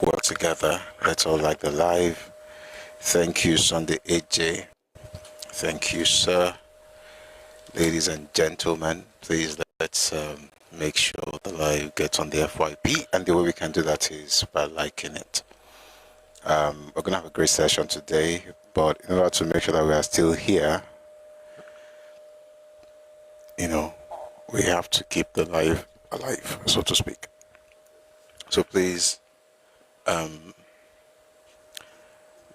work together. Let's all like the live. Thank you, Sunday AJ. Thank you, sir. Ladies and gentlemen, please let's make sure the live gets on the FYP, and the way we can do that is by liking it. We're going to have a great session today, but in order to make sure that we are still here, we have to keep the live alive, so to speak. So please,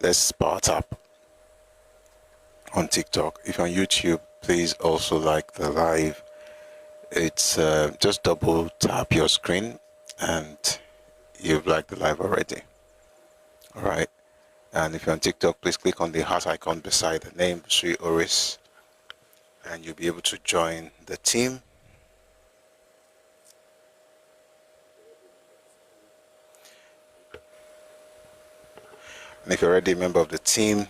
let's start up on TikTok. If you're on YouTube, please also like the live. It's just double tap your screen and you've liked the live already. All right. And if you're on TikTok, please click on the heart icon beside the name, Sri Oris, and you'll be able to join the team. And if you're already a member of the team,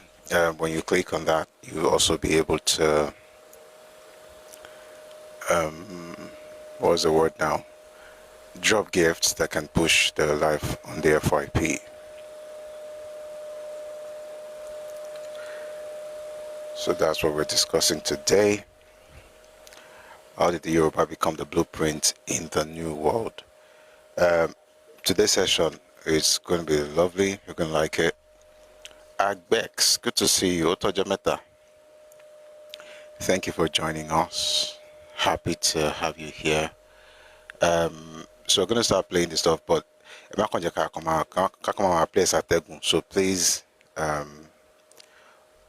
when you click on that, you'll also be able to, what's the word now? Drop gifts that can push the live on the FYP. So that's what we're discussing today. How did the Yoruba become the blueprint in the new world? Today's session is going to be lovely. You're going to like it. Agbex, good to see you. Otojameta. Thank you for joining us. Happy to have you here. So we're going to start playing this stuff, but so please,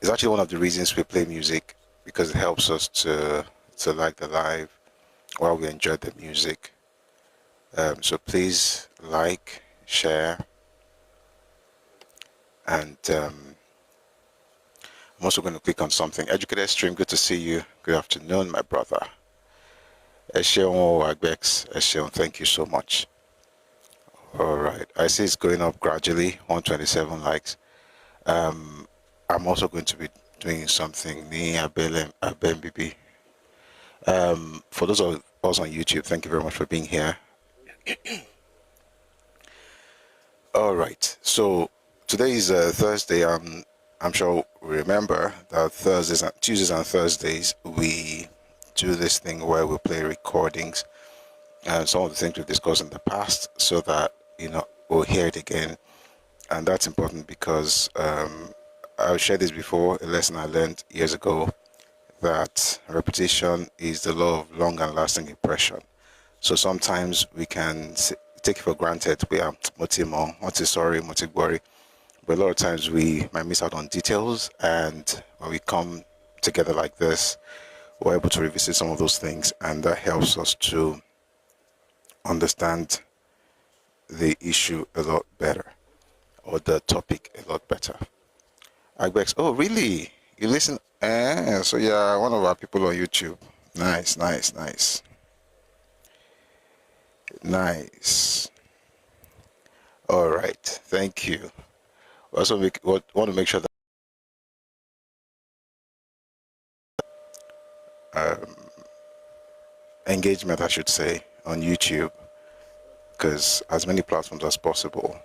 it's actually one of the reasons we play music, because it helps us to like the live while we enjoy the music. So please like, share, and I'm also going to click on something. Educated Stream, good to see you. Good afternoon, my brother. Esheon Agbex, Esheon, thank you so much. All right, I see it's going up gradually, 127 likes. I'm also going to be doing something. For those of us on YouTube, thank you very much for being here. All right, so today is Thursday. I'm sure we remember that Tuesdays and Thursdays we do this thing where we play recordings and some of the things we've discussed in the past, so that we'll hear it again. And that's important because I've shared this before, a lesson I learned years ago, that repetition is the law of long and lasting impression. So sometimes we can take it for granted. We are sorry, but a lot of times we might miss out on details, and when we come together like this, we're able to revisit some of those things, and that helps us to understand the issue a lot better, or the topic a lot better. Agbex, oh really? You listen? So yeah, one of our people on YouTube. Nice. All right, thank you. We also want to make sure that engagement, I should say, on YouTube, because as many platforms as possible.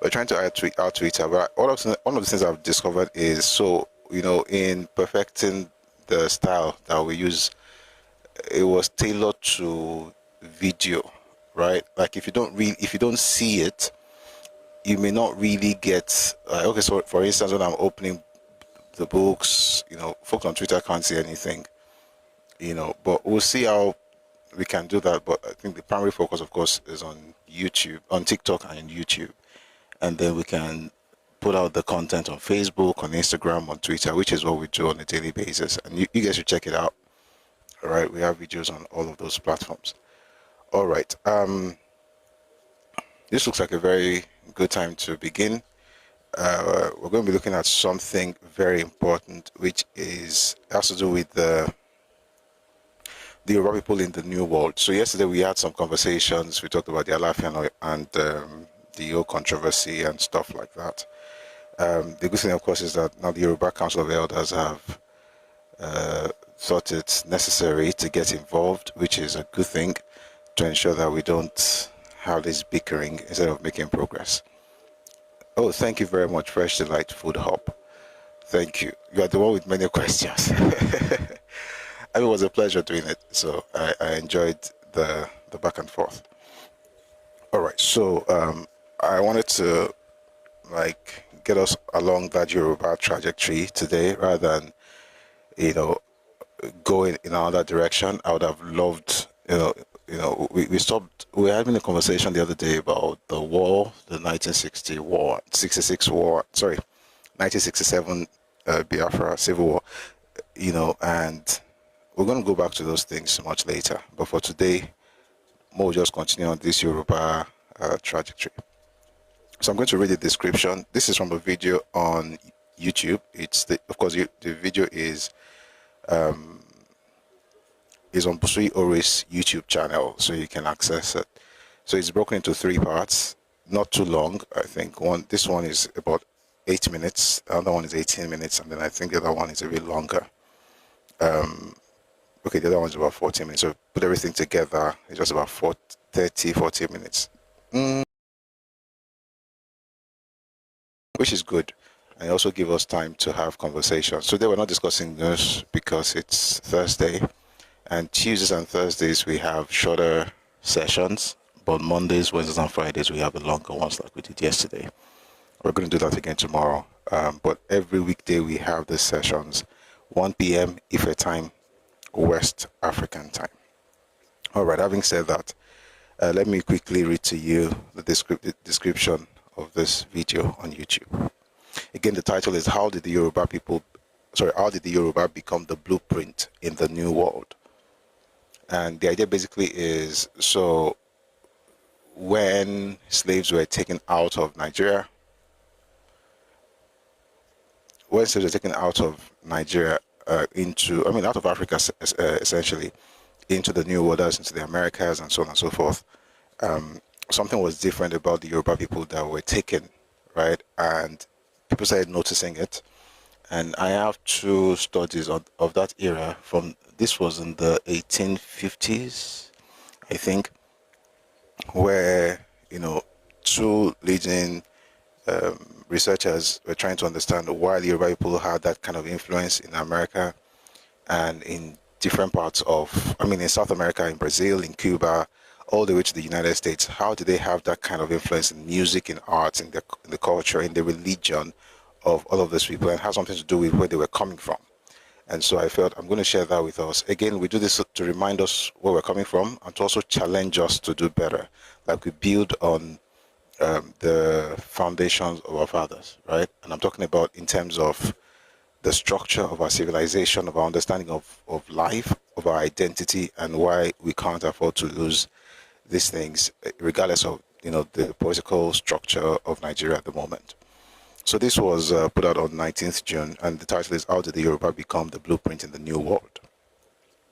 We're trying to add Twitter, but one of the things I've discovered is, in perfecting the style that we use, it was tailored to video, right? Like if you don't see it, you may not really get. Okay, so for instance, when I'm opening the books, folks on Twitter can't see anything, But we'll see how we can do that. But I think the primary focus, of course, is on YouTube, on TikTok, and YouTube. And then we can put out the content on Facebook, on Instagram, on Twitter, which is what we do on a daily basis. And you guys should check it out. All right, we have videos on all of those platforms. All right, this looks like a very good time to begin. We're going to be looking at something very important, which has to do with the Yoruba people in the New World. So yesterday we had some conversations. We talked about the Alaafin and the whole controversy and stuff like that. The good thing, of course, is that now the Yoruba Council of Elders have thought it's necessary to get involved, which is a good thing, to ensure that we don't have this bickering instead of making progress. Oh, thank you very much, Fresh Delight Food Hub. Thank you. You are the one with many questions. It was a pleasure doing it. So I enjoyed the back and forth. All right. So I wanted to like get us along that Yoruba trajectory today rather than, you know, going in another direction. I would have loved, we stopped, we were having a conversation the other day about the war, the 1960 war, 66 war, sorry, 1967 Biafra civil war, and we're going to go back to those things much later. But for today, we'll just continue on this Yoruba trajectory. So I'm going to read the description. This is from a video on YouTube. Of course, the video is on Busui Oris YouTube channel, so you can access it. So it's broken into three parts, not too long. I think this one is about 8 minutes, the other one is 18 minutes, and then I think the other one is a bit longer. Okay, the other one is about 40 minutes. So put everything together, it's just about 40 minutes, which is good. And also give us time to have conversations. Today we're not discussing this because it's Thursday. And Tuesdays and Thursdays, we have shorter sessions. But Mondays, Wednesdays, and Fridays, we have the longer ones like we did yesterday. We're going to do that again tomorrow. But every weekday, we have the sessions, 1 p.m. Ife time, West African time. All right, having said that, let me quickly read to you the description of this video on YouTube. Again, the title is how did the Yoruba become the blueprint in the New World? And the idea basically is, so when slaves were taken out of Nigeria, out of Africa essentially, into the New World, into the Americas and so on and so forth, something was different about the Yoruba people that were taken, right? And people started noticing it. And I have two studies of that era this was in the 1850s, I think, where, two leading researchers were trying to understand why the Yoruba people had that kind of influence in America and in different parts in South America, in Brazil, in Cuba, all the way to the United States. How do they have that kind of influence in music, in arts, in the culture, in the religion of all of these people, and has something to do with where they were coming from? And so I felt I'm going to share that with us. Again, we do this to remind us where we're coming from and to also challenge us to do better. Like we build on the foundations of our fathers, right? And I'm talking about in terms of the structure of our civilization, of our understanding of life, of our identity, and why we can't afford to lose these things, regardless of, the political structure of Nigeria at the moment. So this was put out on 19th June, and the title is How Did the Yoruba Become the Blueprint in the New World?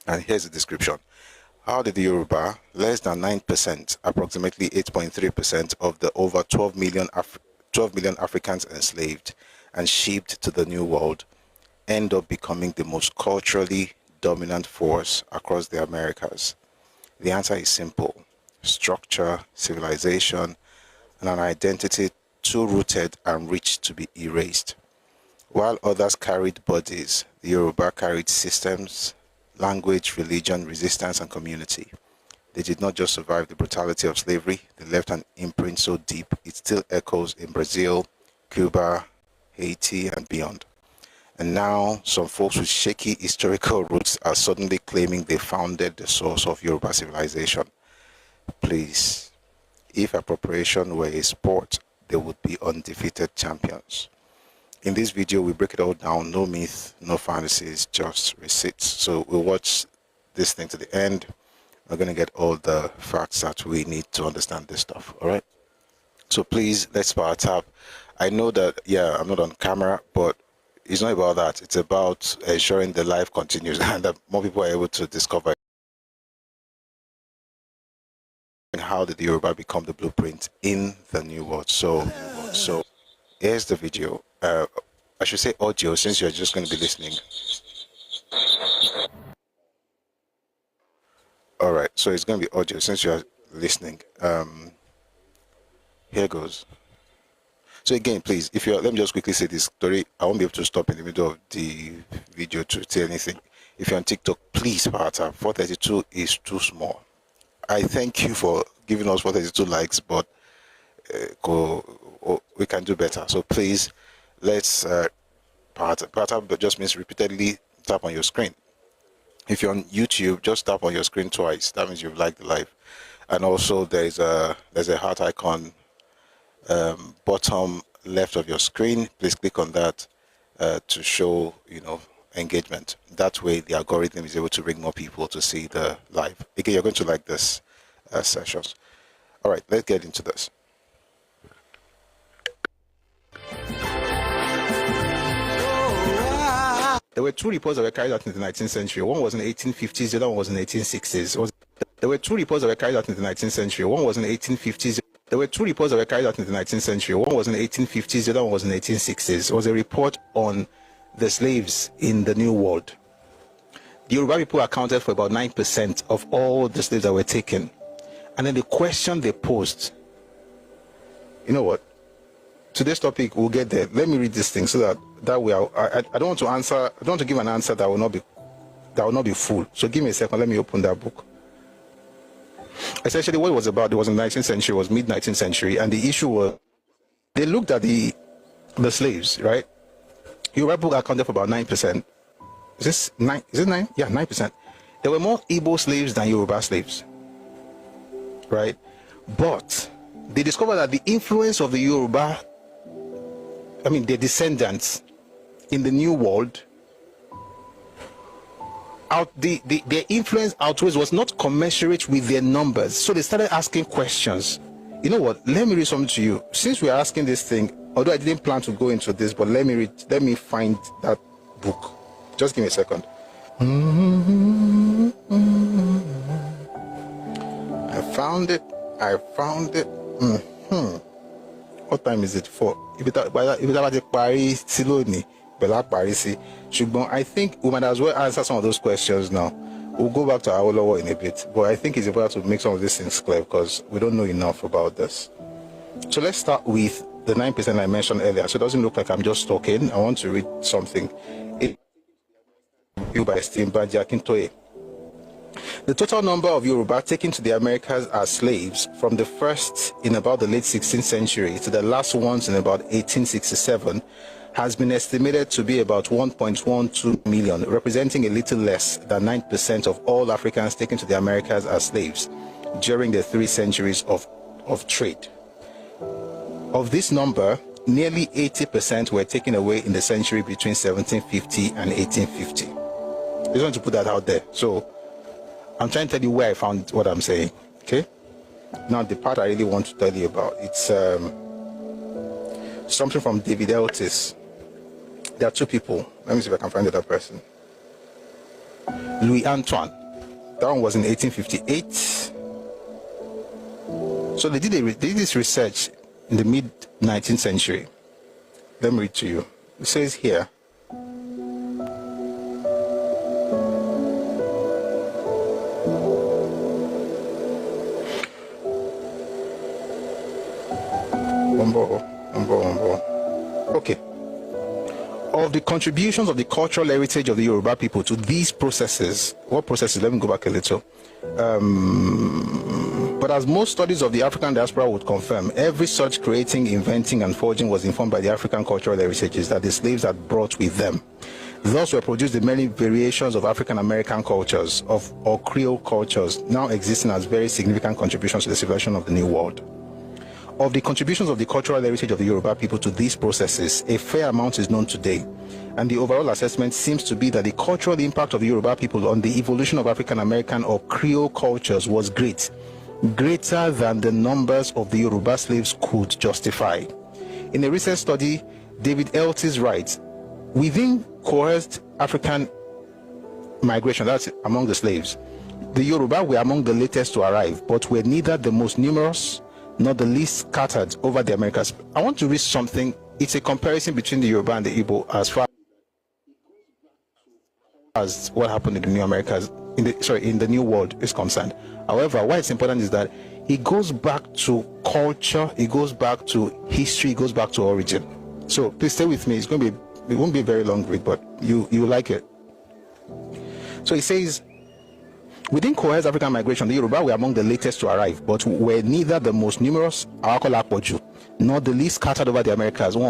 And here's the description. How did the Yoruba, less than 9%, approximately 8.3% of the over 12 million Africans enslaved and shipped to the New World, end up becoming the most culturally dominant force across the Americas? The answer is simple. Structure, civilization, and an identity too rooted and rich to be erased. While others carried bodies, the Yoruba carried systems, language, religion, resistance, and community. They did not just survive the brutality of slavery, they left an imprint so deep it still echoes in Brazil, Cuba, Haiti, and beyond. And now, some folks with shaky historical roots are suddenly claiming they founded the source of Yoruba civilization. Please, if appropriation were a sport, they would be undefeated champions. In this video, we break it all down. No myth, no fantasies, just receipts. So we'll watch this thing to the end. We're going to get all the facts that we need to understand this stuff. All right. So please, let's power tap. I know that, I'm not on camera, but it's not about that. It's about ensuring the life continues and that more people are able to discover how did the Yoruba become the blueprint in the New World. So here's the video. I should say audio since you're just going to be listening. All right, so it's going to be audio since you're listening. Here goes. So again, please, if you're, let me just quickly say this story. I won't be able to stop in the middle of the video to say anything. If you're on TikTok, please, Parata, 432 is too small. I thank you for giving us 432 likes, but we can do better. So please, let's Parata just means repeatedly tap on your screen. If you're on YouTube, just tap on your screen twice. That means you've liked the live. And also there's a heart icon bottom left of your screen. Please click on that to show engagement. That way the algorithm is able to bring more people to see the live. Again, you're going to like this sessions. All right, let's get into this. There were two reports that were carried out in the 19th century. One was in the 1850s, the other one was in the 1860s. There were two reports that were carried out in the 19th century. One was in the 1850s. There were two reports that were carried out in the 19th century. One was in the 1850s, the other one was in the 1860s. It was a report on the slaves in the New World. The Yoruba people accounted for about 9% of all the slaves that were taken. And then the question they posed, you know what? Today's topic, we'll get there. Let me read this thing so that way I don't want to answer. I don't want to give an answer that will not be full. So give me a second. Let me open that book. Essentially, what it was about, it was in the 19th century, it was mid-19th century, and the issue was they looked at the slaves, right? Yoruba people accounted for about 9%. Is this 9? Is it 9? Yeah, 9%. There were more Igbo slaves than Yoruba slaves, right? But they discovered that the influence of the Yoruba, their descendants in the New World, their influence outweighs was not commensurate with their numbers. So they started asking questions. You know what? Let me read something to you. Since we are asking this thing, although I didn't plan to go into this, but let me find that book. Just give me a second. I found it. What time is it for? I think we might as well answer some of those questions now. We'll go back to our lower in a bit, but I think it's important to make some of these things clear because we don't know enough about this. So let's start with the 9% I mentioned earlier. So it doesn't look like I'm just talking. I want to read something. By Stimba Jakintoye. The total number of Yoruba taken to the Americas as slaves from the first in about the late 16th century to the last ones in about 1867 has been estimated to be about 1.12 million, representing a little less than 9% of all Africans taken to the Americas as slaves during the 3 centuries of trade. Of this number, nearly 80% were taken away in the century between 1750 and 1850. I just want to put that out there. So I'm trying to tell you where I found what I'm saying. Okay? Now the part I really want to tell you about, it's something from David Eltis. There are two people. Let me see if I can find the other person. Louis Antoine. That one was in 1858. So they did this research in the mid-19th century. Let me read to you. It says here, okay. Of the contributions of the cultural heritage of the Yoruba people to these processes, what processes? Let me go back a little. But as most studies of the African diaspora would confirm, every such creating, inventing, and forging was informed by the African cultural heritages that the slaves had brought with them. Thus were produced the many variations of African American cultures or Creole cultures now existing as very significant contributions to the civilization of the New World. Of the contributions of the cultural heritage of the Yoruba people to these processes, a fair amount is known today, and the overall assessment seems to be that the cultural impact of the Yoruba people on the evolution of African American or Creole cultures was greater than the numbers of the Yoruba slaves could justify. In a recent study, David Eltis writes, within coerced African migration, that's among the slaves, the Yoruba were among the latest to arrive, but were neither the most numerous not the least scattered over the Americas. I want to read something. It's a comparison between the Yoruba and the Igbo as far as what happened in the New Americas, in the New World is concerned. However, why it's important is that it goes back to culture, it goes back to history, it goes back to origin. So please stay with me. It won't be a very long read, but you like it. So it says, within coerced African migration, the Yoruba were among the latest to arrive, but were neither the most numerous, nor the least scattered over the Americas. In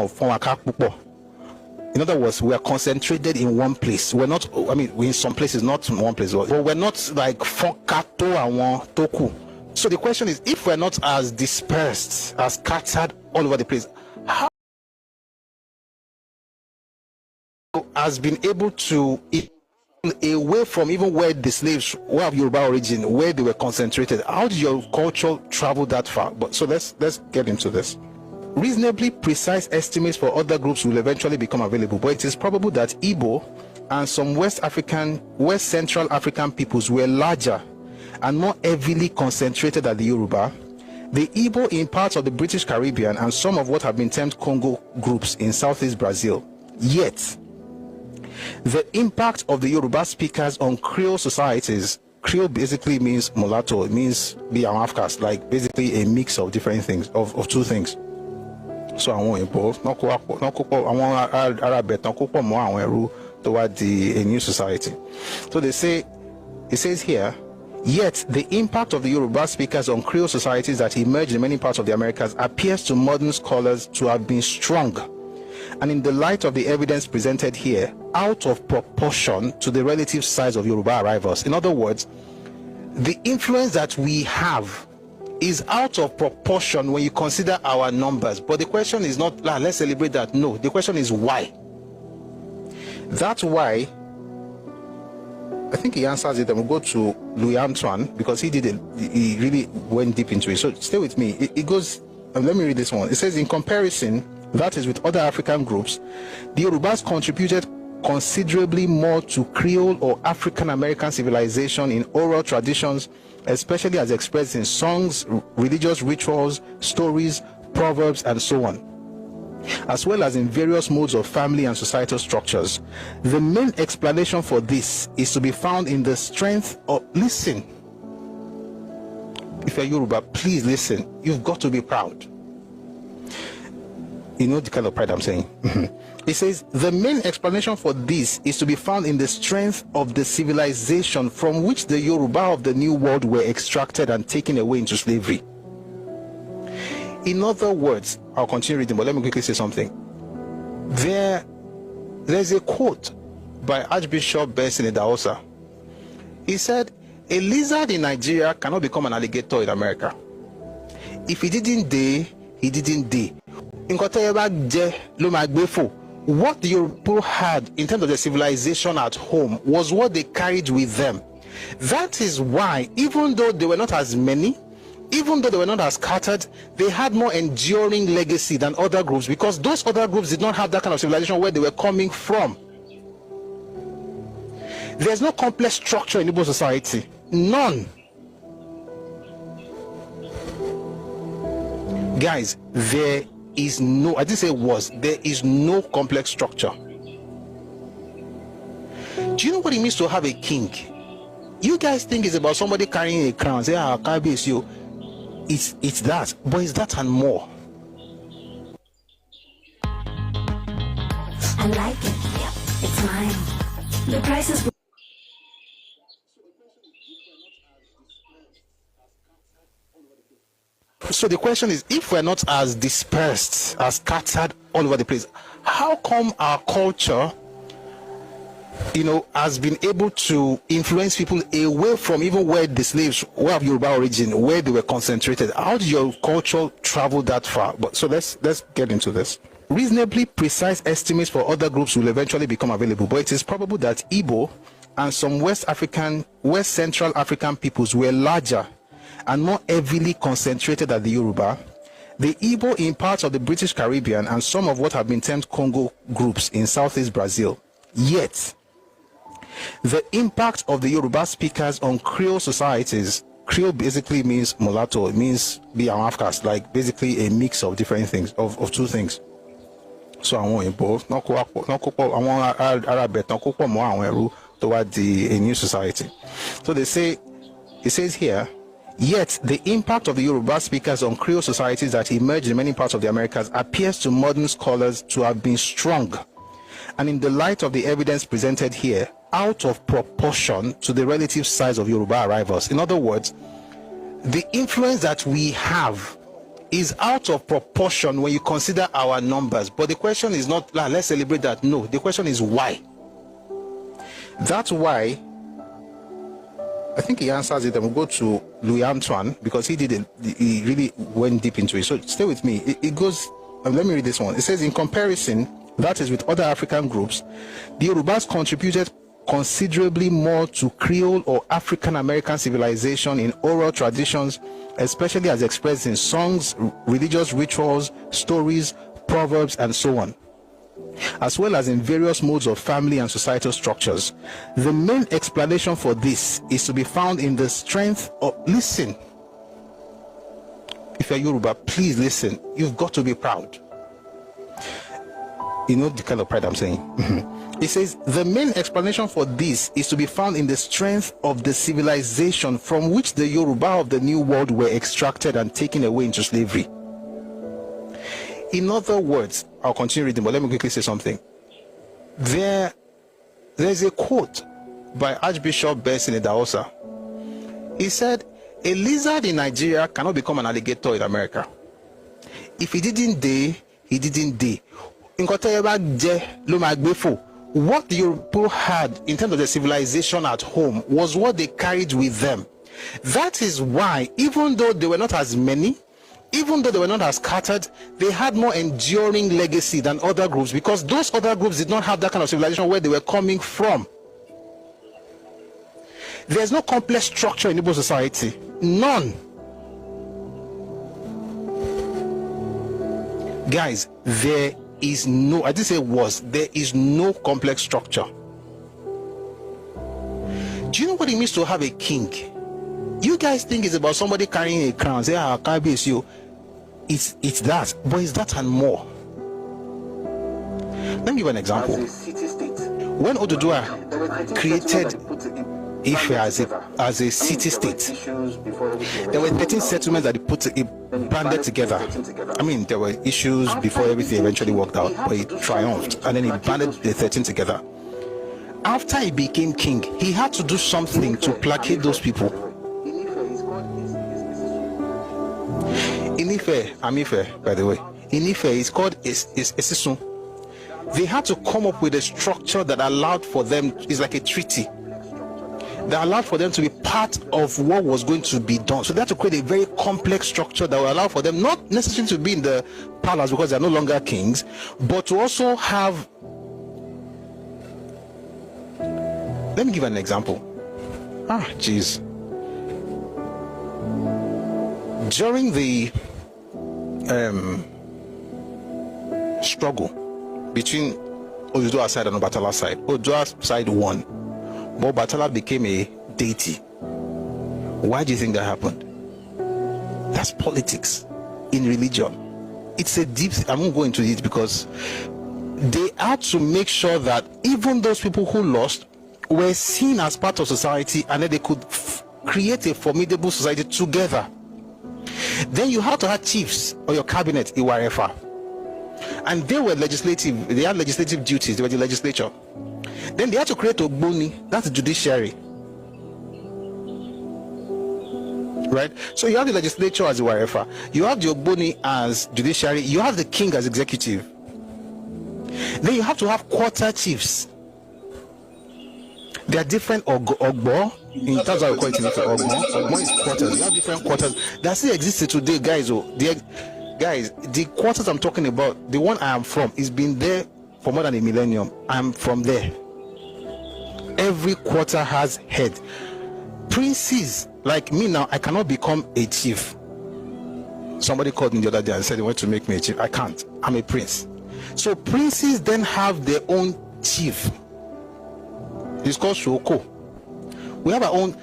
other words, we are concentrated in one place. We're not, I mean, we're in some places, not in one place, but we're not like Fonkato and Toku. So the question is, if we're not as dispersed, as scattered all over the place, how has been able to away from even where the slaves were of Yoruba origin, where they were concentrated? How did your culture travel that far? But so let's get into this. Reasonably precise estimates for other groups will eventually become available, but it is probable that Igbo and some West Central African peoples were larger and more heavily concentrated than the Yoruba. The Igbo in parts of the British Caribbean and some of what have been termed Congo groups in southeast Brazil. Yet, the impact of the Yoruba speakers on Creole societies, Creole basically means mulatto, it means Biamafkas, like basically a mix of different things, of two things. So I won't impose, I want Arabet, toward a new society. So they say, it says here, yet the impact of the Yoruba speakers on Creole societies that emerged in many parts of the Americas appears to modern scholars to have been strong, and in the light of the evidence presented here, out of proportion to the relative size of Yoruba arrivals. In other words, the influence that we have is out of proportion when you consider our numbers. But the question is not, let's celebrate that. No, the question is why. That's why I think he answers it, and we'll go to Louis Antoine, because he really went deep into it. So stay with me. It goes, let me read this one. It says, in comparison, that is with other African groups, the Yorubas contributed considerably more to Creole or African American civilization in oral traditions, especially as expressed in songs, religious rituals, stories, proverbs, and so on, as well as in various modes of family and societal structures. The main explanation for this is to be found in the strength of, listen, if you're Yoruba, please listen, you've got to be proud. You know the kind of pride I'm saying. It says, the main explanation for this is to be found in the strength of the civilization from which the Yoruba of the New World were extracted and taken away into slavery. In other words, I'll continue reading, but let me quickly say something. There's a quote by Archbishop Benson Idahosa. He said, a lizard in Nigeria cannot become an alligator in America. If he didn't die, he didn't die. What the Yoruba had in terms of the civilization at home was what they carried with them. That is why, even though they were not as many, even though they were not as scattered, they had more enduring legacy than other groups, because those other groups did not have that kind of civilization where they were coming from. There's no complex structure in Igbo society. None. Guys, there is no, I didn't say was, there is no complex structure. Do you know what it means to have a king? You guys think it's about somebody carrying a crown, say, I can't be you. It's that, but it's that and more. I like it. Yep, it's mine. The price is. So the question is, if we're not as dispersed, as scattered all over the place, how come our culture, has been able to influence people away from even where the slaves were of Yoruba origin, where they were concentrated? How did your culture travel that far? But so let's get into this. Reasonably precise estimates for other groups will eventually become available, but it is probable that Igbo and some West Central African peoples were larger and more heavily concentrated than the Yoruba. The Igbo in parts of the British Caribbean and some of what have been termed Congo groups in southeast Brazil. Yet, the impact of the Yoruba speakers on Creole societies, Creole basically means mulatto, it means Biamafkas, like basically a mix of different things, of two things. So I won't impose, I want Arabet, toward a new society. So they say, it says here, Yet, the impact of the Yoruba speakers on Creole societies that emerged in many parts of the Americas appears to modern scholars to have been strong, and in the light of the evidence presented here, out of proportion to the relative size of Yoruba arrivals. In other words, the influence that we have is out of proportion when you consider our numbers. But the question is not, let's celebrate that. No, the question is why. That's why I think he answers it, and we'll go to Louis Antoine, because he really went deep into it. So stay with me. It goes, let me read this one. It says, in comparison, that is with other African groups, the Yorubas contributed considerably more to Creole or African American civilization in oral traditions, especially as expressed in songs, religious rituals, stories, proverbs, and so on, as well as in various modes of family and societal structures. The main explanation for this is to be found in the strength of, listen, if you're Yoruba, please listen, you've got to be proud. You know the kind of pride I'm saying. It says, the main explanation for this is to be found in the strength of the civilization from which the Yoruba of the New World were extracted and taken away into slavery. In other words, I'll continue reading, but let me quickly say something. There's a quote by Archbishop Benson Idahosa. He said, a lizard in Nigeria cannot become an alligator in America. If he didn't die, he didn't die. What the Yoruba had in terms of the civilization at home was what they carried with them. That is why, even though they were not as many, even though they were not as scattered, they had more enduring legacy than other groups, because those other groups did not have that kind of civilization where they were coming from. There's no complex structure in Igbo society. None. Guys, there is no, I didn't say was, there is no complex structure. Do you know what it means to have a king? You guys think it's about somebody carrying a crown, say, can't be you. It's that, but it's that and more. Let me give an example. When Oduduwa created Ife as a city-state, there were 13 settlements that he banded together. I mean, there were issues before everything eventually worked out, but he triumphed, and then he banded the 13 together. After he became king, he had to do something to placate those people. In Ife, I'm Ife, by the way. In Ife, it's called Esisun. They had to come up with a structure that allowed for them, it's like a treaty, that allowed for them to be part of what was going to be done. So they had to create a very complex structure that will allow for them not necessarily to be in the palace because they're no longer kings, but to also have, let me give an example. Jeez. During the struggle between Oduduwa side and Obatala side, Oduduwa side won, but Obatala became a deity. Why do you think that happened? That's politics in religion. It's a deep, I won't go into it, because they had to make sure that even those people who lost were seen as part of society, and then they could create a formidable society together. Then you had to have chiefs or your cabinet, Iwarefa, and they were legislative. They had legislative duties. They were the legislature. Then they had to create Ogboni, that's the judiciary, right? So you have the legislature as Iwarefa, you have the Ogboni as judiciary, you have the king as executive. Then you have to have quarter chiefs. There are different Ogbo, in terms of quality. Ogbo is quarters. You have different quarters that still existed today, guys. The quarters I'm talking about, the one I am from, is been there for more than a millennium. I'm from there. Every quarter has head. Princes like me now, I cannot become a chief. Somebody called me the other day and said they want to make me a chief. I can't. I'm a prince. So princes then have their own chief. It's called Shoko. We have our own.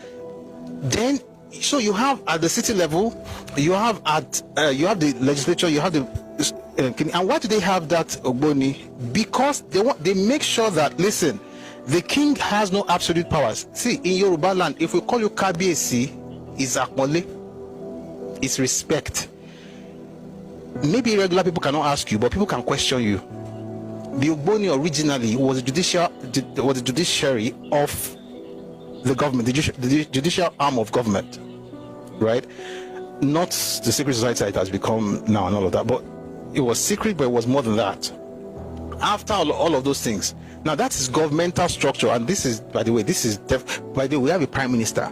Then, so you have at the city level, you have the legislature, you have the and why do they have that Ogboni? Because they make sure that, listen, the king has no absolute powers. See, in Yoruba land, if we call you Kabiesi, is Akmole. is respect. Maybe regular people cannot ask you, but people can question you. The Ogboni originally was the judiciary of the government, the judicial arm of government, right? Not the secret society it has become now and all of that, but it was secret, but it was more than that. After all of those things, now that is governmental structure, and this is, by the way, we have a prime minister.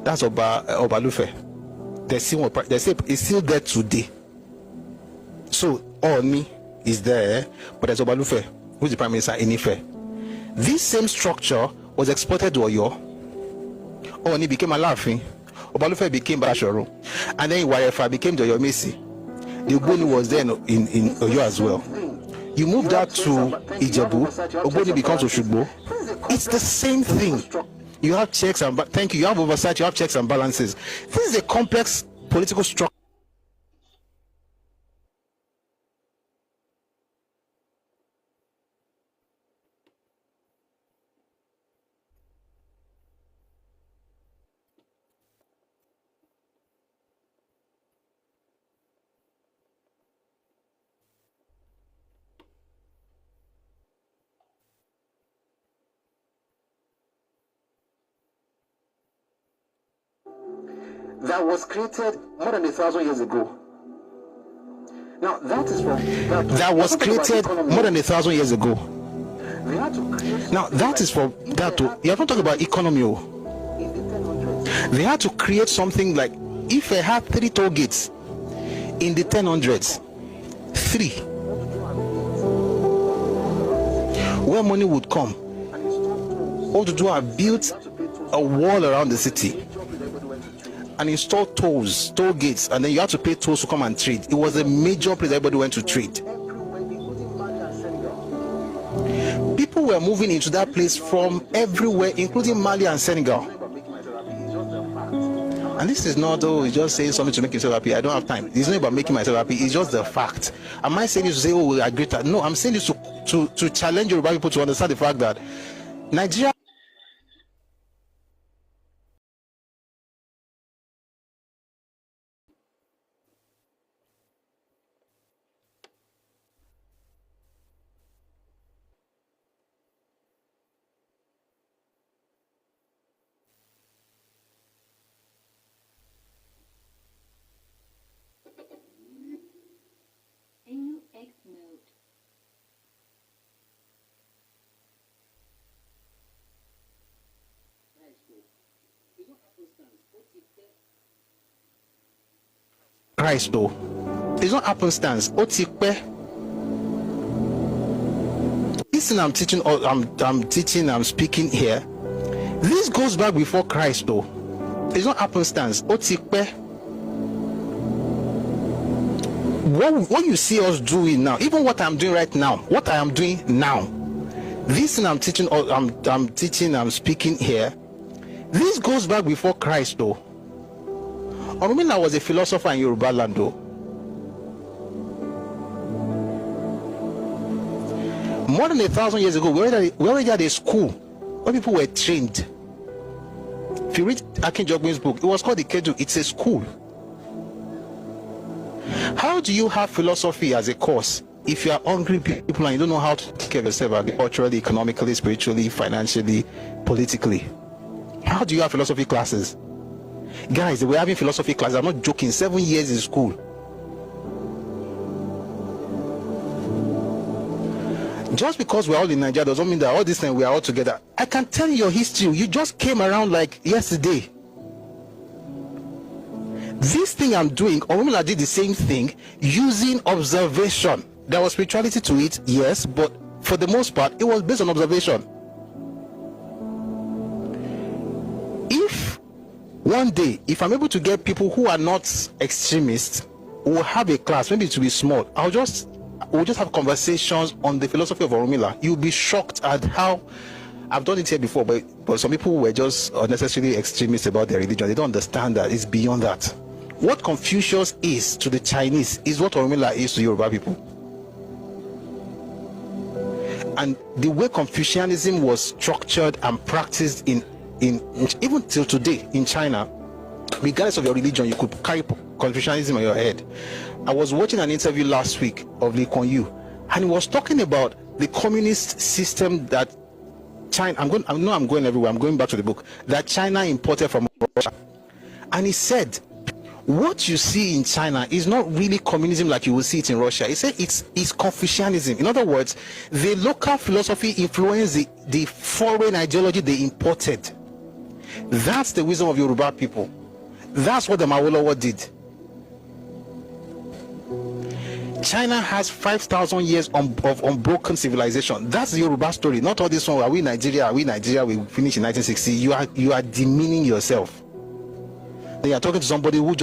That's Obalufe. It's still there today. So Oni is there, but there's Obalufe, who's the prime minister in Ife. This same structure was exported to Oyo. Oni became Alafin. Obalufe became Basharu, and then Iwarefa became the Oyomesi. The Ogboni was there in Oyo as well. You move that to Ijebu, Ogboni becomes Oshugbo. It's the same thing. You have checks and you have oversight, you have checks and balances. This is a complex political structure. That was created more than 1,000 years ago. Now that is from that was created more than 1,000 years ago. Now that is for that too. You are not talking about economy. They had to create something like, if they had 3 toll gates in the 1000s, 3, where money would come, all to do are built a wall around the city and install toll gates, and then you have to pay tolls to come and trade. It was a major place everybody went to trade. People were moving into that place from everywhere, including Mali and Senegal. And this is not, it's just saying something to make yourself happy. I don't have time. It's not about making myself happy. It's just the fact. Am I saying this to say, oh, we are greater? No, I'm saying this to challenge Yoruba people to understand the fact that Nigeria Christ though. It's not happenstance. Otikpe. Listen, I'm teaching, I'm speaking here. This goes back before Christ though. It's not happenstance. Otikpe. What you see us doing now, even what I'm doing right now, what I am doing now, this thing I'm teaching, I'm speaking here, this goes back before Christ though. Orunmila was a philosopher in Yoruba land though. More than 1,000 years ago, we already had a school where people were trained. If you read Akin Jogbin's book, it was called the Kedu. It's a school. How do you have philosophy as a course if you are hungry people and you don't know how to take care of yourself agriculturally, economically, spiritually, financially, politically? How do you have philosophy classes? Guys, we're having philosophy classes. I'm not joking. 7 years in school. Just because we're all in Nigeria doesn't mean that all this time we are all together. I can tell you your history. You just came around like yesterday. This thing I'm doing, Orunmila did the same thing using observation. There was spirituality to it, yes, but for the most part, it was based on observation. If one day, if I'm able to get people who are not extremists, we'll have a class, maybe it will be small. We'll just have conversations on the philosophy of Orunmila. You'll be shocked at how, I've done it here before, but some people were just unnecessarily extremists about their religion. They don't understand that it's beyond that. What Confucius is to the Chinese is what Orunmila is to Yoruba people. And the way Confucianism was structured and practiced in even till today in China, regardless of your religion, you could carry Confucianism in your head. I was watching an interview last week of Lee Kuan Yew, and he was talking about the communist system that China, I'm going everywhere, I'm going back to the book, that China imported from Russia. And he said, what you see in China is not really communism like you will see it in Russia. He said it's Confucianism. In other words, the local philosophy influenced the foreign ideology they imported. That's the wisdom of Yoruba people. That's what the Awolowo did. China has 5,000 years of unbroken civilization. That's the Yoruba story. Not all this one. Are we Nigeria? We finished in 1960. You are demeaning yourself. They are talking to somebody who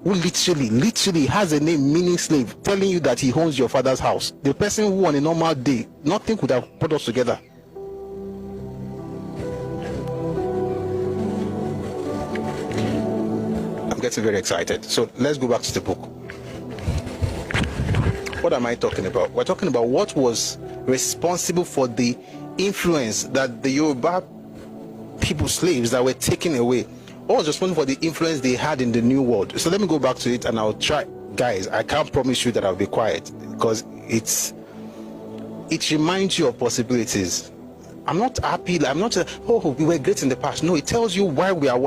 literally has a name meaning slave, telling you that he owns your father's house. The person who on a normal day, nothing could have put us together. I'm getting very excited. So let's go back to the book. What am I talking about? We're talking about what was responsible for the influence that the Yoruba people, slaves that were taken away. What was responsible for the influence they had in the New World? So let me go back to it and I'll try. Guys, I can't promise you that I'll be quiet because it reminds you of possibilities. I'm not happy. I'm not, we were great in the past. No, it tells you why we are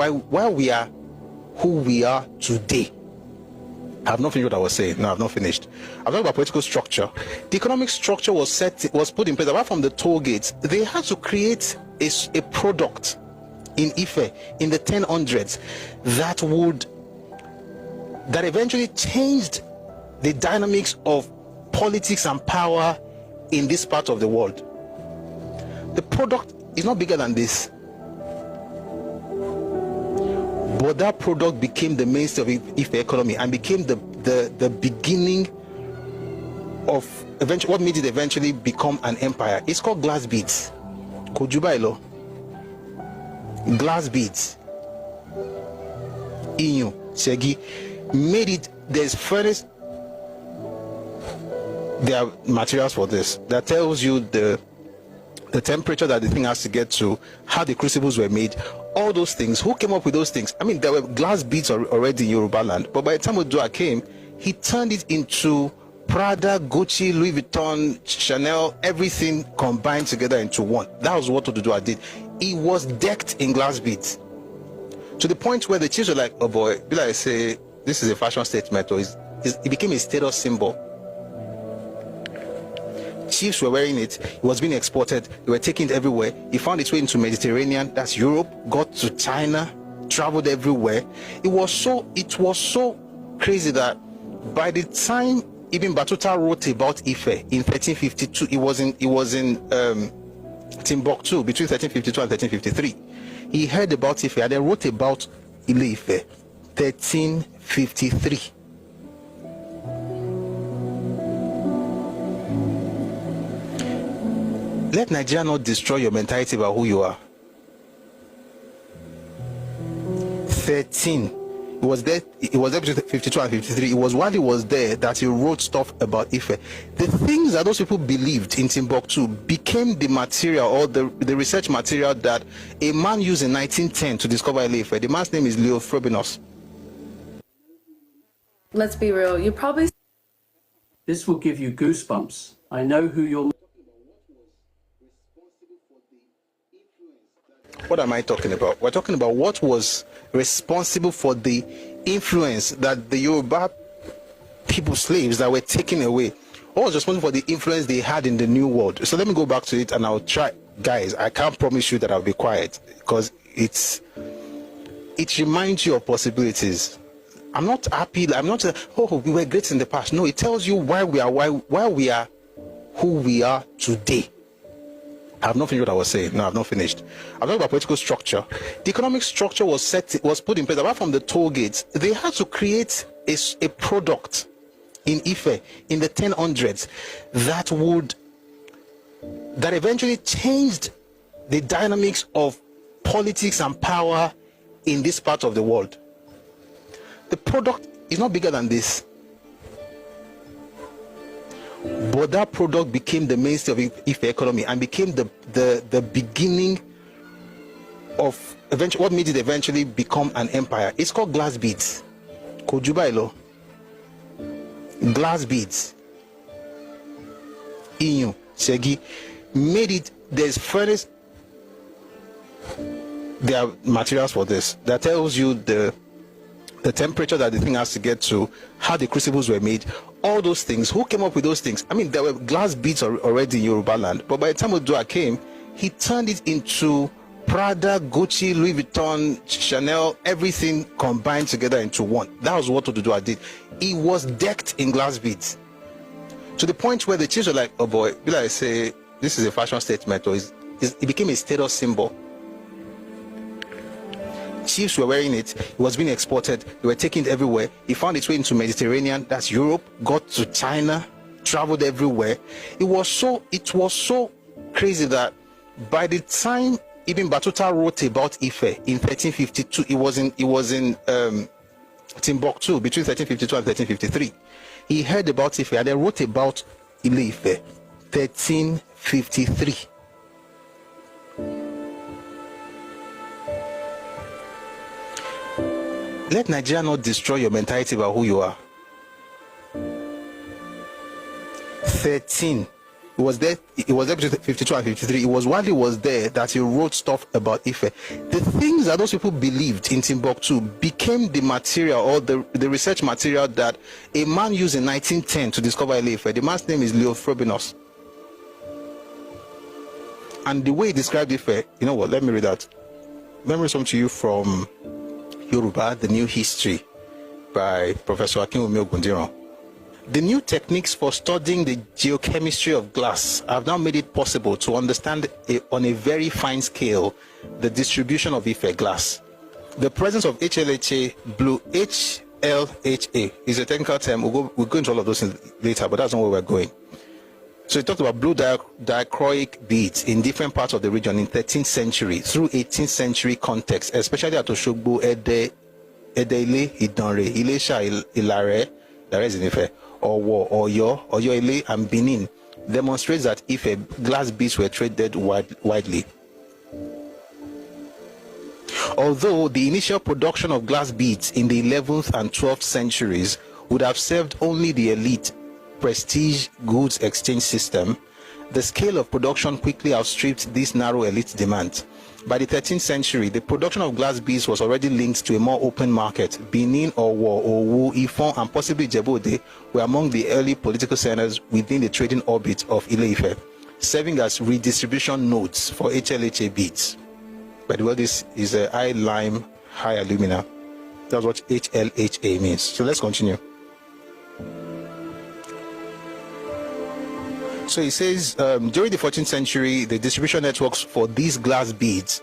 who we are today. I have not finished what I was saying. No, I've not finished. I'm talking about political structure. The economic structure was put in place. Apart from the toll gates, they had to create a product in Ife in the 1000s that eventually changed the dynamics of politics and power in this part of the world. The product is not bigger than this. But that product became the mainstay of Ife economy and became the beginning of what made it eventually become an empire. It's called glass beads. Kojubailo. Glass beads. Inyu, Segi, made it. There's furnace. There are materials for this that tells you the temperature that the thing has to get to, how the crucibles were made, all those things. Who came up with those things? I mean, there were glass beads already in Yoruba land, but by the time Oduduwa came, he turned it into Prada, Gucci, Louis Vuitton, Chanel, everything combined together into one. That was what Oduduwa did. He was decked in glass beads to the point where the chiefs were like, oh boy, be like say, this is a fashion statement, or it became a status symbol. Chiefs were wearing it. It was being exported. They were taking it everywhere. It found its way into Mediterranean, that's Europe, got to China, traveled everywhere. It was so crazy that by the time Ibn Battuta wrote about Ife in 1352, it was in Timbuktu between 1352 and 1353. He heard about Ife and then wrote about Ile-Ife 1353. Let Nigeria not destroy your mentality about who you are. 13. It was there between 52 and 53. It was while he was there that he wrote stuff about Ife. The things that those people believed in Timbuktu became the material or the research material that a man used in 1910 to discover Ile-Ife. The man's name is Leo Frobinus. Let's be real. You probably... This will give you goosebumps. I know who you're... What am I talking about? We're talking about what was responsible for the influence that the Yoruba people, slaves that were taken away. What was responsible for the influence they had in the New World? So let me go back to it and I'll try. Guys, I can't promise you that I'll be quiet because it reminds you of possibilities. I'm not happy. I'm not, we were great in the past. No, it tells you why we are who we are today. I have not finished what I was saying. No, I've not finished. I'm talking about political structure. The economic structure was put in place. Apart from the toll gates, they had to create a product in Ife in the 1000s that eventually changed the dynamics of politics and power in this part of the world. The product is not bigger than this. But that product became the mainstay of Ife economy and became the beginning of what made it eventually become an empire. It's called glass beads. Kojubailo, glass beads, Inyu, Segi, made it. There's furnace. There are materials for this that tells you the temperature that the thing has to get to, how the crucibles were made, all those things. Who came up with those things? I mean, there were glass beads already in Yoruba land, but by the time Oduduwa came, he turned it into Prada, Gucci, Louis Vuitton, Chanel, everything combined together into one. That was what Oduduwa did. He was decked in glass beads to the point where the chiefs were like, oh boy, will I say this is a fashion statement, or it became a status symbol. Chiefs were wearing it. It was being exported. They were taking it everywhere. It found its way into Mediterranean, that's Europe, got to China, traveled everywhere. It was so crazy that by the time Ibn Battuta wrote about Ife in 1352, it was in Timbuktu between 1352 and 1353. He heard about Ife and then wrote about Ile-Ife 1353. Let Nigeria not destroy your mentality about who you are. 13. It was there between 52 and 53. It was while he was there that he wrote stuff about Ife. The things that those people believed in Timbuktu became the material, or the research material that a man used in 1910 to discover Ile-Ife. The man's name is Leo Frobinus. And the way he described Ife, you know what, let me read that. Let me read something to you from Yoruba, The New History by Professor Akinwumi Ogundiran. The new techniques for studying the geochemistry of glass have now made it possible to understand on a very fine scale the distribution of Ife glass. The presence of HLHA, blue, HLHA is a technical term. We'll go into all of those later, but that's not where we're going. So he talked about blue dichroic beads in different parts of the region in 13th century through 18th century context, especially at Oshogbo, Ede, Ile, Idanre, Ilesha, Ilare, that is in Ife, Owo, Oyo, Ile, and Benin, demonstrates that Ife glass beads were traded widely. Although the initial production of glass beads in the 11th and 12th centuries would have served only the elite prestige goods exchange system, the scale of production quickly outstripped this narrow elite demand. By the 13th century, the production of glass beads was already linked to a more open market. Benin, Owo, Owu, Ifon, and possibly Jebode were among the early political centers within the trading orbit of Ile-Ife, serving as redistribution nodes for HLHA beads. By the way, this is a high lime, high alumina. That's what HLHA means. So let's continue. So he says, during the 14th century, the distribution networks for these glass beads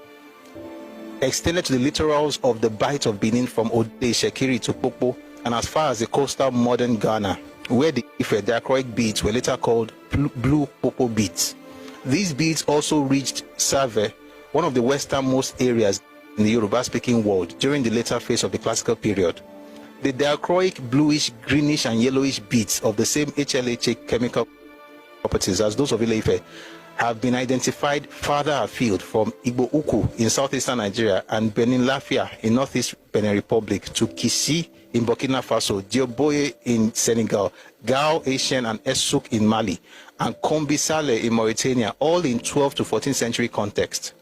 extended to the littorals of the Bight of Benin from Ode, Shekiri to Popo, and as far as the coastal modern Ghana, where the Ife dichroic beads were later called blue Popo beads. These beads also reached Save, one of the westernmost areas in the Yoruba-speaking world during the later phase of the classical period. The dichroic bluish, greenish, and yellowish beads of the same HLHA chemical properties as those of Ile-Ife have been identified farther afield from Igbo Uku in southeastern Nigeria and Benin Lafia in northeast Benin Republic to Kisi in Burkina Faso, Dioboye in Senegal, Gao, Asian, and Essouk in Mali, and Kombi Saleh in Mauritania, all in 12th to 14th century context.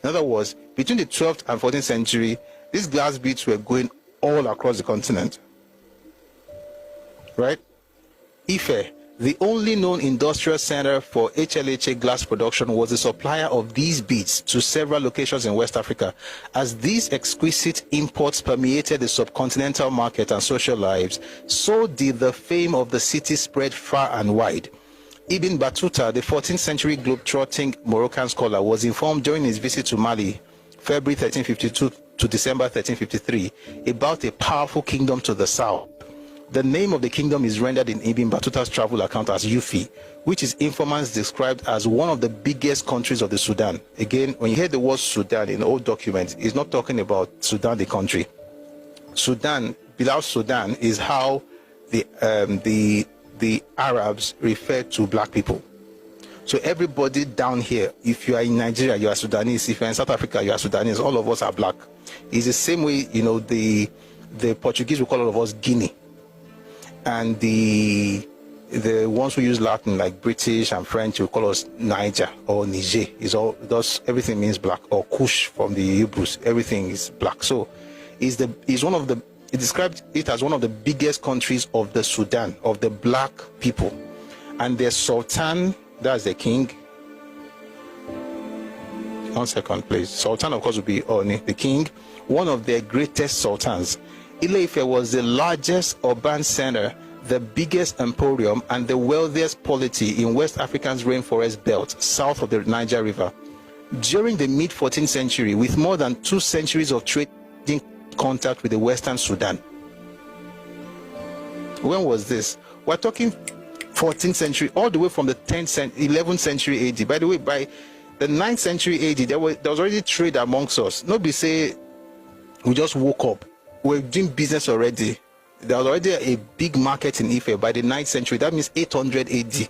In other words, between the 12th and 14th century, these glass beads were going all across the continent. Right? Ife, the only known industrial center for HLHA glass production, was the supplier of these beads to several locations in West Africa. As these exquisite imports permeated the subcontinental market and social lives, so did the fame of the city spread far and wide. Ibn Battuta, the 14th century globe-trotting Moroccan scholar, was informed during his visit to Mali, February 1352 to December 1353, about a powerful kingdom to the south. The name of the kingdom is rendered in Ibn Battuta's travel account as Yufi, which his informants described as one of the biggest countries of the Sudan. Again, when you hear the word Sudan in old documents, it's not talking about Sudan, the country. Sudan, Bilal Sudan, is how the Arabs refer to black people. So everybody down here, if you are in Nigeria, you are Sudanese. If you are in South Africa, you are Sudanese. All of us are black. It's the same way, you know, the the Portuguese will call all of us Guinea, and the ones who use Latin, like British and French, will call us Niger or Niger. Everything means black, or Kush from the Hebrews. Everything is black. So it described it as one of the biggest countries of the Sudan, of the black people, and their Sultan, that's the king. 1 second, please. Sultan, of course, would be Oni, the king, one of their greatest sultans. Ile-Ife was the largest urban center, the biggest emporium, and the wealthiest polity in West Africa's rainforest belt, south of the Niger River. During the mid-14th century, with more than 2 centuries of trading contact with the Western Sudan. When was this? We're talking 14th century, all the way from the 11th century AD. By the way, by the 9th century AD, there was already trade amongst us. Nobody say we just woke up. We're doing business already. There was already a big market in Ife by the 9th century. That means 800 AD.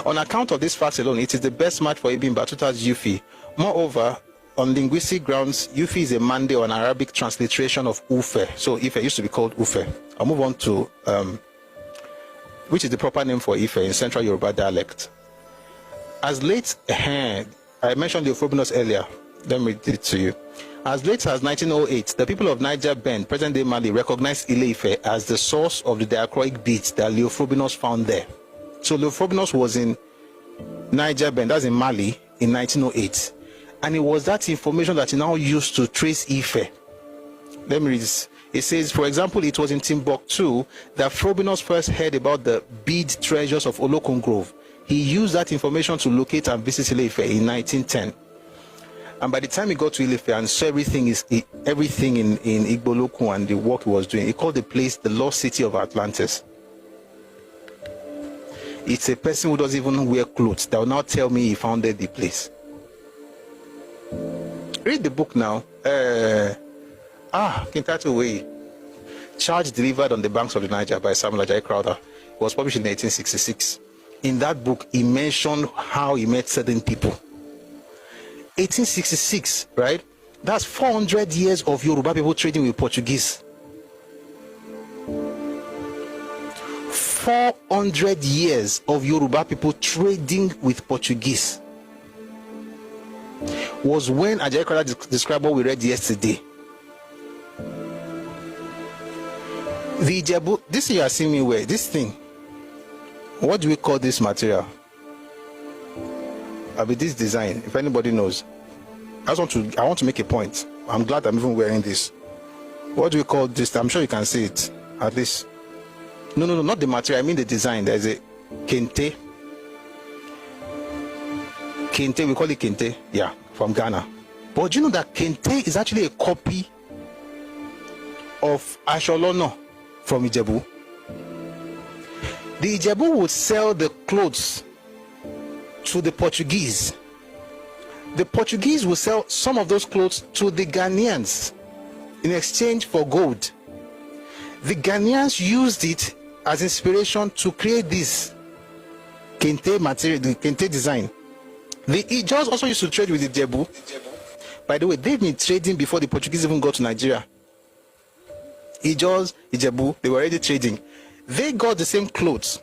On account of this fact alone, it is the best match for Ibn Battuta's Yufi. Moreover, on linguistic grounds, Yufi is a Mande or an Arabic transliteration of Ufe. So Ife used to be called Ufe. I'll move on to, which is the proper name for Ife in Central Yoruba dialect. As late, I mentioned the Euphobinos earlier. Let me read it to you. As late as 1908, the people of Niger Bend, present-day Mali, recognized Ile-Ife as the source of the diachroic beats that Leophrobinos found there. So Leophrobinos was in Niger Bend, that's in Mali, in 1908. And it was that information that he now used to trace Ife. Let me read this. It says, for example, it was in Timbuktu that Phrobinos first heard about the bead treasures of Olokun Grove. He used that information to locate and visit Ile-Ife in 1910. And by the time he got to Ile-Ife and saw everything in Igbolokun and the work he was doing, he called the place the lost city of Atlantis. It's a person who doesn't even wear clothes that will now tell me he founded the place. Read the book now. Kintato Way. Charge Delivered on the Banks of the Niger by Samuel Ajayi Crowther. It was published in 1866. In that book, he mentioned how he met certain people. 1866, right? That's 400 years of Yoruba people trading with Portuguese. 400 years of Yoruba people trading with Portuguese was when Ajayi Crowther described what we read yesterday. The Ijebu, this you are seeing me wear, this thing. What do we call this material? This design, if anybody knows. I want to make a point. I'm glad I'm even wearing this. What do we call this? I'm sure you can see it. At least. No, not the material. I mean the design. There's a kente. Kente, we call it kente. Yeah, from Ghana. But do you know that kente is actually a copy of Asholono from Ijebu? The Ijebu would sell the clothes to the Portuguese. The Portuguese will sell some of those clothes to the Ghanaians in exchange for gold. The Ghanaians used it as inspiration to create this kente material, the kente design. The Ijos also used to trade with the Ijebu. By the way, they've been trading before the Portuguese even got to Nigeria. Ijos, Ijebu, they were already trading. They got the same clothes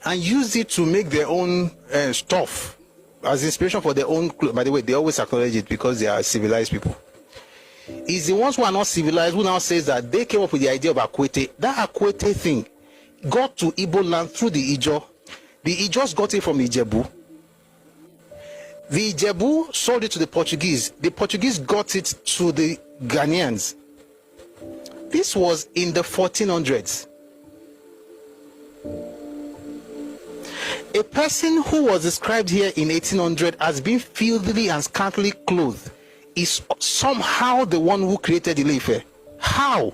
and used it to make their own stuff as inspiration for their own clothes. By the way, they always acknowledge it because they are civilized people. It's the ones who are not civilized who now says that they came up with the idea of Akwete. That Akwete thing got to Igbo land through the Ijo. The Ijos got it from the Ijebu. The Ijebu sold it to the Portuguese. The Portuguese got it to the Ghanaians. This was in the 1400s. A person who was described here in 1800 as being filthily and scantily clothed is somehow the one who created Ile-Ife. How?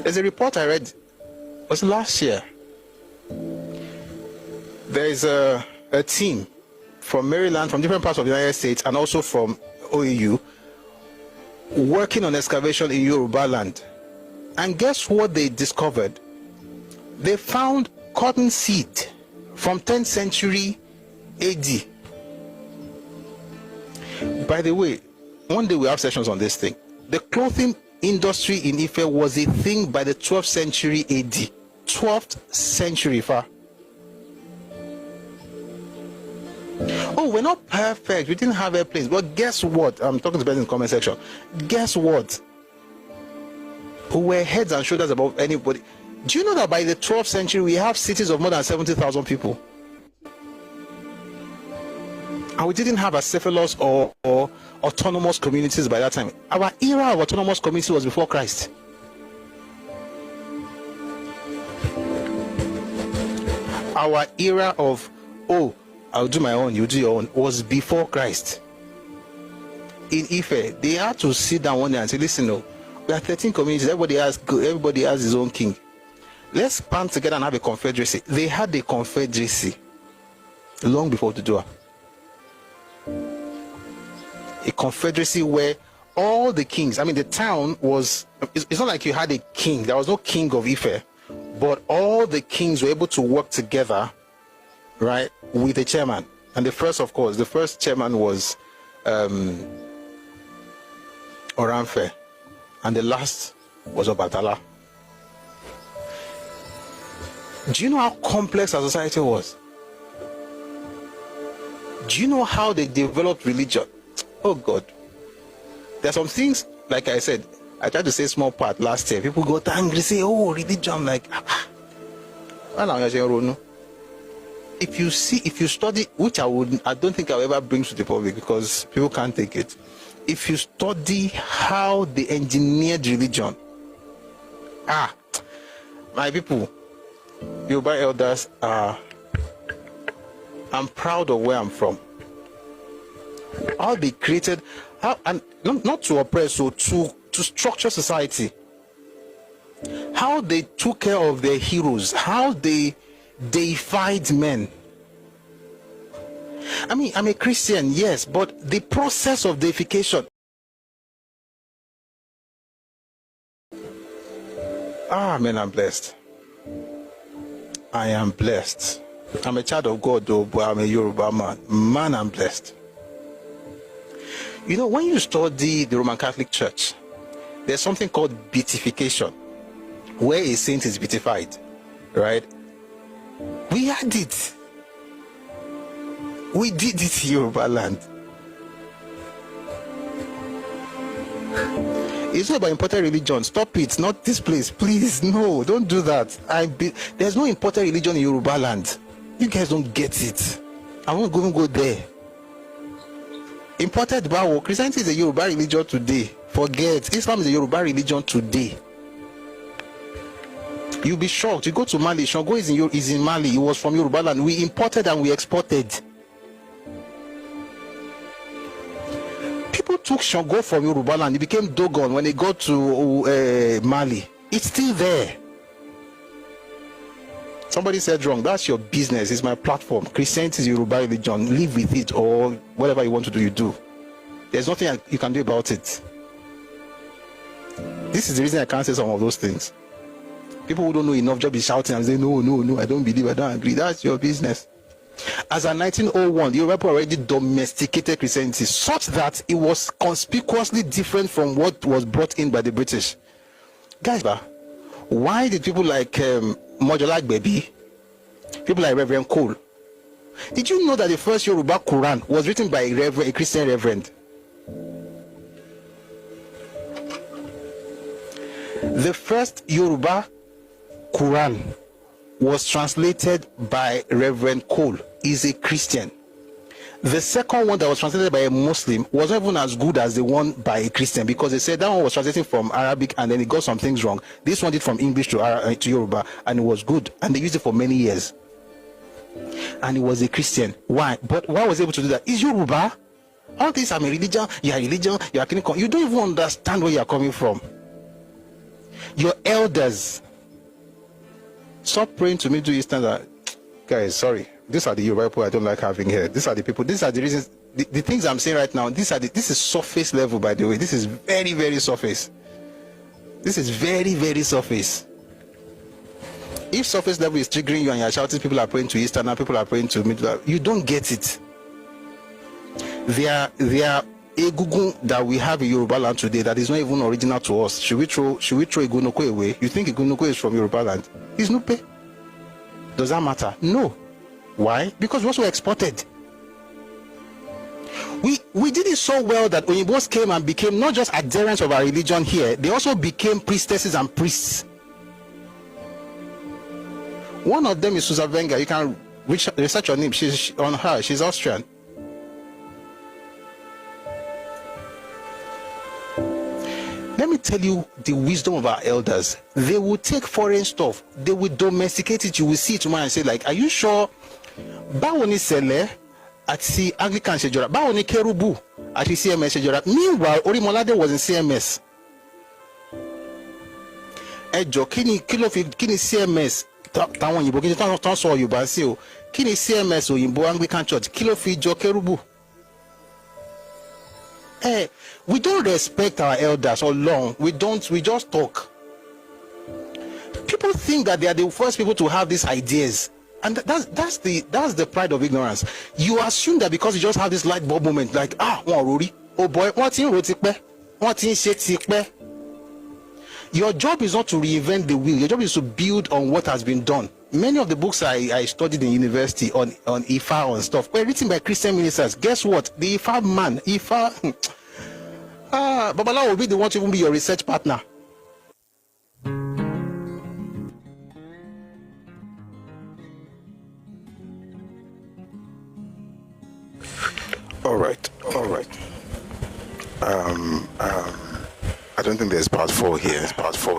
There's a report I read, it was last year. There is a team from Maryland, from different parts of the United States, and also from OAU, working on excavation in Yoruba land. And guess what they discovered? They found cotton seed from 10th century AD. By the way, one day we have sessions on this thing. The clothing industry in Ife was a thing by the 12th century AD. 12th century, far. Oh, we're not perfect. We didn't have airplanes. But guess what? I'm talking to people in the comment section. Guess what? We're heads and shoulders above anybody. Do you know that by the 12th century, we have cities of more than 70,000 people? And we didn't have acephalous or autonomous communities by that time. Our era of autonomous community was before Christ. Our era of, oh, I'll do my own, you do your own, was before Christ. In Ife, they had to sit down one day and say, listen, no, we are 13 communities, everybody has his own king. Let's band together and have a confederacy. They had a confederacy long before Oduduwa. A confederacy where all the kings, I mean, the town was, it's not like you had a king. There was no king of Ife, but all the kings were able to work together, right, with a chairman. And the first, of course, the first chairman was Oranfe, and the last was Obatala. Do you know how complex our society was? Do you know how they developed religion? Oh God. There are some things, like I said, I tried to say small part last year. People got angry, say, oh, religion. I'm like, if you study, which I don't think I'll ever bring to the public because people can't take it. If you study how they engineered religion, my people, Yoruba elders are, I'm proud of where I'm from. How they created, and not to oppress, so to structure society. How they took care of their heroes, how they deified men. I mean, I'm a Christian, yes, but the process of deification. Man, I'm blessed. I am blessed. I'm a child of God, though, but I'm a Yoruba man. Man, I'm blessed. You know, when you study the Roman Catholic Church, there's something called beatification, where a saint is beatified, right? We had it. We did it in Yoruba land. It's not about imported religion. Stop it. Not this place. Please, no, don't do that. There's no imported religion in Yoruba land. You guys don't get it. I won't even go there. Imported Bawo. Christianity is a Yoruba religion today. Forget. Islam is a Yoruba religion today. You'll be shocked. You go to Mali. Shango is in Mali. He was from Yoruba land. We imported and we exported. People took Shango from Yoruba land. It became Dogon when they got to Mali. It's still there. Somebody said wrong. That's your business. It's my platform. Christianity is Yoruba religion. Live with it, or whatever you want to do, you do. There's nothing you can do about it. This is the reason I can't say some of those things. People who don't know enough just be shouting and say, no, I don't believe, I don't agree. That's your business. As of 1901, the Yoruba already domesticated Christianity such that it was conspicuously different from what was brought in by the British. Guys, why did people like Mojolag Baby, people like Reverend Cole, did you know that the first Yoruba Quran was written by a Christian reverend? The first Yoruba Quran was translated by Reverend Cole. He's a Christian. The second one that was translated by a Muslim was not even as good as the one by a Christian, because they said that one was translating from Arabic and then it got some things wrong. This one did from English to Yoruba and it was good, and they used it for many years. And he was a Christian. Why? But why was he able to do that? Is Yoruba? All this, I'm a religion, you are you don't even understand where you are coming from. Your elders. Stop praying to me, do Eastern. Guys, sorry. These are the Yoruba people I don't like having here. These are the people, these are the reasons, the things I'm saying right now, this is surface level, by the way. This is very, very surface. This is very, very surface. if surface level is triggering you and you're shouting people are praying to Eastern and people are praying to Middle, you don't get it. There are egungun that we have in Yoruba land today that is not even original to us. Should we throw Egunoko away? You think Egunoko is from Yoruba land? It's Nupe. Does that matter? No. Why? Because we also exported. We did it so well that Oyinbos came and became not just adherents of our religion here, they also became priestesses and priests. One of them is Susan Wenger. You can research her name. She's Austrian. Let me tell you the wisdom of our elders. They will take foreign stuff, they will domesticate it. You will see it tomorrow and say, like, are you sure? Báwo ni Sele àti Anglican ṣe jọra? Báwo ni Kerubu àti CMS ṣe jọra? Meanwhile, Orimolade was in CMS. Ẹjọ́ kí ni CMS táwọn òyìnbó kí ni tán sọ Yorùbá sí o? Kí ni CMS òyìnbó Anglican Church? Kí ló fi jọ Kerubu? We don't respect our elders or long. We just talk. People think that they are the first people to have these ideas. And that's the pride of ignorance. You assume that because you just have this light bulb moment, like, oh boy, your job is not to reinvent the wheel. Your job is to build on what has been done. Many of the books I studied in university on Ifa and stuff were written by Christian ministers. Guess what? The Ifa man, Babalawo will be the one to even be your research partner. All right. I don't think there's part 4 here.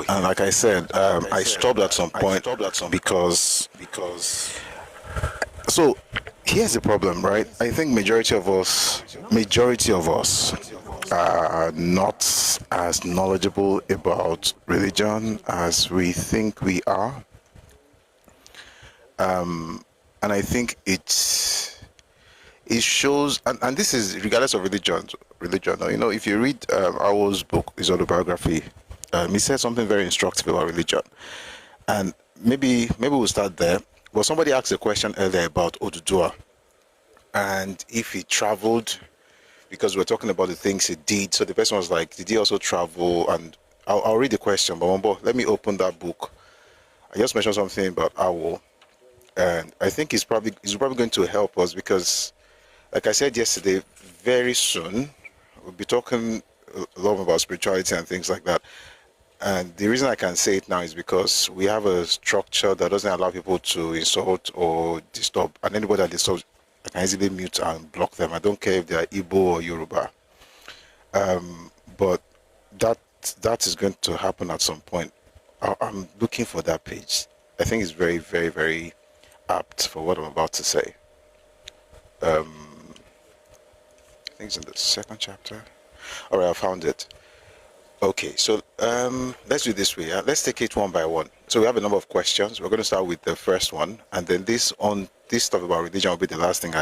And like I said, I stopped at some point because. So here's the problem, right? I think majority of us are not as knowledgeable about religion as we think we are. And I think it shows, and this is regardless of religion. You know, if you read Awo's book, his autobiography, he said something very instructive about religion. And maybe we'll start there. Well, somebody asked a question earlier about Oduduwa, and if he traveled, because we're talking about the things he did. So the person was like, did he also travel? And I'll read the question, but let me open that book. I just mentioned something about Awo, and I think he's probably going to help us because, like I said yesterday, very soon we'll be talking a lot about spirituality and things like that. And the reason I can say it now is because we have a structure that doesn't allow people to insult or disturb. And anybody that disturbs, I can easily mute and block them. I don't care if they are Igbo or Yoruba. But that is going to happen at some point. I'm looking for that page. I think it's very, very, very apt for what I'm about to say. I think it's in the 2nd chapter. All right, I found it. Okay, so let's do it this way. Let's take it one by one. So we have a number of questions. We're going to start with the first one, and then this stuff about religion will be the last thing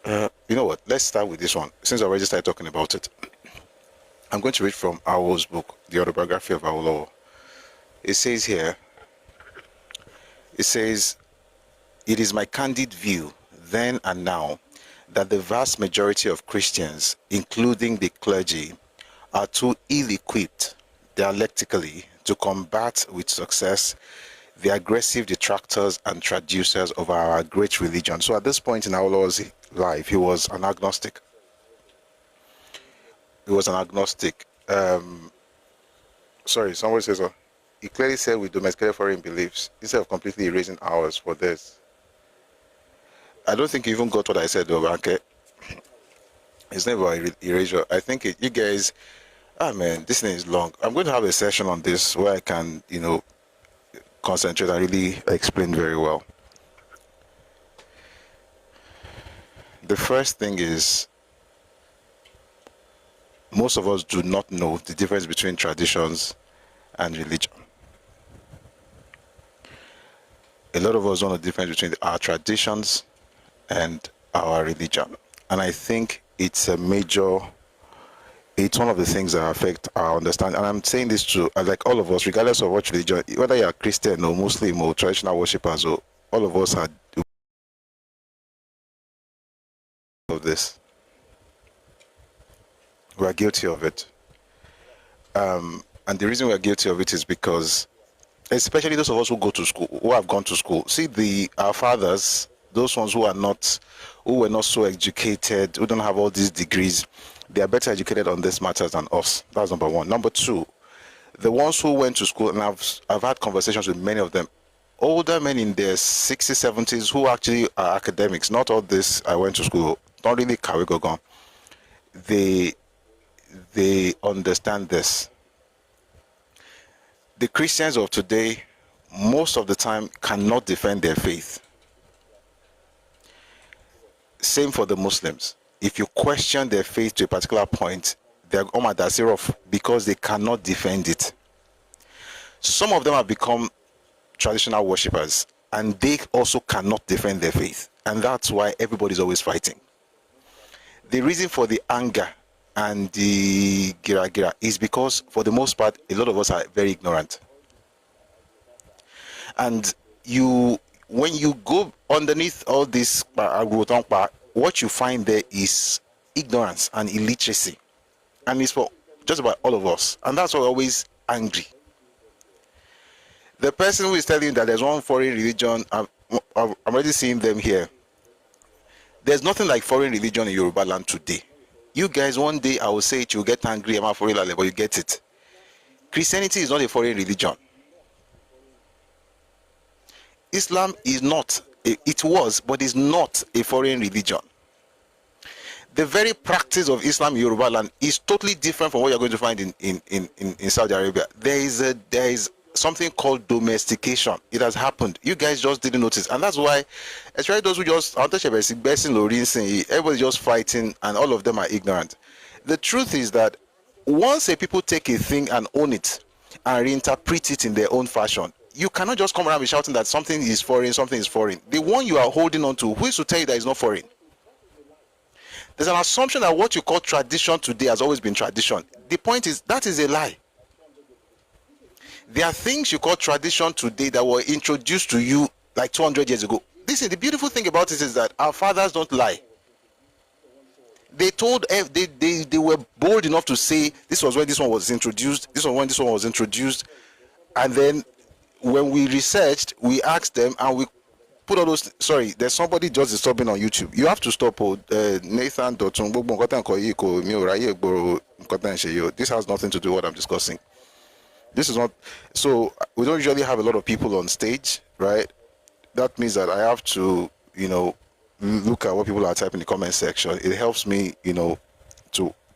you know what? Let's start with this one. Since I already started talking about it, I'm going to read from Awo's book, The Autobiography of Awolowo. It says here, it is my candid view, then and now, that the vast majority of Christians, including the clergy, are too ill-equipped dialectically to combat with success the aggressive detractors and traducers of our great religion. So at this point in Awolowo's life, he was an agnostic. Sorry, somebody says, he clearly said we domesticated foreign beliefs instead of completely erasing ours for this. I don't think you even got what I said, though, okay? It's never erasure. I think you guys, man, this thing is long. I'm going to have a session on this where I can, concentrate and really explain very well. The first thing is, most of us do not know the difference between traditions and religion. A lot of us don't know the difference between our traditions and our religion. And I think it's a major it's one of the things that affect our understanding. And I'm saying this to like all of us, regardless of what religion, whether you're Christian or Muslim or traditional worshippers, or all of us are of this. We are guilty of it. And the reason we are guilty of it is because, especially those of us who go to school, who have gone to school, see our fathers, those ones who were not so educated, who don't have all these degrees, they are better educated on these matters than us. That's number one. Number two, the ones who went to school, and I've had conversations with many of them, older men in their 60s, 70s who actually are academics, not all this, I went to school, don't really carry go on. They understand this. The Christians of today, most of the time, cannot defend their faith. Same for the Muslims. If you question their faith to a particular point, they're off because they cannot defend it. Some of them have become traditional worshippers, and they also cannot defend their faith. And that's why everybody's always fighting. The reason for the anger and the gira is because, for the most part, a lot of us are very ignorant. And when you go underneath all this, what you find there is ignorance and illiteracy, and it's for just about all of us, and that's why we're always angry. The person who is telling you that there's one foreign religion, I'm already seeing them here. There's nothing like foreign religion in Yoruba land today. You guys, one day I will say it, you'll get angry, I'm a foreign religion, but you get it. Christianity is not a foreign religion. Islam is not. It was, but is not a foreign religion. The very practice of Islam in Yoruba land is totally different from what you're going to find in Saudi Arabia. There is something called domestication. It has happened. You guys just didn't notice, and that's why, especially those who just everybody's just fighting, and all of them are ignorant. The truth is that once a people take a thing and own it and reinterpret it in their own fashion, you cannot just come around and be shouting that something is foreign, something is foreign. The one you are holding on to, who is to tell you that it's not foreign? There's an assumption that what you call tradition today has always been tradition. The point is, that is a lie. There are things you call tradition today that were introduced to you like 200 years ago. Listen, the beautiful thing about it is that our fathers don't lie. They were bold enough to say this was when this one was introduced, this was when this one was introduced, and then when we researched, we asked them, and we put all those. Sorry, there's somebody just disturbing on YouTube. You have to stop. Nathan. This has nothing to do with what I'm discussing. This is not. So we don't usually have a lot of people on stage, right? That means that I have to, look at what people are typing in the comment section. It helps me, to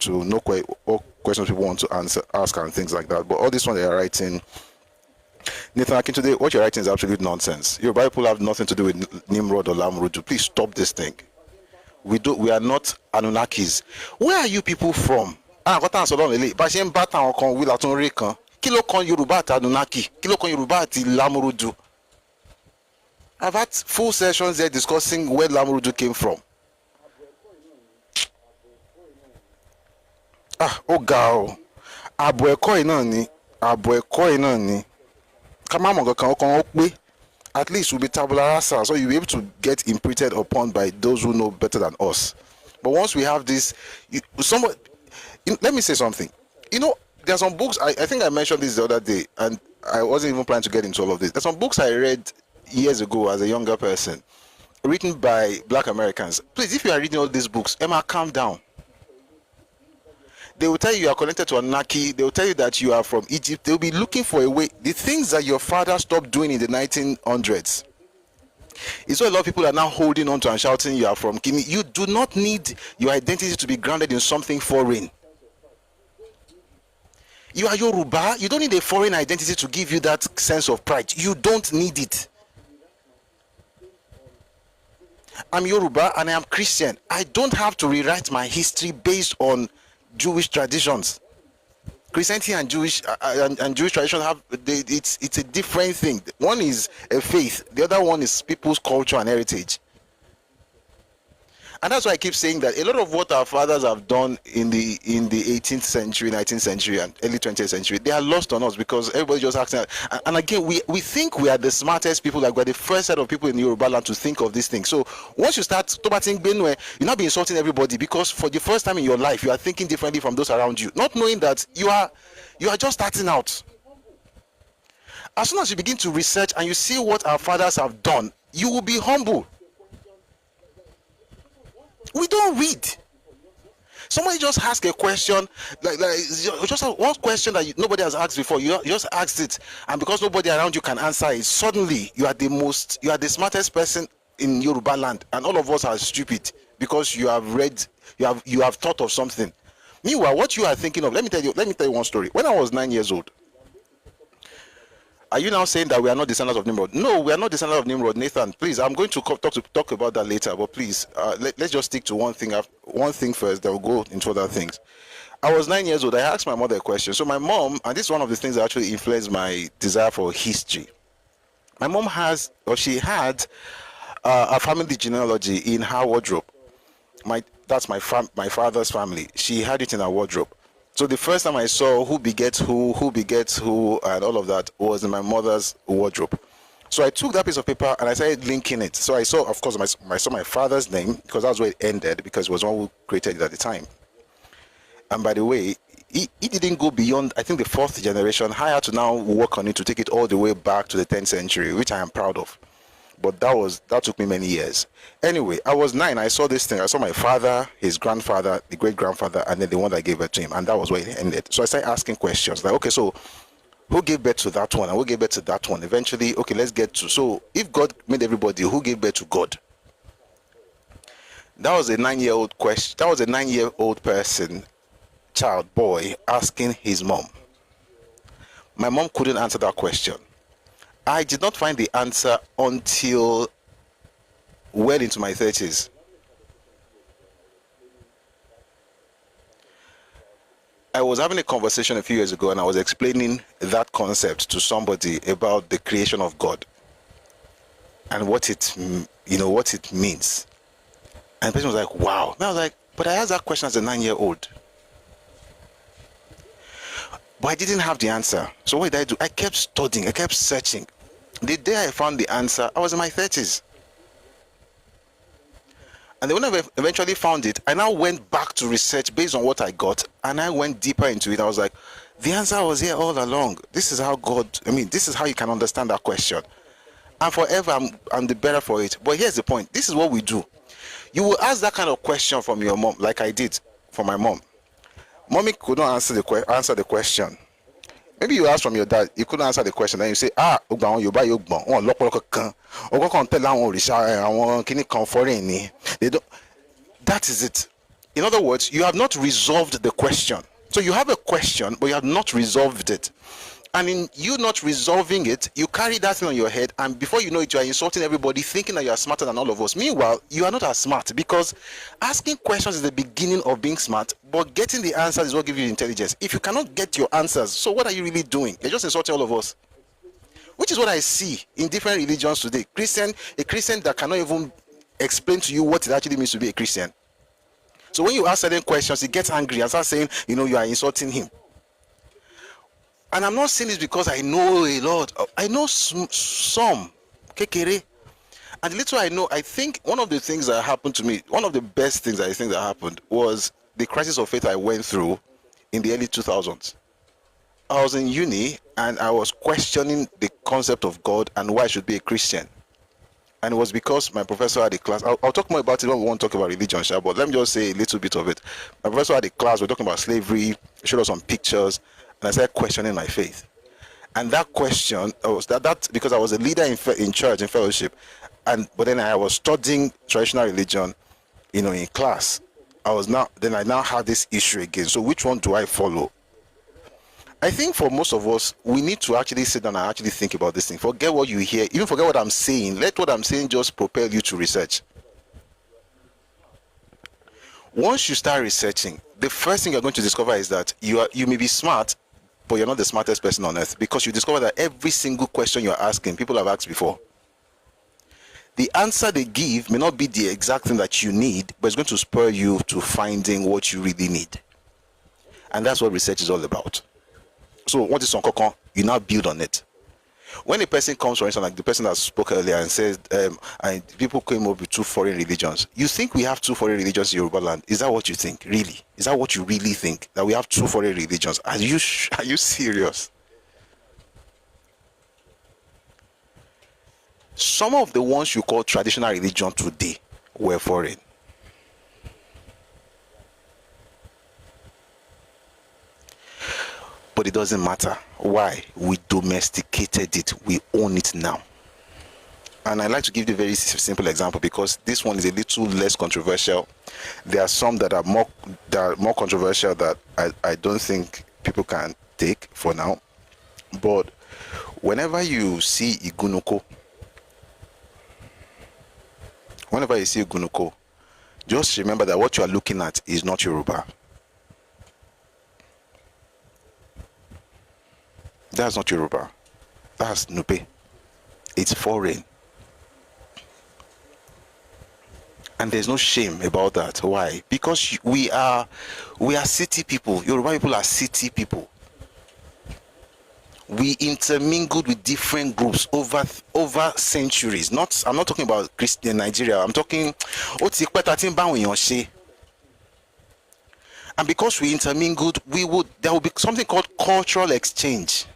know what questions people want to ask and things like that. But all this one they are writing. Nathan today, what you're writing is absolute nonsense. Your Bible have nothing to do with Nimrod or Lamrudu. Please stop this thing. We are not Anunnakis. Where are you people from? Kilo kon Yoruba ati Anunnaki. Kilo kon Yoruba ati Lamrudu. I've had full sessions there discussing where Lamrudu came from. Abo ẹ̀kọ́ iná ni. At least we'll be tabula rasa, so you'll be able to get imprinted upon by those who know better than us. But once we have this, let me say something. There are some books, I think I mentioned this the other day, and I wasn't even planning to get into all of this. There's some books I read years ago as a younger person, written by Black Americans. Please, if you are reading all these books, Emma, calm down. They will tell you are connected to Anunnaki. They will tell you that you are from Egypt. They will be looking for a way. The things that your father stopped doing in the 1900s. It's why a lot of people are now holding on to and shouting you are from Kimi. You do not need your identity to be grounded in something foreign. You are Yoruba. You don't need a foreign identity to give you that sense of pride. You don't need it. I'm Yoruba and I am Christian. I don't have to rewrite my history based on Jewish traditions. Christianity and Jewish tradition it's a different thing. One is a faith, the other one is people's culture and heritage. And that's why I keep saying that a lot of what our fathers have done in the 18th century, 19th century, and early 20th century, they are lost on us because everybody just asking. And again, we think we are the smartest people, like we're the first set of people in Yoruba land to think of these things. So once you start tobating Benue, you're not be insulting everybody because for the first time in your life, you are thinking differently from those around you, not knowing that you are just starting out. As soon as you begin to research and you see what our fathers have done, you will be humble. We don't read. Somebody just ask a question, like just one question that nobody has asked before. You just asked it, and because nobody around you can answer it, suddenly you are the smartest person in Yoruba land, and all of us are stupid because you have read, you have thought of something. Meanwhile, what you are thinking of, let me tell you one story. When I was 9 years old, are you now saying that we are not descendants of Nimrod? No, we are not descendants of Nimrod, Nathan. Please, I'm going to talk about that later. But please, let's just stick to one thing first. Then we'll go into other things. I was 9 years old. I asked my mother a question. So my mom, and this is one of the things that actually influenced my desire for history. My mom had a family genealogy in her wardrobe. That's my father's family. She had it in her wardrobe. So the first time I saw who begets who, and all of that was in my mother's wardrobe. So I took that piece of paper and I started linking it. So I saw, of course, I saw my father's name because that's where it ended, because it was one who created it at the time. And by the way, he didn't go beyond, I think, the 4th generation. I had to now work on it to take it all the way back to the 10th century, which I am proud of. But that took me many years. Anyway, I was 9. I saw this thing. I saw my father, his grandfather, the great-grandfather, and then the one that gave birth to him. And that was where it ended. So I started asking questions. Like, okay, so who gave birth to that one? And who gave birth to that one? Eventually, okay, let's get to... So if God made everybody, who gave birth to God? That was a 9-year-old question. That was a 9-year-old person, boy, asking his mom. My mom couldn't answer that question. I did not find the answer until well into my 30s. I was having a conversation a few years ago and I was explaining that concept to somebody about the creation of God and what it means. And the person was like, wow. And I was like, but I asked that question as a 9-year-old. But I didn't have the answer. So what did I do? I kept studying. I kept searching. The day I found the answer, I was in my 30s. And then when I eventually found it, I now went back to research based on what I got. And I went deeper into it. I was like, the answer was here all along. This is how this is how you can understand that question. And forever, I'm the better for it. But here's the point. This is what we do. You will ask that kind of question from your mom, like I did for my mom. Mommy could not answer the question. Maybe you ask from your dad, you couldn't answer the question. Then you say, they don't. That is it. In other words, you have not resolved the question. So you have a question, but you have not resolved it. And in you not resolving it, you carry that thing on your head, and before you know it, you are insulting everybody, thinking that you are smarter than all of us. Meanwhile, you are not as smart, because asking questions is the beginning of being smart, but getting the answers is what gives you intelligence. If you cannot get your answers, so what are you really doing? You're just insulting all of us. Which is what I see in different religions today. A Christian that cannot even explain to you what it actually means to be a Christian. So when you ask certain questions, he gets angry and starts saying, you are insulting him. And I'm not saying this because I know a lot. I know some. Kekere. And the little I know, I think one of the things that happened to me, one of the best things I think that happened was the crisis of faith I went through in the early 2000s. I was in uni and I was questioning the concept of God and why I should be a Christian. And it was because my professor had a class. I'll talk more about it when we won't talk about religion, but let me just say a little bit of it. My professor had a class. We're talking about slavery. He showed us some pictures. And I started questioning my faith. And that question was that because I was a leader in church, in fellowship, but then I was studying traditional religion, in class. I now had this issue again. So which one do I follow? I think for most of us, we need to actually sit down and actually think about this thing. Forget what you hear, even forget what I'm saying. Let what I'm saying just propel you to research. Once you start researching, the first thing you're going to discover is that you may be smart, but you're not the smartest person on earth, because you discover that every single question you're asking, people have asked before. the answer they give may not be the exact thing that you need, but it's going to spur you to finding what you really need. And that's what research is all about. So what is Sonkokon? You now build on it. When a person comes, for instance, like the person that spoke earlier and says, and people came up with 2 foreign religions. You think we have 2 foreign religions in Yoruba land? Is that what you think? Really? Is that what you really think? That we have 2 foreign religions? Are you serious? Some of the ones you call traditional religion today were foreign. But it doesn't matter. Why? We domesticated it. We own it now. And I like to give you a very simple example because this one is a little less controversial. There are some that are more controversial that I don't think people can take for now. But whenever you see Igunuko, just remember that what you are looking at is not Yoruba. That's not Yoruba. That's Nupe. It's foreign. And there's no shame about that. Why? Because we are city people. Yoruba people are city people. We intermingled with different groups over centuries. I'm not talking about Christian Nigeria. I'm talking and because we intermingled, there will be something called cultural exchange.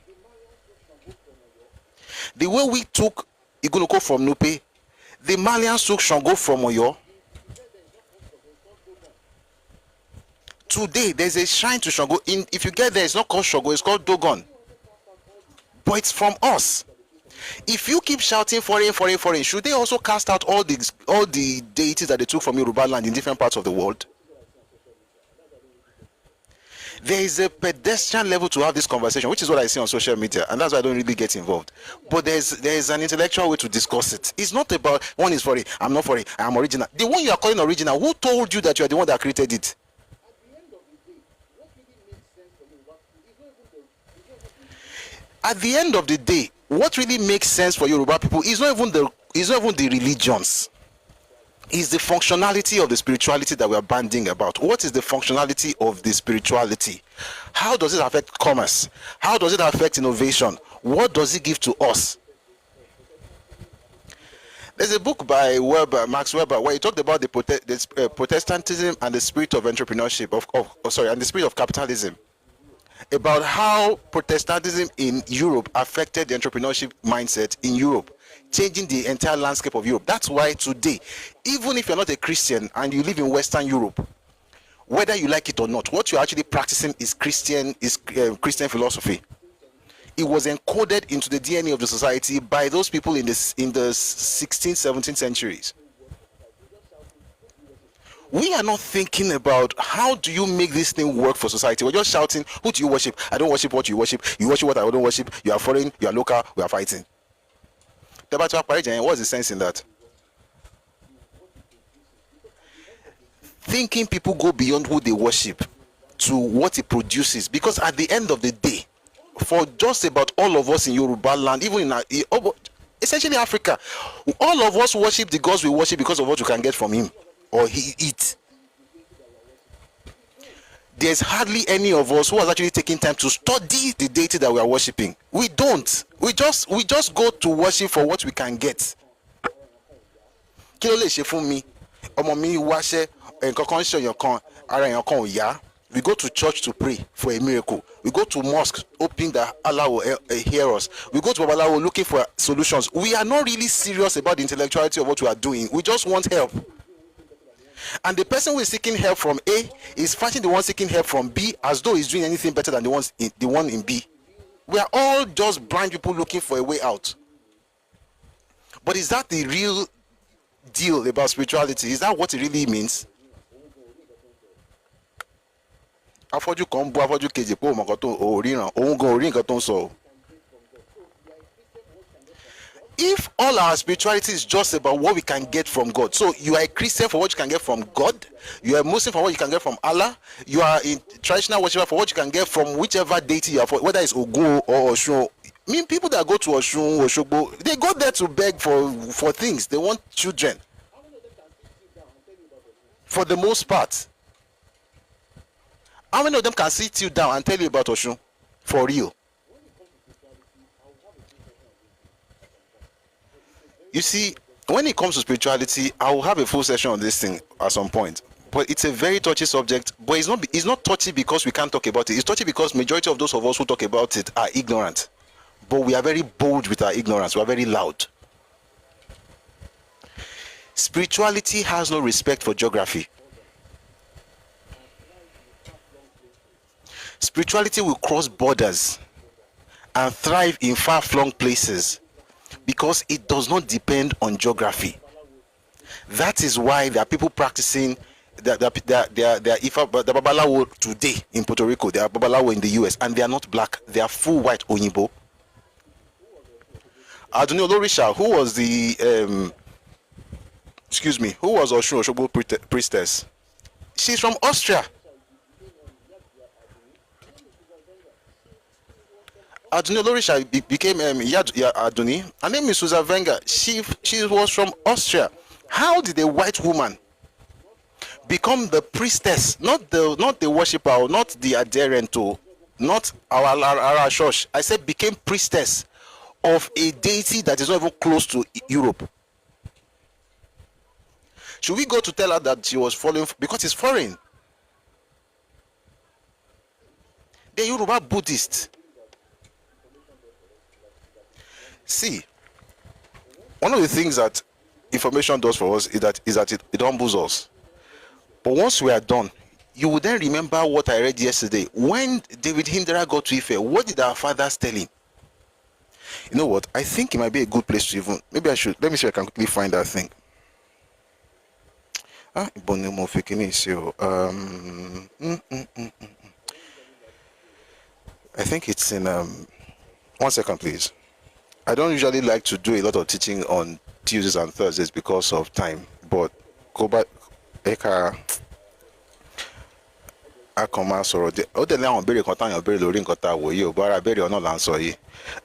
The way we took Igunuko from Nupe, the Malians took Shango from Oyo. Today, there's a shrine to Shango. If you get there, it's not called Shango, it's called Dogon. But it's from us. If you keep shouting foreign, should they also cast out all the deities that they took from Yoruba land in different parts of the world? There is a pedestrian level to have this conversation, which is what I see on social media, and that's why I don't really get involved. But there is an intellectual way to discuss it. It's not about one is foreign, I'm not foreign, I'm original. The one you are calling original, who told you that you are the one that created it? At the end of the day, what really makes sense for Yoruba people is not even the religions. Is the functionality of the spirituality that we are banding about. What is the functionality of the spirituality? How does it affect commerce? How does it affect innovation? What does it give to us? There's a book by Max Weber, where he talked about the Protestantism and the spirit of entrepreneurship, and the spirit of capitalism. About how Protestantism in Europe affected the entrepreneurship mindset in Europe, changing the entire landscape of Europe. That's why today, even if you're not a Christian and you live in Western Europe, whether you like it or not, what you're actually practicing is Christian philosophy. It was encoded into the DNA of the society by those people in the 16th, 17th centuries. We are not thinking about how do you make this thing work for society. We're just shouting, who do you worship? I don't worship what you worship. You worship what I don't worship. You are foreign, you are local, we are fighting. What's the sense in that? Thinking people go beyond who they worship to what it produces. Because at the end of the day, for just about all of us in Yoruba land, even in essentially Africa, all of us worship the gods we worship because of what you can get from him or he eat. There's hardly any of us who has actually taken time to study the deity that we are worshiping. We don't. We just go to worship for what we can get. Kí ló lè ṣe fún mi? Ọmọ mi wáṣẹ́, nǹkan kan ṣe èèyàn kan, ara èèyàn kan ò yá. We go to church to pray for a miracle. We go to mosque hoping that Allah will hear us. We go to Babalawo looking for solutions. We are not really serious about the intellectuality of what we are doing. We just want help. And the person who is seeking help from A is fighting the one seeking help from B as though he's doing anything better than the one in B. We are all just blind people looking for a way out. But is that the real deal about spirituality? Is that what it really means? Afọ́jú kan bú afọ́jú kejì pé òun nǹkan tó ríran, òun gan orí nǹkan tó ń sọ. If all our spirituality is just about what we can get from God, so you are a Christian for what you can get from God, you are a Muslim for what you can get from Allah, you are a traditional worshiper for what you can get from whichever deity you are for, whether it's Ogun or Oshun, I mean, people that go to Oshun, Oshogbo, they go there to beg for things. They want children. For the most part. How many of them can sit you down and tell you about Oshun? For real. You see, when it comes to spirituality, I will have a full session on this thing at some point. But it's a very touchy subject. But it's not touchy because we can't talk about it. It's touchy because majority of those of us who talk about it are ignorant. But we are very bold with our ignorance. We are very loud. Spirituality has no respect for geography. Spirituality will cross borders and thrive in far-flung places because it does not depend on geography. That is why there are people practicing the Babalawo today in Puerto Rico, they are Babalawo in the US, and they are not black, they are full white Onyibo. Aduni Olorisha, who was who was Oshun Oshogbo priestess? She's from Austria. Aduni Olorisha became Aduni. Her name is Susan Wenger. She was from Austria. How did a white woman become the priestess, not the worshipper, not the adherent to, not our church? I said became priestess of a deity that is not even close to Europe. Should we go to tell her that she was following because it's foreign? The Yoruba Buddhist. See, one of the things that information does for us is that it humbles us. But once we are done, you will then remember what I read yesterday. When David Hindera got to Ife, what did our fathers tell him? You know what? I think it might be a good place to even. Maybe I should. Let me see if I can quickly find that thing. I think it's in 1 second, please. I don't usually like to do a lot of teaching on Tuesdays and Thursdays because of time, but go back. Akoma sọ̀rọ̀ de ó tẹ̀lé àwọn ìbéèrè kan táwọn ìbéèrè lórí nǹkan tá a wòye ò bára béèrè ọ̀nà là ń sọ yìí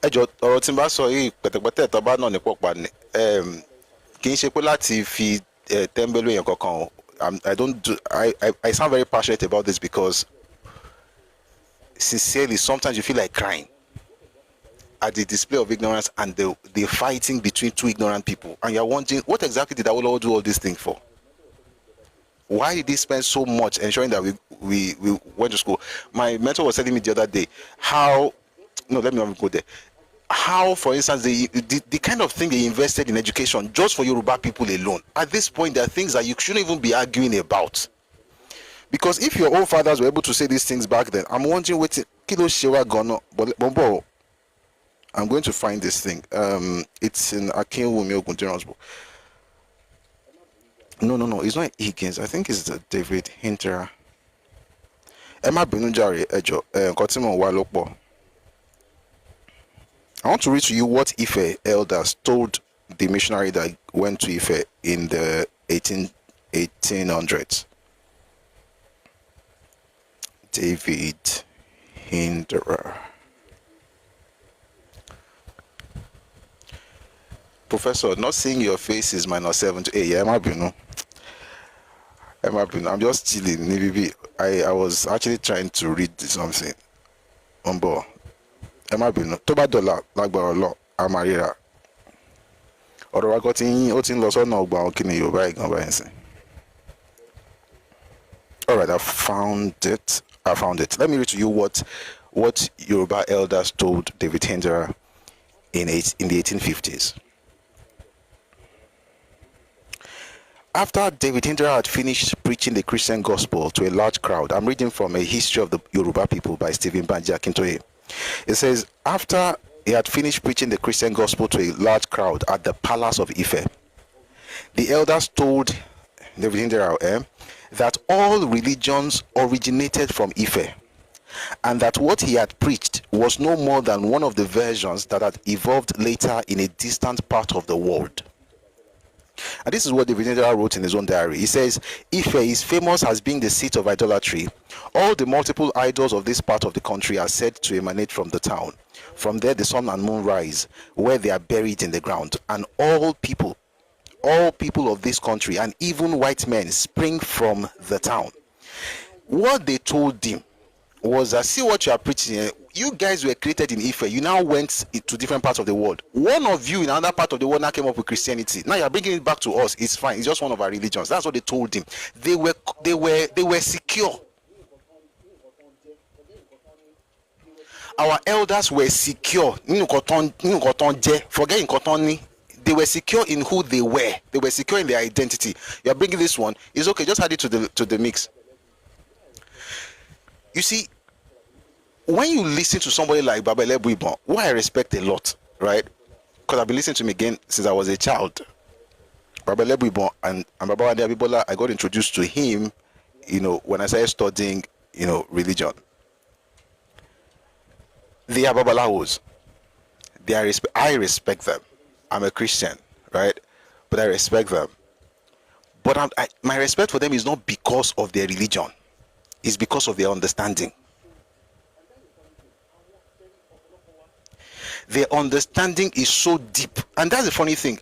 ẹjọ́ ọ̀rọ̀ tí n bá sọ yìí pẹ̀tẹ̀pẹ̀tẹ̀ tó bá náà ní pọ̀pá ni kì í ṣe pé láti fi tẹ́ḿbẹ́lú èèyàn kankan o. I sound very passionate about this because sincerely sometimes you feel like crying at the display of ignorance and the fighting between two ignorant people, and you're wondering what exactly did Awolowo do all this thing for? Why did he spend so much ensuring that we went to school? My mentor was telling me the other day let me not go there. How, for instance, the kind of thing they invested in education just for Yoruba people alone. At this point, there are things that you shouldn't even be arguing about. Because if your own fathers were able to say these things back then, I'm wondering what Kilo Shewa Gono. But I'm going to find this thing. It's in Akinwumi Ogundiran's book. No, it's not Higgins. I think it's the David Hindera. Emma Benujari Ejo Kotimo Walokbo. I want to read to you what Ife elders told the missionary that went to Ife in the 1800s. David Hindera. Professor, not seeing your face is -7 to 8. Yeah, I'm just chilling. I was actually trying to read something. Umbo. Toba dollar lágbára Ọlọ́run amarira. Ọ̀rọ̀ wa got in ó tin lọ sọ́nà ọgbà okini Yorùbá igan báyìí sin. All right, I found it. Let me read to you what Yoruba elders told David Hindera in the 1850s. After David Hindera had finished preaching the Christian gospel to a large crowd, I'm reading from A History of the Yoruba People by Stephen Banji Akintoye. It says, after he had finished preaching the Christian gospel to a large crowd at the palace of Ife, the elders told David Hindera that all religions originated from Ife, and that what he had preached was no more than one of the versions that had evolved later in a distant part of the world. And this is what David Hindera wrote in his own diary. He says, Ife is famous as being the seat of idolatry. All the multiple idols of this part of the country are said to emanate from the town. From there, the sun and moon rise, where they are buried in the ground, and all people of this country, and even white men, spring from the town. What they told him was that, see what you are preaching here. You guys were created in Ife. You now went to different parts of the world. One of you in another part of the world now came up with Christianity. Now you are bringing it back to us. It's fine. It's just one of our religions. That's what they told him. They were secure. Our elders were secure. Forget in Kotoni. They were secure in who they were. They were secure in their identity. You are bringing this one. It's okay. Just add it to the mix. You see, when you listen to somebody like Baba Lebuibon, who I respect a lot, right? Because I've been listening to him again since I was a child. Baba Lebuibon and Baba Wande Abibola, I got introduced to him, when I started studying, religion. They are Babalawos. I respect them. I'm a Christian, right? But I respect them. But my respect for them is not because of their religion. It's because of their understanding. Their understanding is so deep. And that's the funny thing.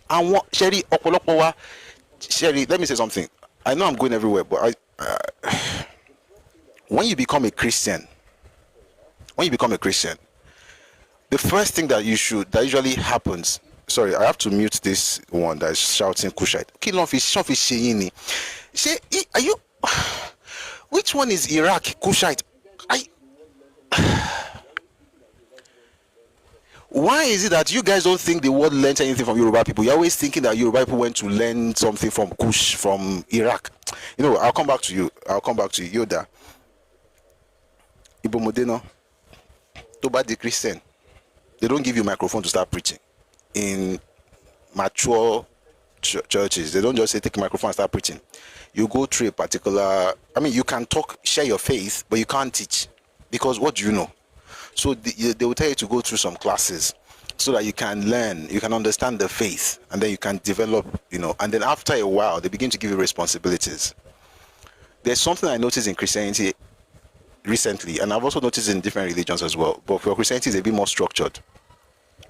Sherry, let me say something. I know I'm going everywhere, but when you become a Christian, the first thing that usually happens. Sorry, I have to mute this one that is shouting Kushite. Are you? Which one is Iraq? Kushite? Why is it that you guys don't think the world learned anything from Yoruba people? You're always thinking that Yoruba people went to learn something from Kush, from Iraq. I'll come back to you. Yoda. Ibo Modeno. Toba the Christian. They don't give you a microphone to start preaching. In mature churches, they don't just say take a microphone and start preaching. You go through a particular, you can talk, share your faith, but you can't teach. Because what do you know? So they will tell you to go through some classes so that you can learn, you can understand the faith, and then you can develop, and then after a while, they begin to give you responsibilities. There's something I noticed in Christianity recently, and I've also noticed in different religions as well, but for Christianity, it's a bit more structured.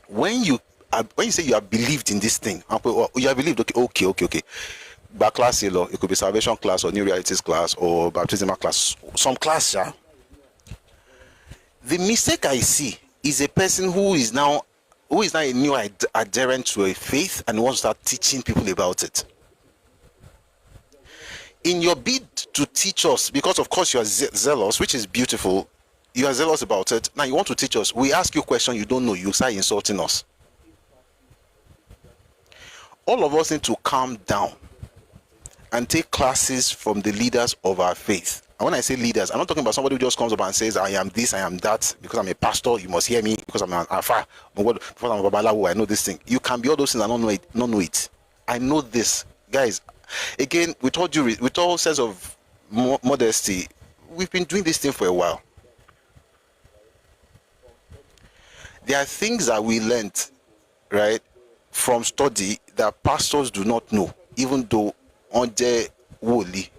When you say you have believed in this thing, you have believed, okay. Back class, it could be salvation class or new realities class or baptismal class, some class, yeah. The mistake I see is a person who is now a new adherent to a faith and wants to start teaching people about it. In your bid to teach us, because of course you are zealous, which is beautiful, you are zealous about it. Now you want to teach us. We ask you a question you don't know, you start insulting us. All of us need to calm down and take classes from the leaders of our faith. And when I say leaders, I'm not talking about somebody who just comes up and says, I am this, I am that, because I'm a pastor, you must hear me, because I'm an alpha, because I'm a babalawo, I know this thing. You can be all those things and not know it. I know this. Guys, again, with all sense of modesty, we've been doing this thing for a while. There are things that we learned, right, from study that pastors do not know, even though on their wholly.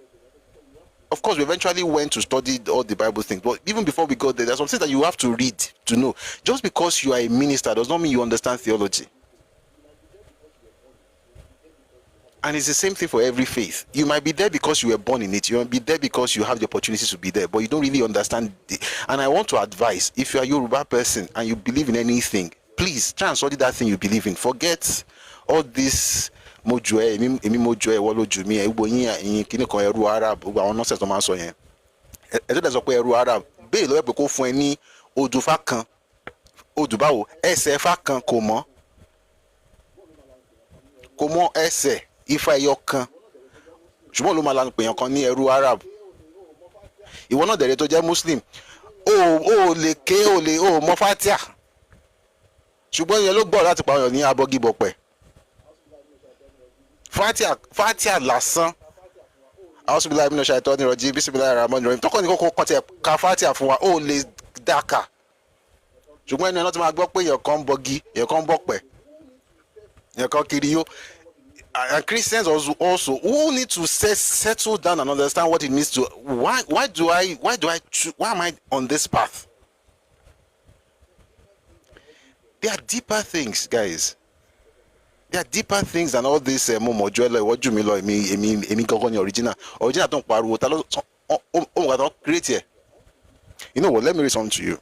Of course, we eventually went to study all the Bible things, but even before we got there, there's some things that you have to read to know. Just because you are a minister does not mean you understand theology. And it's the same thing for every faith. You might be there because you were born in it. You might be there because you have the opportunity to be there, but you don't really understand it. And I want to advise, if you are a Yoruba person and you believe in anything, please try and study that thing you believe in. Forget all this mojoe, emi mojoe, woloju mi, ugbo yin kini kan eru Arab, ugbo àwọn nonsense tó máa sọ yẹn. Ẹ tó sọ pé eru Arab, be lo pé kó fún ẹ ní odufa kan. Odubawo, ẹsẹ̀ fa kan kò mọ̀. Kò mọ̀ ẹsẹ̀ Ifá ẹyọ kan. Ṣùgbọ́n ló máa lanu pé yan kan ní eru Arab. Ìwọ náà dẹ̀rẹ̀ tó jẹ́ Muslim. O lè ké o mọ̀ Fatiha. Ṣùgbọ́n yẹn ló gbọ́ láti pa ọyàn ní abọ́gibọ̀pẹ̀. Fatiha lásán. Àwọn bíi láìpẹ́ náà ṣàìtọ́ ní ìrọ̀jí bísímìláì rahman rahim. Tọ́kọ̀ ní kókó kan tiẹ̀ ka Fatiha fún wa, ó lè dáka. Ṣùgbọ́n ẹni náà ti máa gbọ́ pé èèyàn kan ń bọgi, èèyàn kan ń bọ̀pẹ̀, èèyàn kan kiri yó. And Christians also who need to settle down and understand what it means to why am I on this path? There are deeper things, guys. There are deeper things than all this Momo Joel, what you mean, original. Original don't pariwo. Don't create here. You know what? Let me read something to you.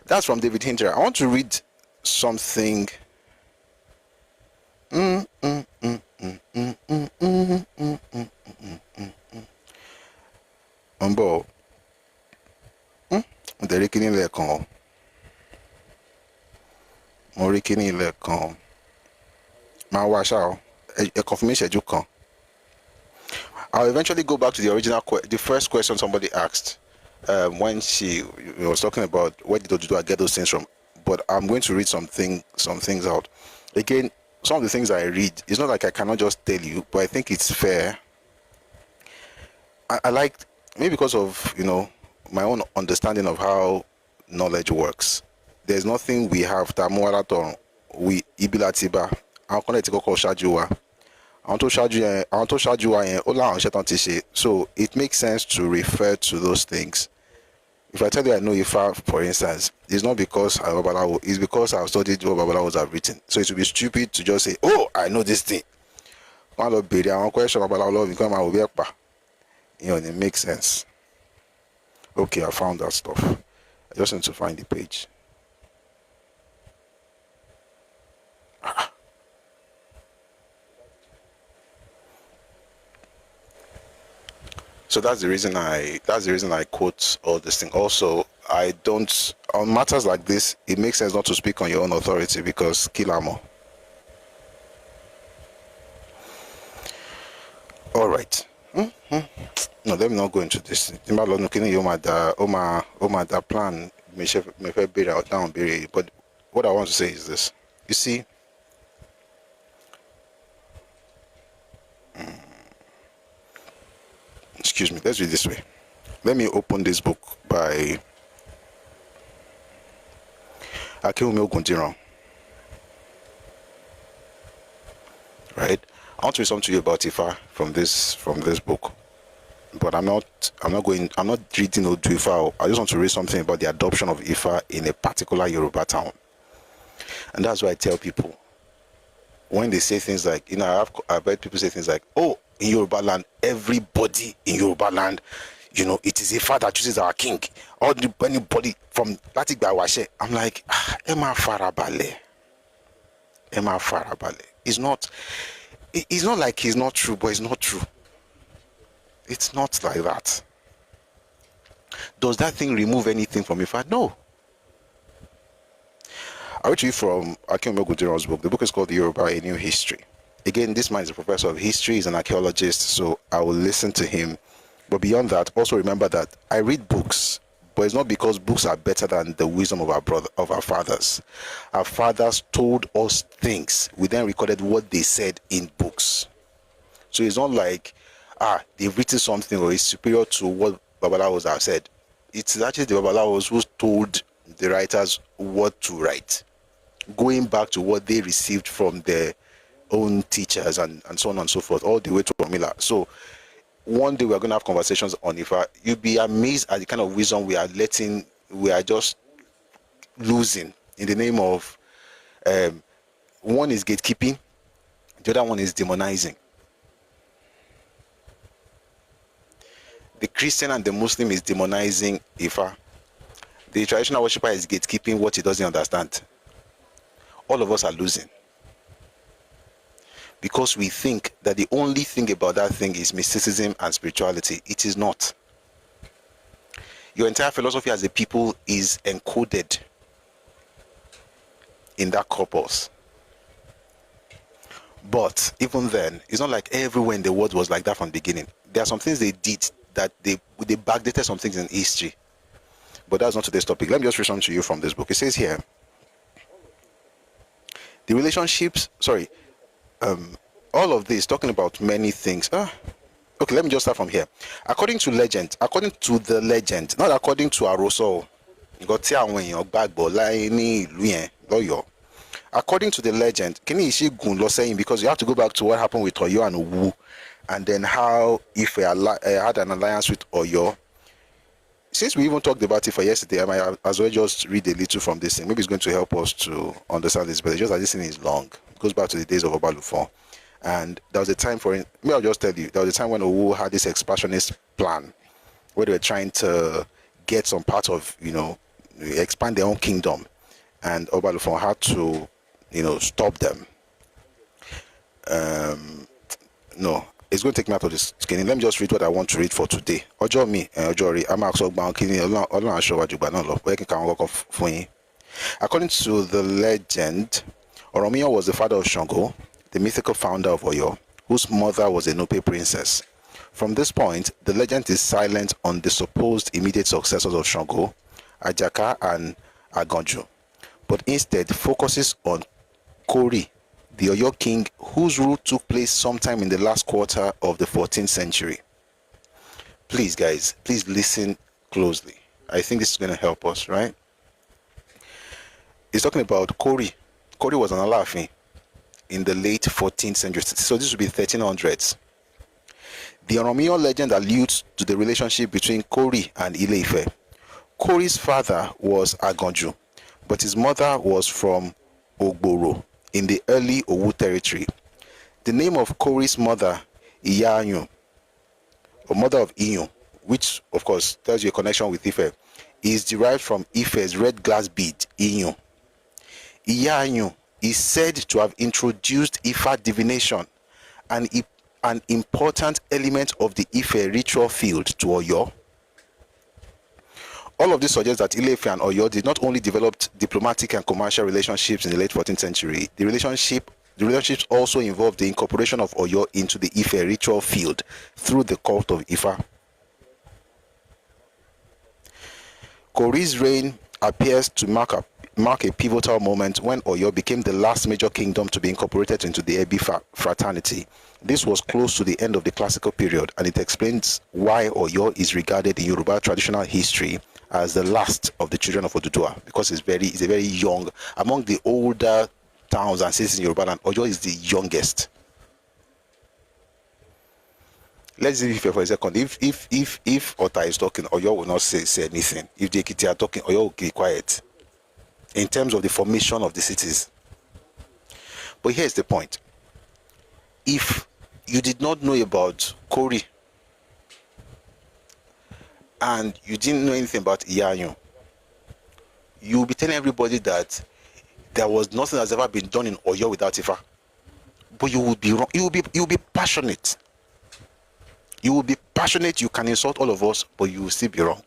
That's from David Hinter. I want to read something. Umbo. Derikini lekan. Morikini lekan. Ma washa. A confirmation you can. I'll eventually go back to the original, the first question somebody asked when she was talking about where did Oduduwa get those things from. But I'm going to read some things out. Again, some of the things I read, it's not like I cannot just tell you, but I think it's fair. I like, maybe because of, my own understanding of how knowledge works. There's nothing we have that we ibilatiba. I'll connect to Shajuwa. So it makes sense to refer to those things. If I tell you I know Ifa, for instance, it's not because I'm Babalawo, it's because I've studied what Babalawos have written. So it would be stupid to just say, oh, I know this thing. It makes sense. Okay, I found that stuff. I just need to find the page. So that's the reason I quote all this thing. Also, I don't, on matters like this, it makes sense not to speak on your own authority because kilamo. All right. No, let me not go into this. But what I want to say is this. You see, excuse me, let's read this way. Let me open this book by Akinwumi Ogundiran. Right? I want to read something to you about Ifa from this book. But I'm not reading Odu Ifa. I just want to read something about the adoption of Ifa in a particular Yoruba town. And that's why I tell people, when they say things like, I've heard people say things like, oh, in Yoruba land, everybody in Yoruba land, it is Ifa that chooses our king. Or anybody from Latik Bawashe. I'm like, Emma Farabale. It's not like he's not true, but it's not true. It's not like that. Does that thing remove anything from Ifa? No. I read to you from Akinwumi Ogundiran's book. The book is called Yoruba, A New History. Again, this man is a professor of history, he's an archaeologist, so I will listen to him. But beyond that, also remember that I read books, but it's not because books are better than the wisdom of our fathers. Our fathers told us things. We then recorded what they said in books. So it's not like, they've written something or it's superior to what Babalawos have said. It's actually the Babalawos who told the writers what to write, going back to what they received from their own teachers and so on and so forth, all the way to Formula. So one day we're going to have conversations on Ifa. You'll be amazed at the kind of wisdom we are just losing in the name of, one is gatekeeping, the other one is demonizing. The Christian and the Muslim is demonizing Ifa. The traditional worshipper is gatekeeping what he doesn't understand. All of us are losing. Because we think that the only thing about that thing is mysticism and spirituality. It is not. Your entire philosophy as a people is encoded in that corpus. But even then, it's not like everywhere in the world was like that from the beginning. There are some things they did that they backdated some things in history. But that's not today's topic. Let me just read something to you from this book. It says here, the relationships, all of this talking about many things. Okay, let me just start from here. According to the legend, not according to Aroso, according to the legend, because you have to go back to what happened with Oyo and Owu, and then how if we had an alliance with Oyo. since we even talked about it for yesterday, I might as well just read a little from this thing. Maybe it's going to help us to understand this better. Just that this thing is long. It goes back to the days of Obalufon. And there was a time I'll just tell you, there was a time when Owu had this expansionist plan where they were trying to get some part of, expand their own kingdom. And Obalufon had to, stop them. No, it's going to take me out of this skinning. Let me just read what I want to read for today. According to the legend, Oromiyan was the father of Shango, the mythical founder of Oyo, whose mother was a Nupe princess. From this point, the legend is silent on the supposed immediate successors of Shango, Ajaka and Aganju, but instead focuses on Kori, the Oyo king, whose rule took place sometime in the last quarter of the 14th century. Please, guys, please listen closely. I think this is going to help us, right? He's talking about Kori. Kori was an Alaafin in the late 14th century, so this would be 1300s. The Oromiyan legend alludes to the relationship between Kori and Ile-Ife. Kori's father was Aganju, but his mother was from Ogboro in the early Owu territory. The name of Kori's mother, Iyanyu, or mother of Iyun, which of course tells you a connection with Ife, is derived from Ife's red glass bead, Iyun. Iyanyu is said to have introduced Ifa divination, an important element of the Ife ritual field, to Oyo. All of this suggests that Ile-Ife and Oyo did not only develop diplomatic and commercial relationships in the late 14th century, the relationships also involved the incorporation of Oyo into the Ife ritual field through the cult of Ifa. Kori's reign appears to mark a pivotal moment when Oyo became the last major kingdom to be incorporated into the Ebi fraternity. This was close to the end of the classical period, and it explains why Oyo is regarded in Yoruba traditional history as the last of the children of Oduduwa, because it's a very young, among the older towns and cities in Yoruba land, Oyo is the youngest. Let's leave it for a second. If Ota is talking, Oyo will not say anything. If the Ekiti are talking, Oyo will keep quiet in terms of the formation of the cities. But here's the point. If you did not know about Kori and you didn't know anything about Iyanyu, you'll be telling everybody that there was nothing that's ever been done in Oyo without Ifa. But you would be wrong. You will be passionate. You will be passionate. You can insult all of us, but you will still be wrong.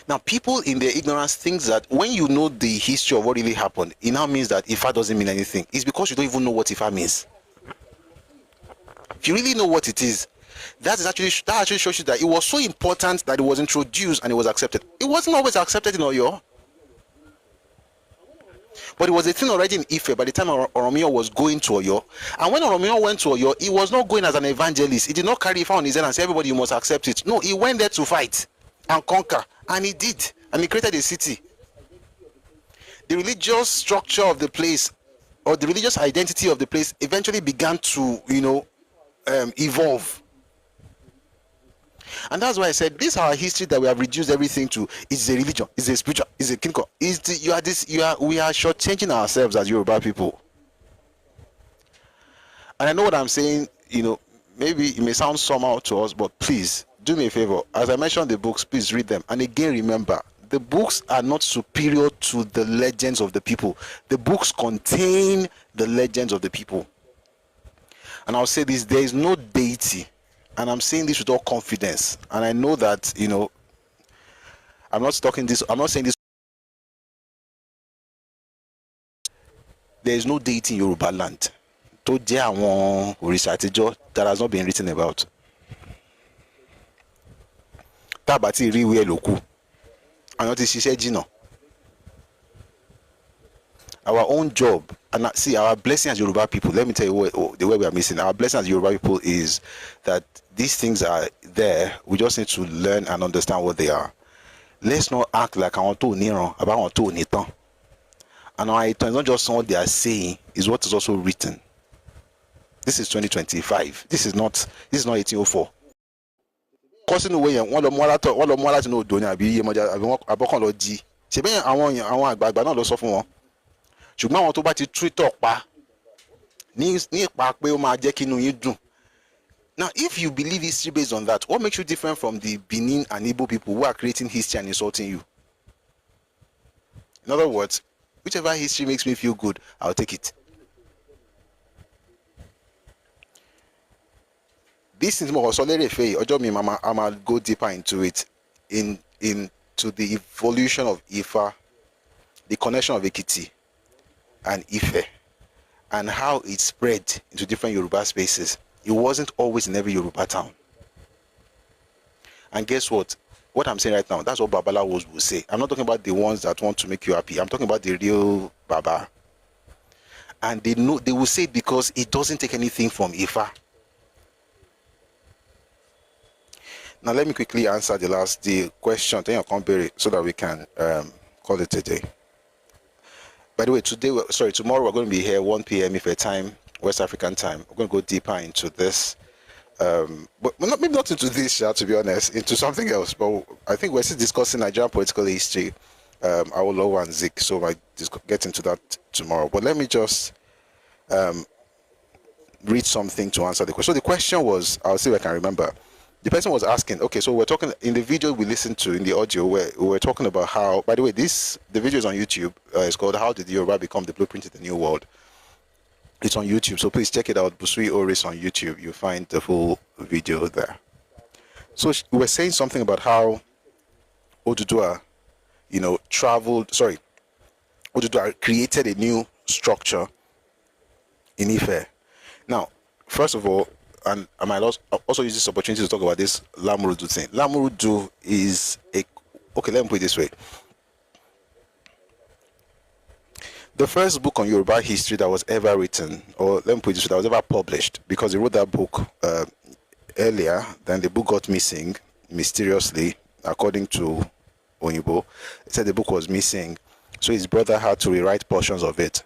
Now, people in their ignorance think that when you know the history of what really happened, it now means that Ifa doesn't mean anything. It's because you don't even know what Ifa means. If you really know what it is, that actually shows you that it was so important that it was introduced and it was accepted. It wasn't always accepted in Oyo, but it was a thing already in Ife by the time Oromiyan was going to Oyo. And when Oromiyan went to Oyo, he was not going as an evangelist. He did not carry Ifa on his head and say, everybody, you must accept it. No, he went there to fight and conquer, and he did, and he created a city. The religious structure of the place, or the religious identity of the place, eventually began to, evolve. And that's why I said this is our history that we have reduced everything to. It's a religion, it's a spiritual, it's a kingdom. We are shortchanging ourselves as Yoruba people. And I know what I'm saying, maybe it may sound somehow to us, but please do me a favor. As I mentioned the books, please read them. And again, remember, the books are not superior to the legends of the people. The books contain the legends of the people. And I'll say this, there is no deity. And I'm saying this with all confidence. And I know that, I'm not saying this. There is no deity in Yoruba land that has not been written about. Tabati riwe loku. Our own job, and see, our blessing as Yoruba people, let me tell you the way we are missing. Our blessing as Yoruba people is that these things are there. We just need to learn and understand what they are. Let's not act like I want to about to nitan. And it's not just what they are saying, is what is also written. This is 2025. This is not 1804. kọ́ sínú ìwé yẹn wọ́n lọ mú láti inú odò ní àbí Iyemọja àbí wọ́n abọ́kàn lọ jí ṣe bẹ́ẹ̀ àwọn àgbààgbà náà lọ sọ fún wọn ṣùgbọ́n àwọn tó bá ti twitter pa ní ipa pé ó máa jẹ́ kí inú yín dùn. Now, if you believe history based on that, what makes you different from the Benin and Igbo people who are creating history and insulting you? In other words, whichever history makes me feel good, I'll take it. This is more solid. I'ma go deeper into it, into the evolution of Ifa, the connection of Ekiti and Ife, and how it spread into different Yoruba spaces. It wasn't always in every Yoruba town. And guess what? What I'm saying right now, that's what Babalawos will say. I'm not talking about the ones that want to make you happy. I'm talking about the real Baba. And they will say it because it doesn't take anything from Ifa. Now let me quickly answer the question, so that we can call it a day. By the way, tomorrow we're going to be here 1 p.m. Ife time, West African time. We're going to go deeper into this. But maybe not into this, to be honest, into something else. But I think we're still discussing Nigerian political history, Awolowo and Zik. So I get into that tomorrow. But let me just read something to answer the question. So the question was, I'll see if I can remember. The person was asking, okay, so we're talking in the video we listened to, in the audio, where we were talking about how, by the way, the video is on YouTube. It's called How Did Yoruba Become the Blueprint of the New World? It's on YouTube, so please check it out. Busui Oris on YouTube. You'll find the full video there. So we were saying something about how Oduduwa, Oduduwa created a new structure in Ife. Now, first of all, and I might also use this opportunity to talk about this Lamurudu thing. Lamurudu is okay, let me put it this way. The first book on Yoruba history that was ever written, or let me put it this way, that was ever published, because he wrote that book earlier, then the book got missing mysteriously, according to Onyibo. He said the book was missing, so his brother had to rewrite portions of it.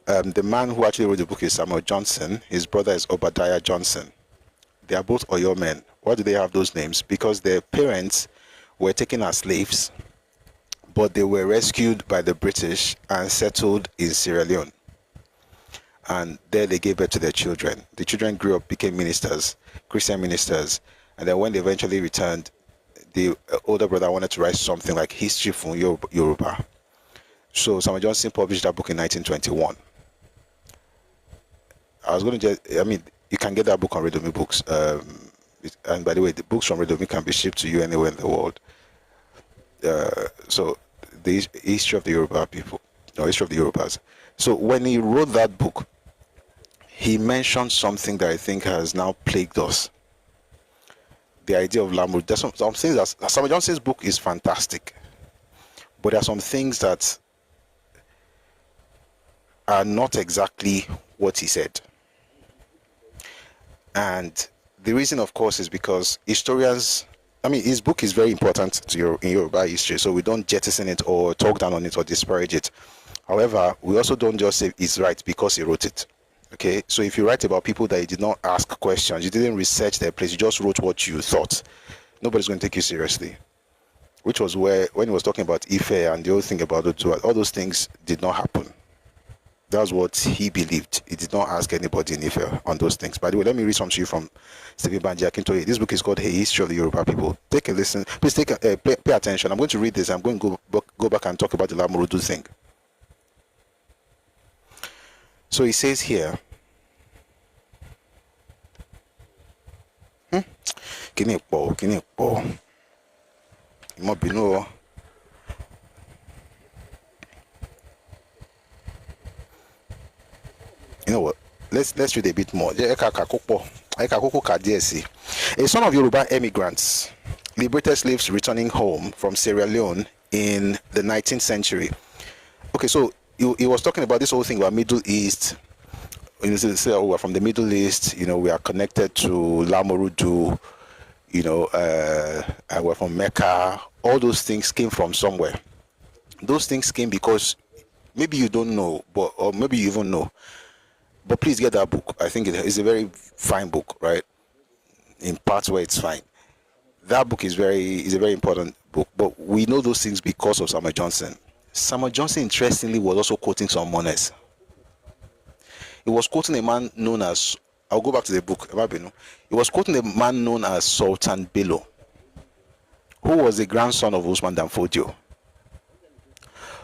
The man who actually wrote the book is Samuel Johnson. His brother is Obadiah Johnson. They are both Oyo men. Why do they have those names? Because their parents were taken as slaves, but they were rescued by the British and settled in Sierra Leone. And there they gave birth to their children. The children grew up, became ministers, Christian ministers. And then when they eventually returned, the older brother wanted to write something like History from Yoruba. So Samuel Johnson published that book in 1921. You can get that book on Redomi Books. And by the way, the books from Redomi can be shipped to you anywhere in the world. So the history of the Yoruba people, or history of the Yorubas. So when he wrote that book, he mentioned something that I think has now plagued us. The idea of Lamur. There's some things that Samuel Johnson's book is fantastic, but there are some things that are not exactly what he said. And the reason, of course, is because historians, his book is very important in Yoruba history, so we don't jettison it or talk down on it or disparage it. However, we also don't just say it's right because he wrote it. Okay, so if you write about people that you did not ask questions, you didn't research their place, you just wrote what you thought, nobody's going to take you seriously. Which was where, when he was talking about Ife and the whole thing about Oduduwa, all those things did not happen. That's what he believed. He did not ask anybody in Ife on those things. By the way, let me read some to you from Stephen Banji Akintoye. This book is called A History of the Yoruba People. Take a listen. Please pay attention. I'm going to read this. I'm going to go back and talk about the Lamurudu thing. So he says here, Kini po. Imo binu. You know what? Let's read a bit more. A son of Yoruba emigrants liberated slaves returning home from Sierra Leone in the 19th century. Okay, so he was talking about this whole thing about Middle East. We're from the Middle East, we are connected to Lamurudu, and we're from Mecca. All those things came from somewhere. Those things came because maybe you don't know, or maybe you even know. But please get that book. I think it is a very fine book, right? In parts where it's fine. That book is a very important book, but we know those things because of Samuel Johnson. Samuel Johnson, interestingly, was also quoting some monarchs. He was quoting a man known as, I'll go back to the book. He was quoting a man known as Sultan Bello, who was the grandson of Usman Dan Fodio.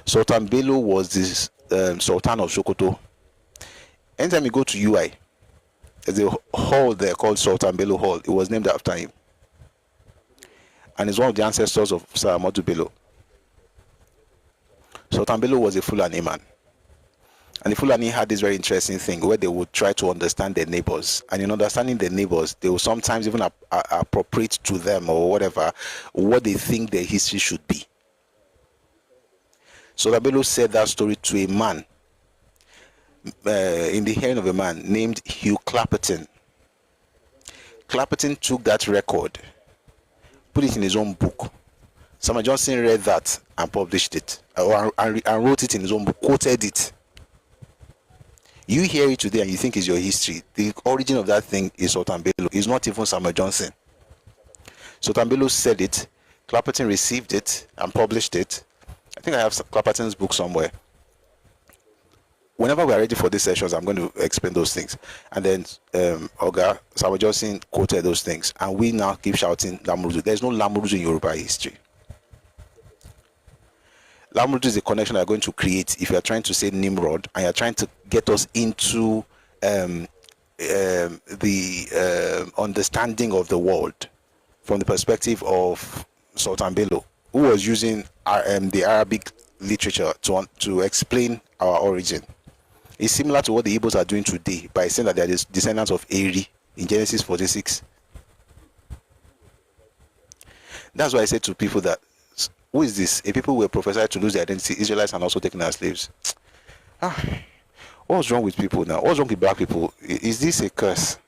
Sultan Bello was the Sultan of Sokoto. Anytime you go to UI, there's a hall there called Sultan Bello Hall. It was named after him. And it's one of the ancestors of Sir Ahmadu Bello. Sultan Bello was a Fulani man. And the Fulani had this very interesting thing where they would try to understand their neighbors. And in understanding their neighbors, they will sometimes even appropriate to them or whatever, what they think their history should be. So Bello said that story to a man, in the hearing of a man named Hugh Clapperton. Clapperton took that record, put it in his own book. Samuel Johnson read that and published it, and wrote it in his own book, quoted it. You hear it today and you think it's your history. The origin of that thing is Sultan Bello. It's not even Samuel Johnson. Sultan Bello said it, Clapperton received it and published it. I think I have Clapperton's book somewhere. Whenever we are ready for these sessions, I'm going to explain those things. And then Samuel Johnson quoted those things. And we now keep shouting Lamuruzu. There's no Lamuruzu in Yoruba history. Lamuruzu is a connection I'm going to create if you are trying to say Nimrod and you're trying to get us into the understanding of the world from the perspective of Sultan Bello, who was using the Arabic literature to explain our origin. It's similar to what the Igbos are doing today by saying that they are the descendants of Eri in Genesis 46. That's why I say to people that, who is this? A people who were prophesied to lose their identity, Israelites and also taken as slaves. What's wrong with people now? What's wrong with black people? Is this a curse?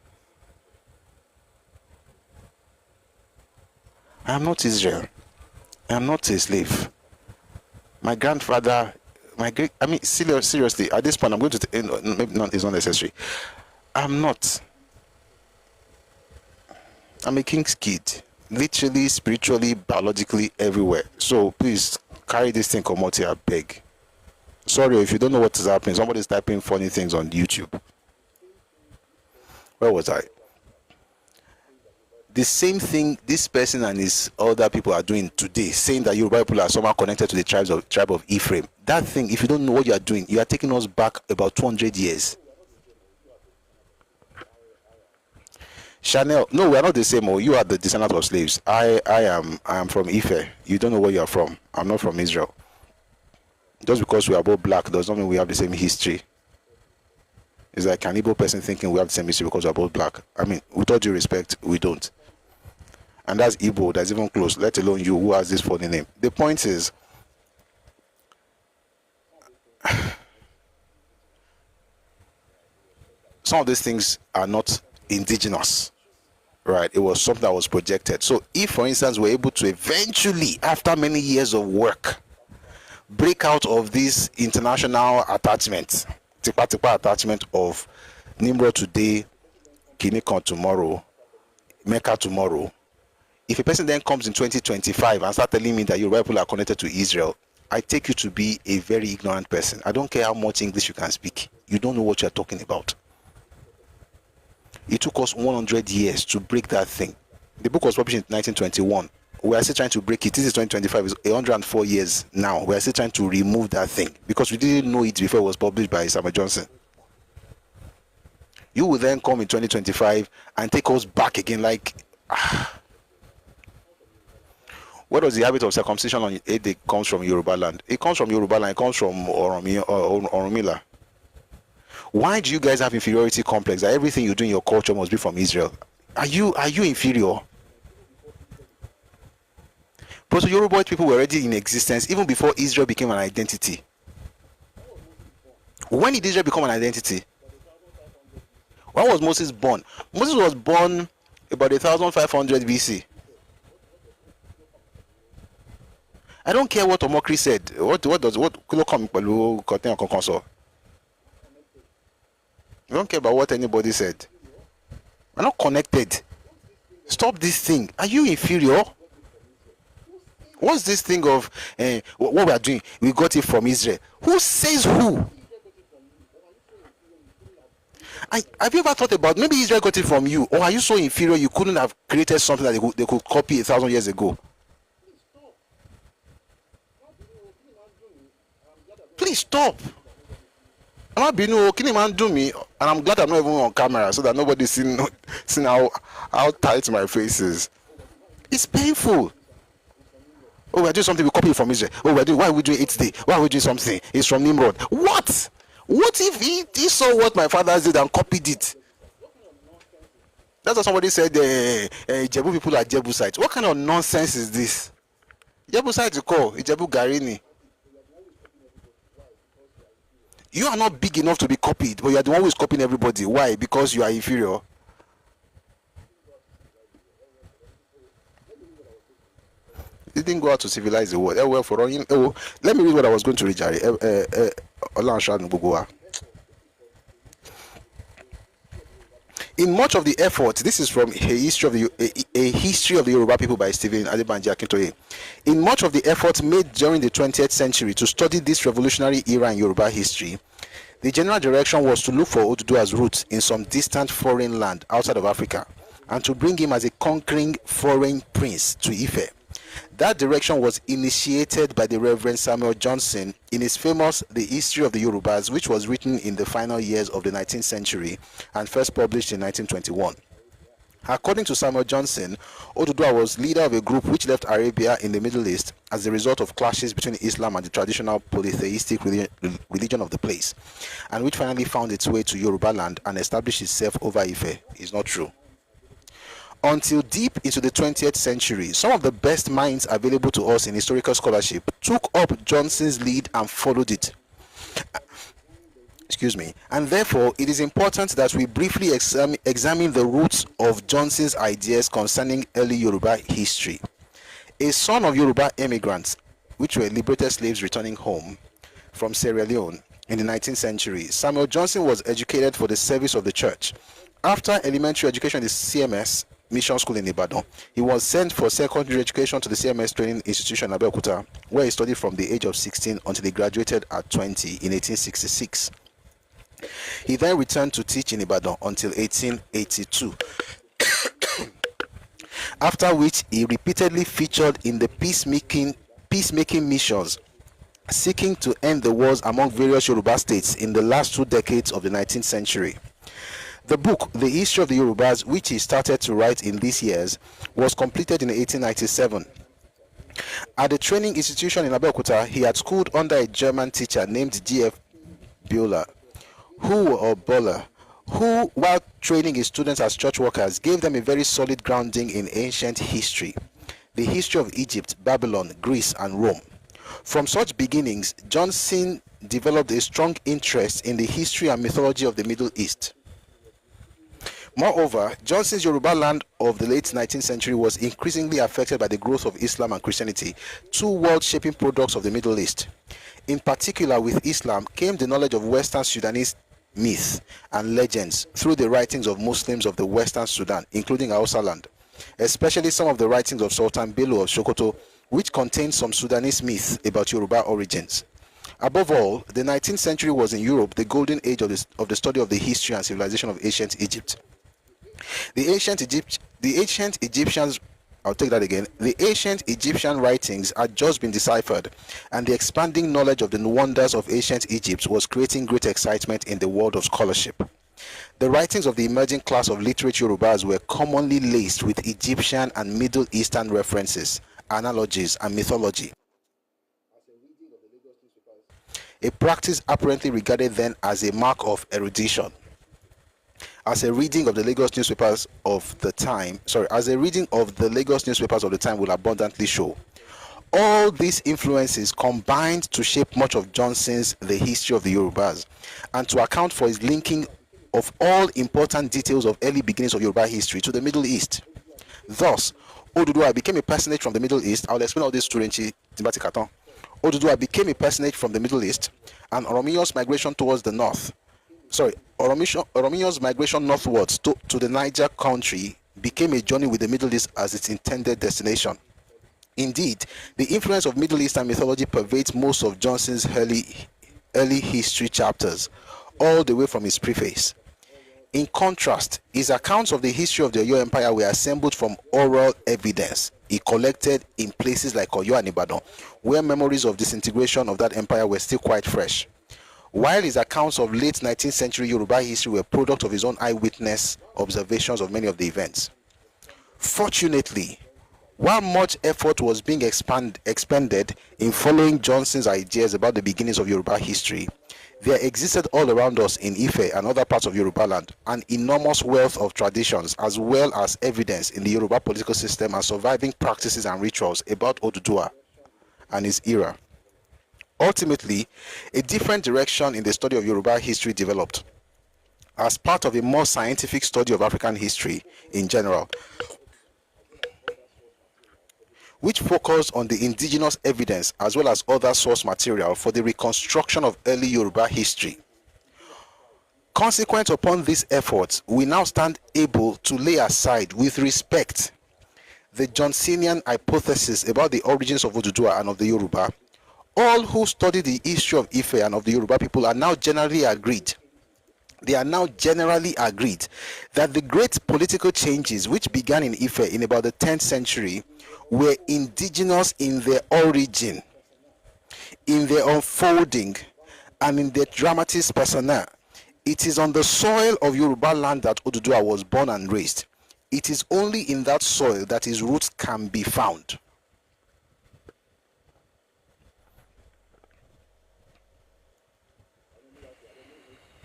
I am not Israel. I am not a slave. My grandfather, seriously, at this point, I'm going to, maybe not, it's not necessary. I'm not. I'm a king's kid. Literally, spiritually, biologically, everywhere. So please carry this thing, come out here, I beg. Sorry if you don't know what is happening. Somebody's typing funny things on YouTube. Where was I? The same thing this person and his other people are doing today, saying that Yoruba people are somehow connected to the tribe of Ephraim. That thing, if you don't know what you are doing, you are taking us back about 200 years. Chanel, no, we are not the same. You are the descendant of slaves. I am from Ife. You don't know where you are from. I'm not from Israel. Just because we are both black does not mean we have the same history. It's like an Igbo person thinking we have the same history because we are both black. I mean, with all due respect, we don't. And that's Igbo, that's even close, let alone you who has this funny name. The point is, some of these things are not indigenous, right? It was something that was projected. So if, for instance, we're able to eventually, after many years of work, break out of this international attachment, tipa attachment of Nimrod today, Kinikon tomorrow, Mecca tomorrow. If a person then comes in 2025 and start telling me that Yoruba people are connected to Israel, I take you to be a very ignorant person. I don't care how much English you can speak. You don't know what you're talking about. It took us 100 years to break that thing. The book was published in 1921. We are still trying to break it. This is 2025. It's 104 years now. We are still trying to remove that thing because we didn't know it before it was published by Samuel Johnson. You will then come in 2025 and take us back again like... Where does the habit of circumcision on 8th day comes from? Yoruba land. It comes from Yoruba land. It comes from Oromila. Why do you guys have inferiority complex that everything you do in your culture must be from Israel? Are you inferior? But Yoruba people were already in existence even before Israel became an identity. When did Israel become an identity? When was Moses born? Moses was born about 1500 BC. I don't care what Omokri said. What I don't care about what anybody said. We're not connected. Stop this thing. Are you inferior? What's this thing of what we are doing? We got it from Israel. Who says who? Have you ever thought about maybe Israel got it from you, or are you so inferior you couldn't have created something that they could copy 1,000 years ago? Please stop. I'm not being okay, man, do me, and I'm glad I'm not even on camera so that nobody's seeing how tight my face is. It's painful. Oh, we're doing something, we copy it from Israel. Oh, why are we doing 8th day? Why are we doing something? It's from Nimrod. What? What if he saw what my father did and copied it? That's what somebody said, Jebu people are Jebusites. What kind of nonsense is this? Jebusites you call, Jebu Garini. You are not big enough to be copied, but you are the one who is copying everybody. Why? Because you are inferior. It didn't go out to civilize the world. Let me read what I was going to read, Jerry. In much of the effort, this is from a history of the Yoruba people by Stephen Adebanji Akintoye. In much of the effort made during the 20th century to study this revolutionary era in Yoruba history, the general direction was to look for Oduduwa's roots in some distant foreign land outside of Africa, and to bring him as a conquering foreign prince to Ife. That direction was initiated by the Reverend Samuel Johnson in his famous The History of the Yorubas, which was written in the final years of the 19th century and first published in 1921. According to Samuel Johnson, Oduduwa was leader of a group which left Arabia in the Middle East as a result of clashes between Islam and the traditional polytheistic religion of the place, and which finally found its way to Yoruba land and established itself over Ife. Is not true. Until deep into the 20th century, some of the best minds available to us in historical scholarship took up Johnson's lead and followed it. Excuse me. And therefore, it is important that we briefly examine the roots of Johnson's ideas concerning early Yoruba history. A son of Yoruba immigrants, which were liberated slaves returning home from Sierra Leone in the 19th century, Samuel Johnson was educated for the service of the church. After elementary education in the CMS Mission School in Ibadan, he was sent for secondary education to the CMS Training Institution in Abeokuta, where he studied from the age of 16 until he graduated at 20 in 1866. He then returned to teach in Ibadan until 1882, after which he repeatedly featured in the peacemaking missions seeking to end the wars among various Yoruba states in the last 2 decades of the 19th century. The book, The History of the Yorubas, which he started to write in these years, was completed in 1897. At the training institution in Abeokuta, he had schooled under a German teacher named G.F. Buehler, who, while training his students as church workers, gave them a very solid grounding in ancient history, the history of Egypt, Babylon, Greece, and Rome. From such beginnings, Johnson developed a strong interest in the history and mythology of the Middle East. Moreover, Johnson's Yoruba land of the late 19th century was increasingly affected by the growth of Islam and Christianity, two world-shaping products of the Middle East. In particular, with Islam came the knowledge of Western Sudanese myths and legends through the writings of Muslims of the Western Sudan, including Hausa land, especially some of the writings of Sultan Bello of Sokoto, which contained some Sudanese myths about Yoruba origins. Above all, the 19th century was in Europe the golden age of the study of the history and civilization of ancient Egypt. The ancient Egyptian writings had just been deciphered, and the expanding knowledge of the wonders of ancient Egypt was creating great excitement in the world of scholarship. The writings of the emerging class of literate Yorubas were commonly laced with Egyptian and Middle Eastern references, analogies, and mythology, a practice apparently regarded then as a mark of erudition. As a reading of the Lagos newspapers of the time will abundantly show. All these influences combined to shape much of Johnson's The History of the Yorubas, and to account for his linking of all important details of early beginnings of Yoruba history to the Middle East. Thus, Oduduwa became a personage from the Middle East. I'll explain all this to Renchi Timbatikaton. Oduduwa became a personage from the Middle East, and Oromiyo's migration towards the north. Oromiyo's migration northwards to the Niger country became a journey with the Middle East as its intended destination. Indeed, the influence of Middle Eastern mythology pervades most of Johnson's early history chapters, all the way from his preface. In contrast, his accounts of the history of the Oyo Empire were assembled from oral evidence he collected in places like Oyo and Ibadan, where memories of disintegration of that empire were still quite fresh. While his accounts of late 19th century Yoruba history were product of his own eyewitness observations of many of the events. Fortunately, while much effort was being expended in following Johnson's ideas about the beginnings of Yoruba history, there existed all around us in Ife and other parts of Yoruba land an enormous wealth of traditions as well as evidence in the Yoruba political system and surviving practices and rituals about Oduduwa and his era. Ultimately, a different direction in the study of Yoruba history developed. As part of a more scientific study of African history in general, which focused on the indigenous evidence as well as other source material for the reconstruction of early Yoruba history. Consequent upon these efforts, we now stand able to lay aside with respect the Johnsonian hypothesis about the origins of Oduduwa and of the Yoruba. All who study the history of Ife and of the Yoruba people are now generally agreed. They are now generally agreed that the great political changes which began in Ife in about the 10th century were indigenous in their origin, in their unfolding, and in their dramatis personae. It is on the soil of Yoruba land that Oduduwa was born and raised. It is only in that soil that his roots can be found.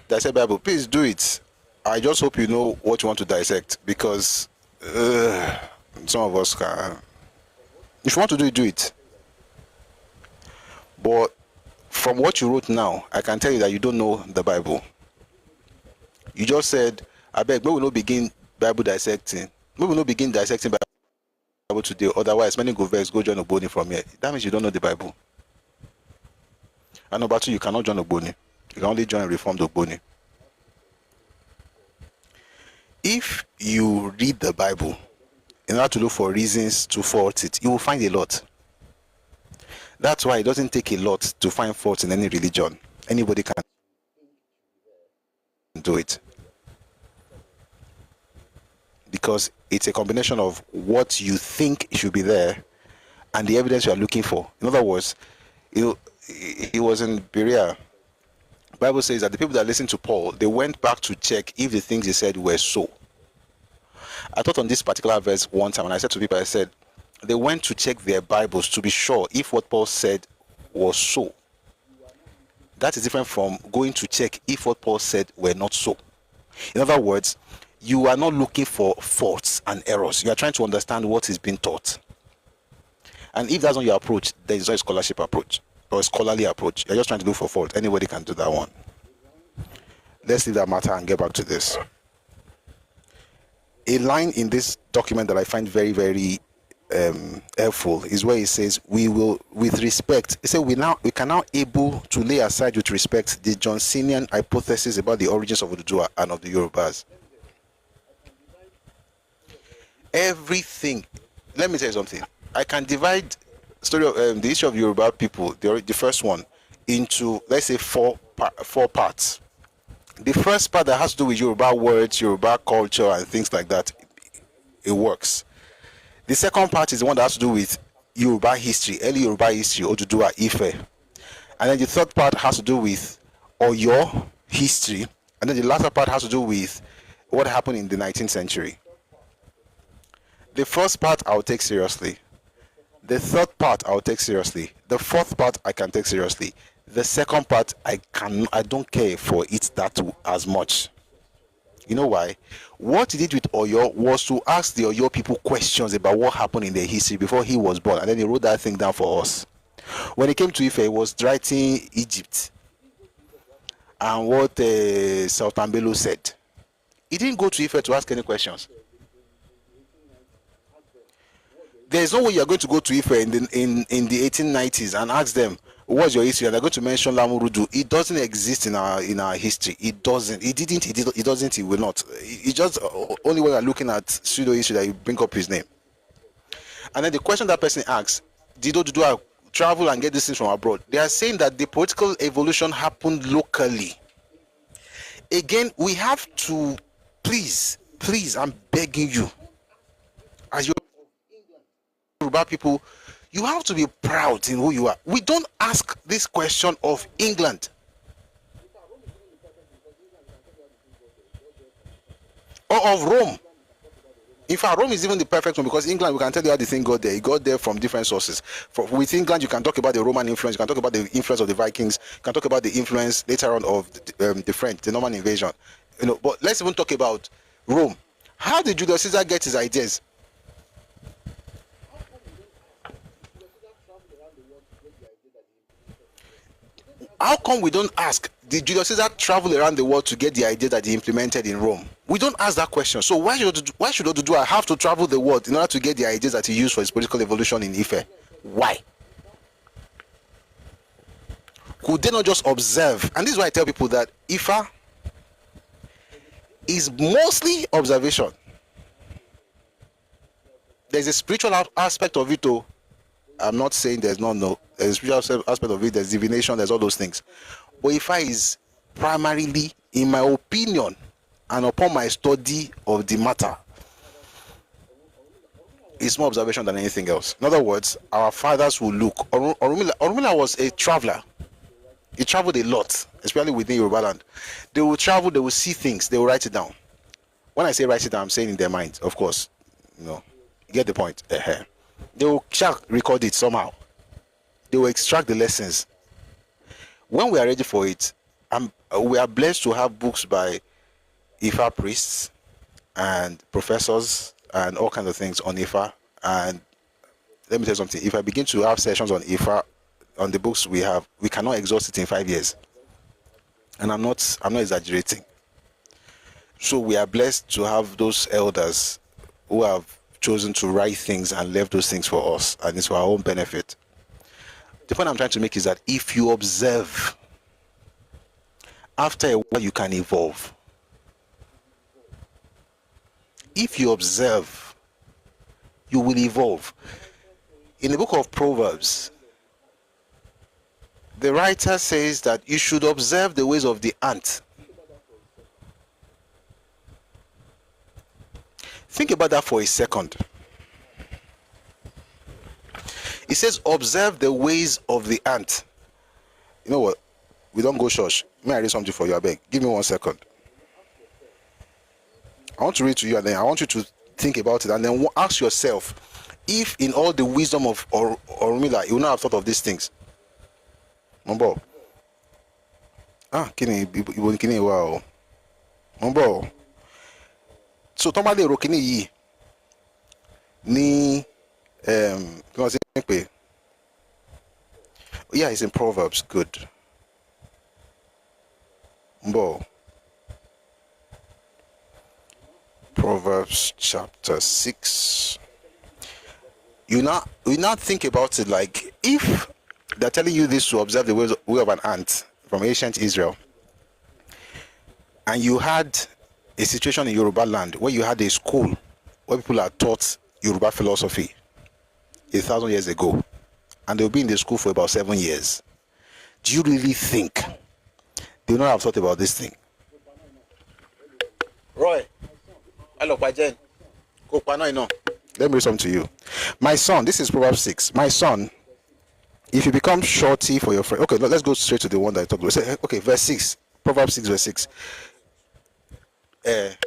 Dissect Bible, please do it. I just hope you know what you want to dissect, because some of us can. If you want to do it, do it. But from what you wrote now, I can tell you that you don't know the Bible. You just said, I beg, we will not begin Bible dissecting. We will not begin dissecting Bible today. Otherwise, many go vex, go join Ogboni from here. That means you don't know the Bible. And number two, you cannot join Ogboni. You can only join Reformed Ogboni. If you read the Bible in order to look for reasons to fault it, you will find a lot. That's why it doesn't take a lot to find faults in any religion. Anybody can do it. Because it's a combination of what you think should be there and the evidence you are looking for. In other words, he was in Berea. The Bible says that the people that listened to Paul, they went back to check if the things he said were so. I thought on this particular verse one time, and I said to people, I said, they went to check their Bibles to be sure if what Paul said was so. That is different from going to check if what Paul said were not so. In other words, you are not looking for faults and errors. You are trying to understand what is being taught. And if that's not your approach, there is not a scholarship approach or a scholarly approach. You're just trying to look for fault. Anybody can do that one. Let's leave that matter and get back to this. A line in this document that I find very, very helpful is where it says, we will, with respect, it says we can now able to lay aside with respect the Johnsonian hypothesis about the origins of Oduduwa and of the Yorubas. Everything, let me tell you something. I can divide story of the history of Yoruba people, the first one, into, let's say, four parts. The first part that has to do with Yoruba words, Yoruba culture, and things like that, it works. The second part is the one that has to do with Yoruba history, early Yoruba history, Oduduwa, Ife. And then the third part has to do with Oyo history. And then the latter part has to do with what happened in the 19th century. The first part I'll take seriously. The third part I'll take seriously. The fourth part I can take seriously. The second part I don't care for it that as much. You know why? What he did with Oyo was to ask the Oyo people questions about what happened in their history before he was born, and then he wrote that thing down for us. When he came to Ife, he was writing Egypt and what Sultan Bello said. He didn't go to Ife to ask any questions. There is no way you are going to go to Ife in the 1890s and ask them, what's your history? And they're going to mention Lamurudu. It doesn't exist in our history. It doesn't. It didn't. It doesn't. It will not. It just only when you're looking at pseudo history that you bring up his name. And then the question that person asks, did Oduduwa travel and get these things from abroad? They are saying that the political evolution happened locally. Again, we have to please, I'm begging you, as Yoruba people, you have to be proud in who you are. We don't ask this question of England or of Rome. In fact, Rome is even the perfect one, because England, we can tell you how the thing got there. It got there from different sources. With England, you can talk about the Roman influence, you can talk about the influence of the Vikings, you can talk about the influence later on of the French, the Norman invasion. But let's even talk about Rome. How did Julius Caesar get his ideas? How come we don't ask, did Julius Caesar travel around the world to get the idea that he implemented in Rome? We don't ask that question. So why should Oduduwa have to travel the world in order to get the ideas that he used for his political evolution in Ife? Why? Could they not just observe? And this is why I tell people that Ife is mostly observation. There's a spiritual aspect of it too. I'm not saying there's no. There's a spiritual aspect of it, there's divination, there's all those things. But Ife is primarily, in my opinion, and upon my study of the matter, it's more observation than anything else. In other words, our fathers will look. Orunmila was a traveler. He traveled a lot, especially within Yoruba land. They will travel, they will see things, they will write it down. When I say write it down, I'm saying in their mind, of course. You get the point. They will record it somehow. They will extract the lessons. When we are ready for it, we are blessed to have books by Ifa priests and professors and all kinds of things on Ifa. And let me tell you something. If I begin to have sessions on Ifa, on the books we have, we cannot exhaust it in 5 years. And I'm not exaggerating. So we are blessed to have those elders who have chosen to write things and left those things for us, and it's for our own benefit. The point I'm trying to make is that if you observe, after a while you can evolve. If you observe, you will evolve. In the book of Proverbs, the writer says that you should observe the ways of the ant. Think about that for a second. It says, observe the ways of the ant. You know what? We don't go church. May I read something for you? I beg. Give me 1 second. I want to read to you, and then I want you to think about it, and then ask yourself if in all the wisdom of Orunmila, you would not have thought of these things. Mambo. Kini wow. Mambo. So tomale rokini yi ni yeah, it's in Proverbs. Good. Mbo. Proverbs chapter 6. You now think about it like, if they're telling you this to observe the way of an ant from ancient Israel, and you had a situation in Yoruba land where you had a school where people are taught Yoruba philosophy 1,000 years ago, and they'll be in the school for about 7 years, do you really think they will not have thought about this thing? Roy, hello, Pajen. Let me read something to you. My son, this is Proverbs 6. My son, if you become shorty for your friend, okay, let's go straight to the one that I talked about. Okay, verse 6. Proverbs 6, verse 6. It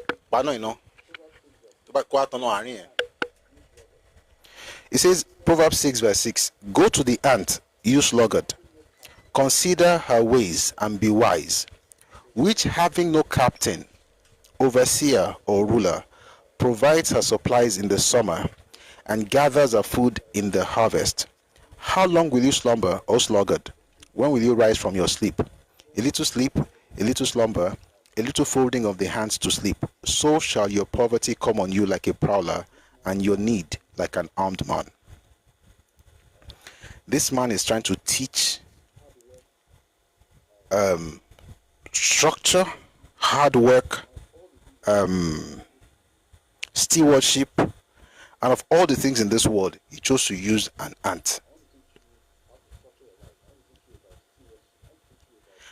says, Proverbs 6, verse 6. Go to the ant, you sluggard. Consider her ways and be wise, which having no captain, overseer, or ruler, provides her supplies in the summer and gathers her food in the harvest. How long will you slumber, O sluggard? When will you rise from your sleep? A little sleep, a little slumber, a little folding of the hands to sleep. So shall your poverty come on you like a prowler, and your need like an armed man. This man is trying to teach structure, hard work, stewardship, and of all the things in this world, he chose to use an ant.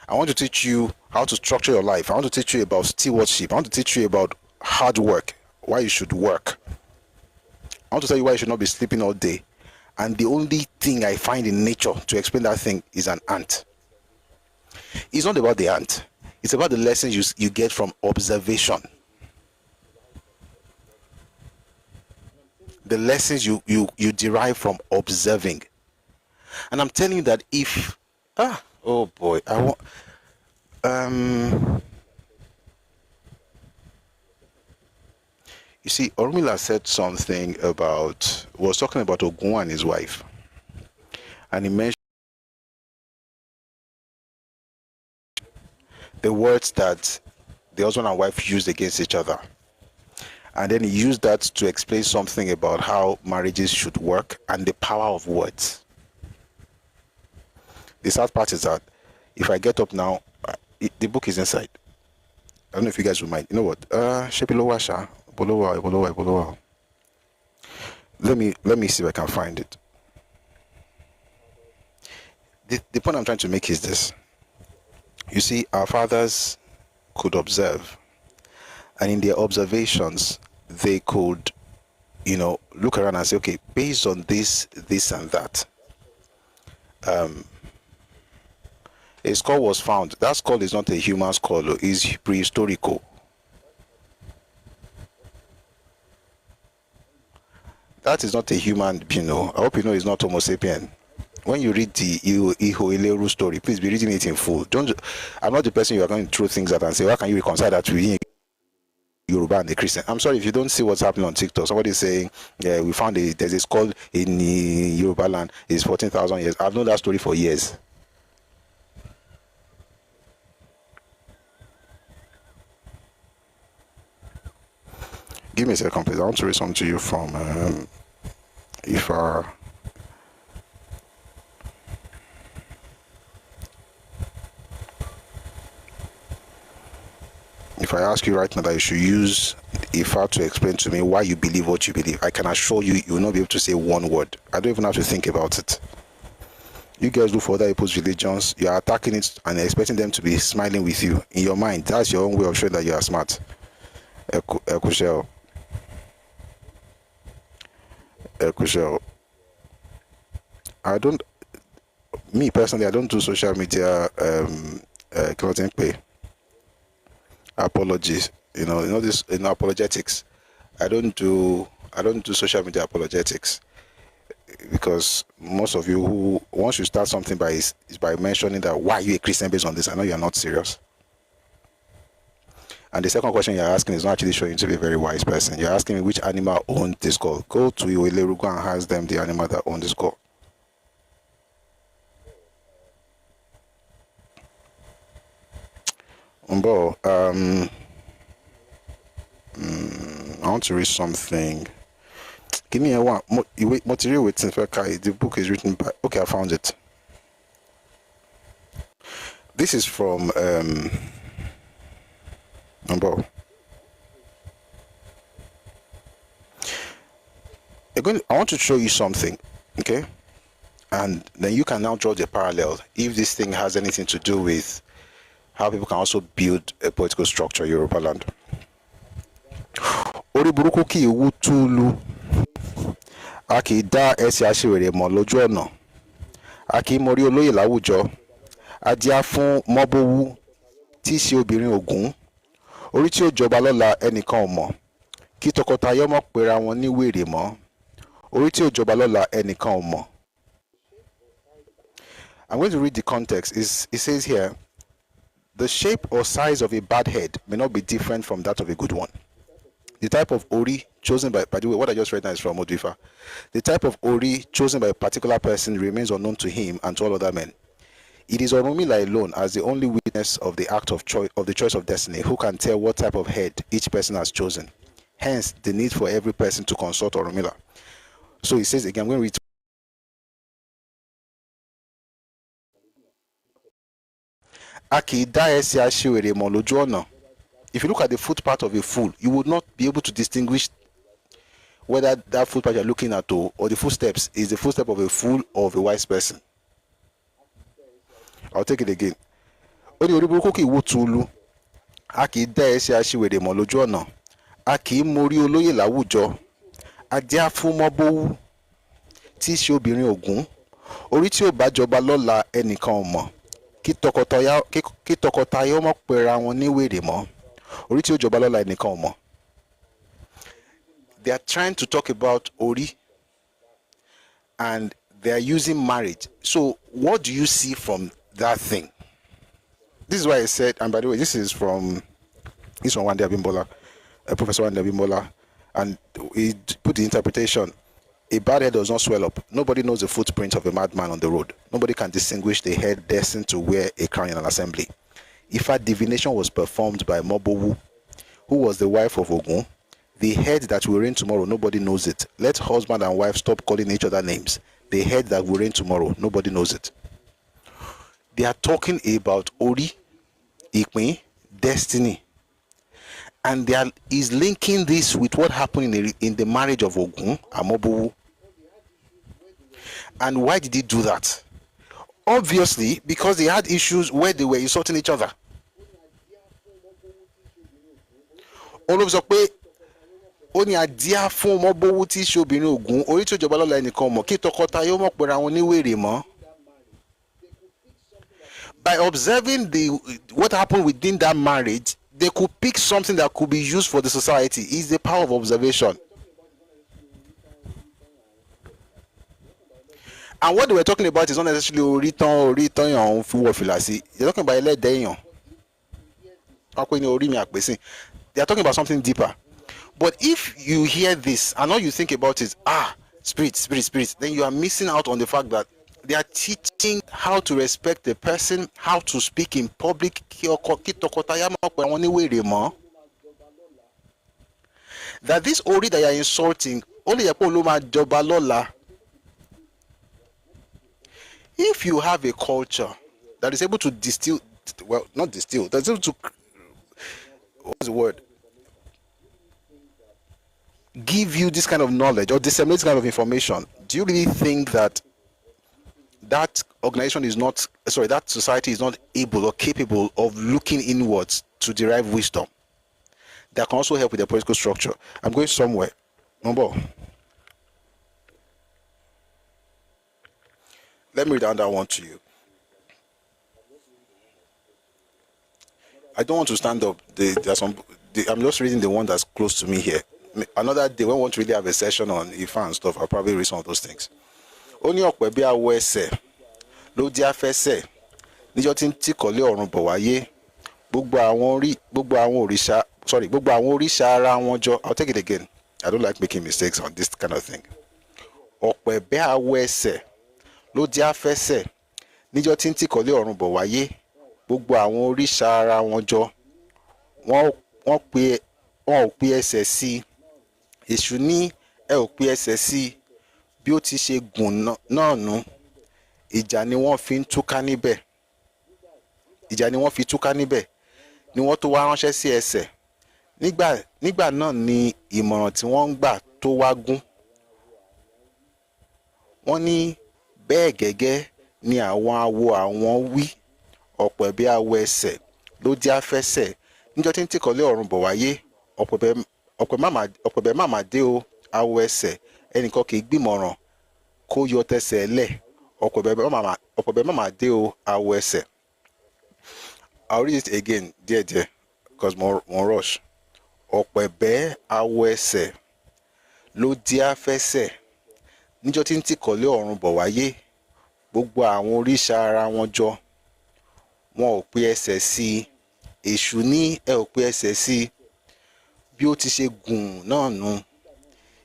I want to teach you how to structure your life. I want to teach you about stewardship. I want to teach you about hard work, why you should work. I want to tell you why you should not be sleeping all day. And the only thing I find in nature to explain that thing is an ant. It's not about the ant. It's about the lessons you get from observation. The lessons you derive from observing. And I'm telling you that if oh boy, I want you see, Ormila said something was talking about Ogun and his wife, and he mentioned the words that the husband and wife used against each other. And then he used that to explain something about how marriages should work and the power of words. The sad part is that if I get up now, the book is inside. I don't know if you guys would mind. You know what? Let me see if I can find it. The point I'm trying to make is this. You see, our fathers could observe, and in their observations, they could, look around and say, okay, based on this and that, a skull was found. That skull is not a human skull, it's prehistorical. That is not a human, I hope you know it's not Homo sapien. When you read the Iho Ileru story, please be reading it in full. I'm not the person you are going to throw things at and say, how can you reconcile that with Yoruba and the Christian? I'm sorry if you don't see what's happening on TikTok. Somebody is saying, yeah, we found there's a skull in Yoruba land. It's 14,000 years. I've known that story for years. Give me a second, please. I want to read something to you from If I ask you right now that you should use Ifa to explain to me why you believe what you believe, I can assure you, you will not be able to say one word. I don't even have to think about it. You guys look for other people's religions, you are attacking it and expecting them to be smiling with you. In your mind, that's your own way of showing that you are smart. Ekushel. Me personally, I don't do social media clothing pay. Apologies, this apologetics. I don't do social media apologetics, because most of you who once you start something is by mentioning that why are you a Christian based on this, I know you are not serious. And the second question you're asking is not actually showing you to be a very wise person. You're asking me which animal owned this skull. Go to Ilerugo and ask them the animal that owned the skull. I want to read something. Give me a one. Material with the book is written by. Okay, I found it. This is from I want to show you something, okay? And then you can now draw the parallel if this thing has anything to do with how people can also build a political structure in Yoruba land. Orí burúkú kì í wú túlú, a kì í dá ẹsẹ̀ aṣiwèrè mọ̀ lójú ọ̀nà, a kì í mọrí olóyè láwùjọ, adíá fún mọ́bówú tí í ṣe obìnrin Ògún, orí tí ó jọba lọ́la ẹnìkan ò mọ̀, kí tọkọtaya mọ̀ pera wọn ní wèrè mọ́, orí tí ó jọba lọ́la ẹnìkan ò mọ̀. I'm going to read the context. It says here, the shape or size of a bad head may not be different from that of a good one. The type of Ori chosen by the way, what I just read now is from Odifa. The type of Ori chosen by a particular person remains unknown to him and to all other men. It is Orunmila alone, as the only witness of the act of the choice of destiny, who can tell what type of head each person has chosen. Hence, the need for every person to consult Orunmila. So he says again, I'm going to read. A kì í dá ẹsẹ̀ aṣiwèrè mọ̀ lójú ọ̀nà. If you look at the footpath of a fool, you would not be able to distinguish whether that footpath you're looking at or the footsteps is the footstep of a fool or of a wise person. I'll take it again. Ó ní orí burúkú kì í wó túlú. A kì í dá ẹsẹ̀ aṣiwèrè mọ̀ lójú ọ̀nà. A kì í mórí olóyè láwùjọ. Adé á fún mọ́bówú tí í ṣe obìnrin Ògún. Orí tí ò bá jọba lọ́la ẹnìkan ò mọ̀. Kí tọkọtaya ó mọ̀ pera wọn ní wèrè mọ́. Orí tí ó jọba lọ́la ẹnìkan ò mọ̀. They are trying to talk about Ori and they are using marriage. So what do you see from that thing? This is why I said, and by the way, this is from Wande Abimbola, Professor Wande Abimbola, and he put the interpretation: a bad head does not swell up. Nobody knows the footprint of a madman on the road. Nobody can distinguish the head destined to wear a crown in an assembly. If a divination was performed by Mobowu, who was the wife of Ogun, the head that will reign tomorrow, nobody knows it. Let husband and wife stop calling each other names. The head that will reign tomorrow, nobody knows it. They are talking about Ori, Ikmi, destiny. And is linking this with what happened in the marriage of Ogun and Mobowu. And why did he do that? Obviously, because they had issues where they were insulting each other. All of us ó ní adíá fún Mọ́bówú tí í ṣe obìnrin Ògún, orí tí ó jọba lọ́la ẹnìkan mọ̀, kí tọkọtaya ó mọ̀ pera wọn ní wèrè mọ́. By observing what happened within that marriage, they could pick something that could be used for the society. It's the power of observation. And what they were talking about is not necessarily orí tán fún wọ̀fìlà. They're talking about ẹlẹ́dẹ̀ẹ́yàn. They are talking about something deeper. But if you hear this and all you think about is spirit, then you are missing out on the fact that they are teaching how to respect the person, how to speak in public. That this Ori that you are insulting, only joba lola. If you have a culture that is able to that's able to, what's the word? Give you this kind of knowledge or disseminate this kind of information, do you really think that organization is not, that society is not able or capable of looking inwards to derive wisdom that can also help with their political structure? I'm going somewhere. Number. Let me read down that one to you. I don't want to stand up. I'm just reading the one that's close to me here. Another day when we want to really have a session on Ife and stuff, I'll probably read some of those things. Only ọ̀pẹ bí awọ ẹsẹ̀ ló jẹ́ afẹ́sẹ̀ níjọ́ tí ń tìkọ̀lé ọ̀run bọ̀ wáyé gbogbo àwọn òrìṣà ara wọn jọ. I'll take it again. I don't like making mistakes on this kind of thing. Ọ̀pẹ bí awọ ẹsẹ̀ ló jẹ́ afẹ́sẹ̀ níjọ́ tí ń tìkọ̀lé ọ̀run bọ̀ wáyé gbogbo àwọn òrìṣà ara wọn jọ. Wọ́n ò pe ẹsẹ̀ sí. Èṣù ní ẹ ò pe ẹsẹ̀ sí bí ó ti ṣe gùn náà nù. Ìjà ni wọ́n fi túká níbẹ̀. Ni wọ́n tó wá ránṣẹ́ sí ẹsẹ̀. Nígbà náà ni ìmọ̀ràn tí wọ́n ń gbà tó wá gún. Wọ́n ní bẹ́ẹ̀ gẹ́gẹ́ ni àwọn awo àwọn wí. Ọ̀pẹ bí awọ ẹsẹ̀ ló jẹ́ afẹ́sẹ̀ níjọ́ tí ń tìkọ̀lé ọ̀run bọ̀ wáyé. Ọ̀pẹ̀bẹ̀ máma dé o awọ ẹsẹ̀ ẹnìkan kì í gbìmọ̀ràn kó yọ tẹsẹ̀ lẹ̀. Ọ̀pẹ̀bẹ̀ máma dé o awọ ẹsẹ̀. I'll read it again díẹ̀díẹ̀ because more rush. Ọ̀pẹ̀bẹ̀ awọ ẹsẹ̀ ló di afẹ́sẹ̀ níjọ́ tí ń tìkọ̀lé ọ̀run bọ̀ wáyé gbogbo àwọn òrìṣà ara wọn jọ. Wọn ò pe ẹsẹ̀ sí. Èṣù ní ẹ ò pe ẹsẹ̀ sí bí ó ti ṣe gùn náà nù.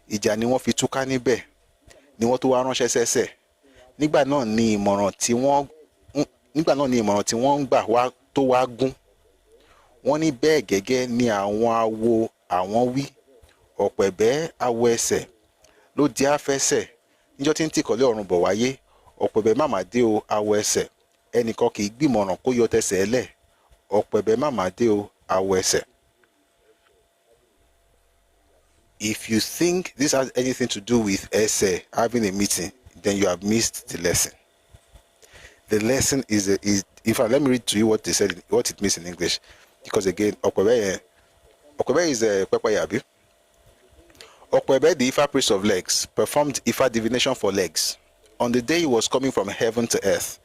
Ìjà ni wọ́n fi túká níbẹ̀ ni wọ́n tó wá ránṣẹ́ sẹ́sẹ̀. Nígbà náà ni ìmọ̀ràn tí wọ́n ń gbà wá tó wá gún. Wọ́n ní bẹ́ẹ̀ gẹ́gẹ́ ni àwọn awo àwọn wí. Ọ̀pẹ̀bẹ̀ awọ ẹsẹ̀ ló di afẹ́sẹ̀ níjọ́ tí ń tìkọ̀lé ọ̀run bọ̀ wáyé. Ọ̀pẹ̀bẹ̀ máma dé o awọ ẹsẹ̀. ẹnìkan kì í gbìmọ̀ràn kó yọ tẹsẹ̀ ẹlẹ̀ ọ̀pẹ̀bẹ̀ má máa dé o àwọ̀ ẹsẹ̀. If you think this has anything to do with essay having a meeting, then you have missed the lesson. The lesson is in fact, let me read to you what they said, what it means in English, because again, Okwebe is a Pepayabi. Okwebe, the Ifa priest of legs, performed Ifa divination for legs. On the day he was coming from heaven to earth,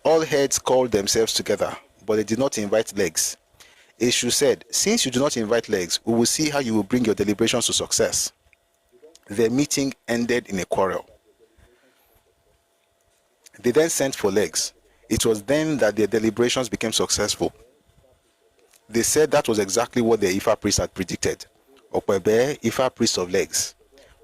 all heads called themselves together, but they did not invite legs. Eshu said, since you do not invite legs, we will see how you will bring your deliberations to success. Their meeting ended in a quarrel. They then sent for legs. It was then that their deliberations became successful. They said that was exactly what the Ifa priest had predicted. Okwebe, Ifa priest of legs,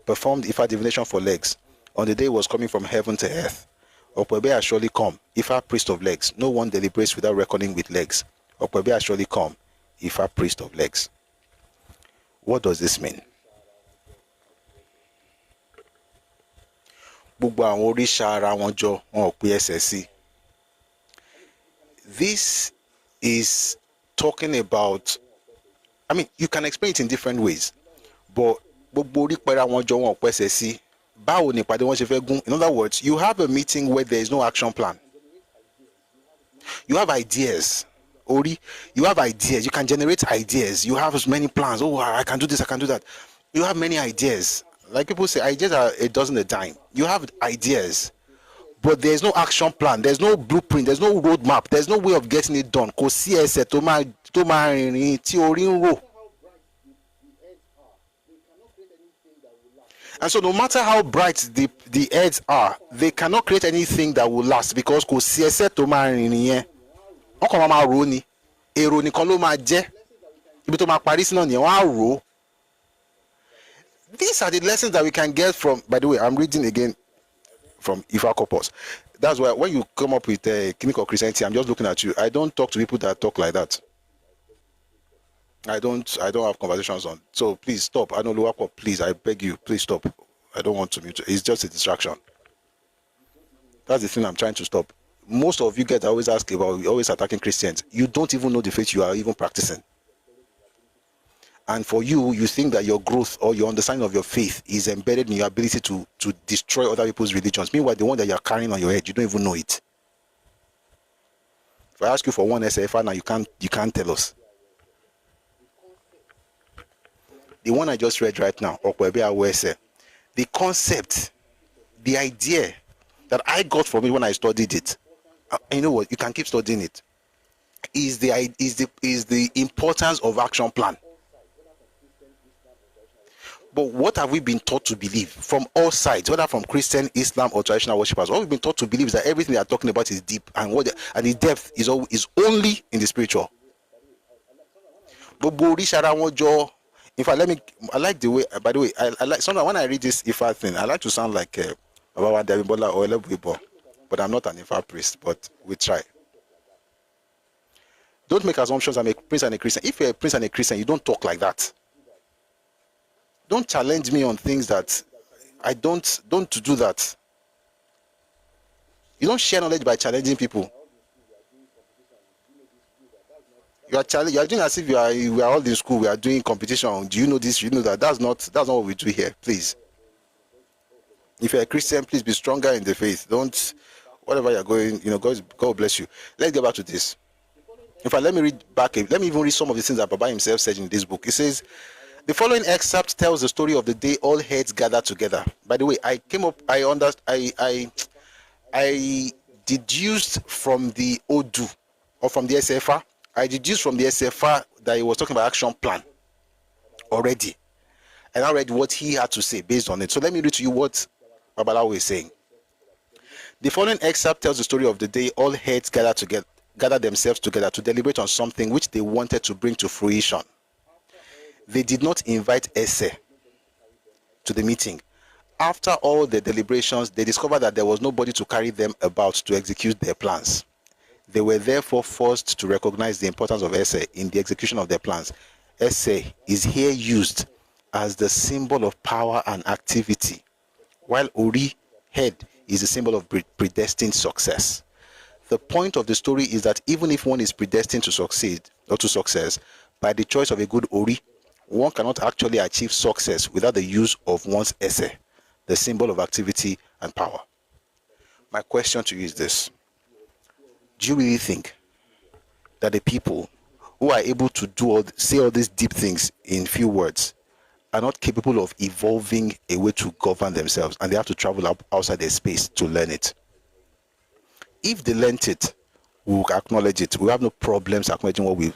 performed Ifa divination for legs. On the day he was coming from heaven to earth, Okwebe has surely come, Ifa priest of legs. No one deliberates without reckoning with legs. Okwebe has surely come, Ifa priest of legs. What does this mean? Gbogbo àwọn oríṣà ara wọn jọ wọn ò pé ẹsẹ̀ sí. This is talking about, I mean, you can explain it in different ways, but gbogbo orí pẹ̀ra wọn jọ wọn ò pé ẹsẹ̀ sí. Báwo ni ìpàdé wọn ṣe fẹ́ gún? In other words, you have a meeting where there is no action plan. You have ideas. Ori, you have ideas. You can generate ideas. You have many plans. Oh, I can do this, I can do that. You have many ideas. Like people say, ideas are a dozen a dime. You have ideas, but there's no action plan. There's no blueprint. There's no roadmap. There's no way of getting it done. Kò sí ẹsẹ̀ tó máa rìn tí orí ń rò. And so no matter how bright the heads are, they cannot create anything that will last, because kò sí ẹsẹ̀ tó máa rìn nìyẹn. Wọ́n kàn máa rò ní. Èrò nìkan ló máa jẹ́. Ibi tó máa parí sí náà nìyẹn, wọ́n á rò. These are the lessons that we can get from, by the way, I'm reading again from Ifa Corpus. That's why when you come up with a clinical Christianity, I'm just looking at you. I don't talk to people that talk like that. I don't have conversations on. So please stop. I know Luwako, please, I beg you, please stop. I don't want to mute. It's just a distraction. That's the thing I'm trying to stop. Most of you guys always ask about, always attacking Christians. You don't even know the faith you are even practicing. And for you, you think that your growth or your understanding of your faith is embedded in your ability to destroy other people's religions. Meanwhile, the one that you're carrying on your head, you don't even know it. If I ask you for one SFR now, you can't tell us. The one I just read right now, the concept, the idea that I got from it when I studied it, and you know what? You can keep studying it. Is the importance of action plan. But what have we been taught to believe from all sides, whether from Christian, Islam, or traditional worshippers? What we've been taught to believe is that everything they are talking about is deep, and the depth is only in the spiritual. In fact, I like the way. By the way, I like sometimes when I read this Ifa thing, I like to sound like Baba Davibola or Elebuibo, but I'm not an Ifa priest. But we try. Don't make assumptions. I'm a prince and a Christian. If you're a prince and a Christian, you don't talk like that. Don't challenge me on things that I don't do that. You don't share knowledge by challenging people. You are doing as if we are all in school. We are doing competition. Do you know this? You know that. That's not what we do here. Please. If you're a Christian, please be stronger in the faith. Don't, whatever you're going, God bless you. Let's get back to this. In fact, let me even read some of the things that Baba himself said in this book. He says, the following excerpt tells the story of the day all heads gathered together. By the way, I deduced from the Odu or from the SFR. I deduced from the SFR that he was talking about action plan already. And I read what he had to say based on it. So let me read to you what Babalawo is saying. The following excerpt tells the story of the day all heads gathered themselves together to deliberate on something which they wanted to bring to fruition. They did not invite Ese to the meeting. After all the deliberations, they discovered that there was nobody to carry them about to execute their plans. They were therefore forced to recognize the importance of Ese in the execution of their plans. Ese is here used as the symbol of power and activity, while Ori, head, is a symbol of predestined success. The point of the story is that even if one is predestined to succeed or to success by the choice of a good ori, one cannot actually achieve success without the use of one's ese, the symbol of activity and power. My question to you is this: do you really think that the people who are able to say all these deep things in few words are not capable of evolving a way to govern themselves, and they have to travel up outside their space to learn it? If they learnt it, we will acknowledge it. We have no problems acknowledging what we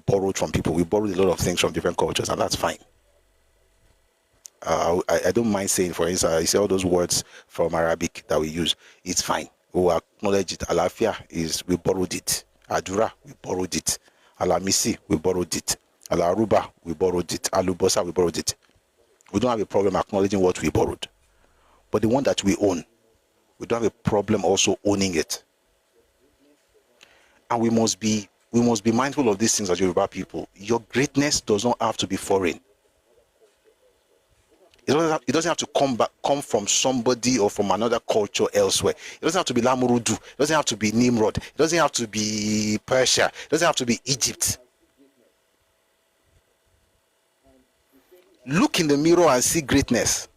borrowed from people. We borrowed a lot of things from different cultures, and that's fine. I don't mind saying, for instance, I say all those words from Arabic that we use. It's fine. We will acknowledge it. Alafia we borrowed it. Adura, we borrowed it. Alamisi, we borrowed it. Alaruba, we borrowed it. Alubosa, we borrowed it. We don't have a problem acknowledging what we borrowed. But the one that we own, we don't have a problem also owning it. And we must be mindful of these things as Yoruba people. Your greatness does not have to be foreign. It doesn't have to come from somebody or from another culture elsewhere. It doesn't have to be Lamurudu. It doesn't have to be Nimrod. It doesn't have to be Persia. It doesn't have to be Egypt. Look in the mirror and see greatness.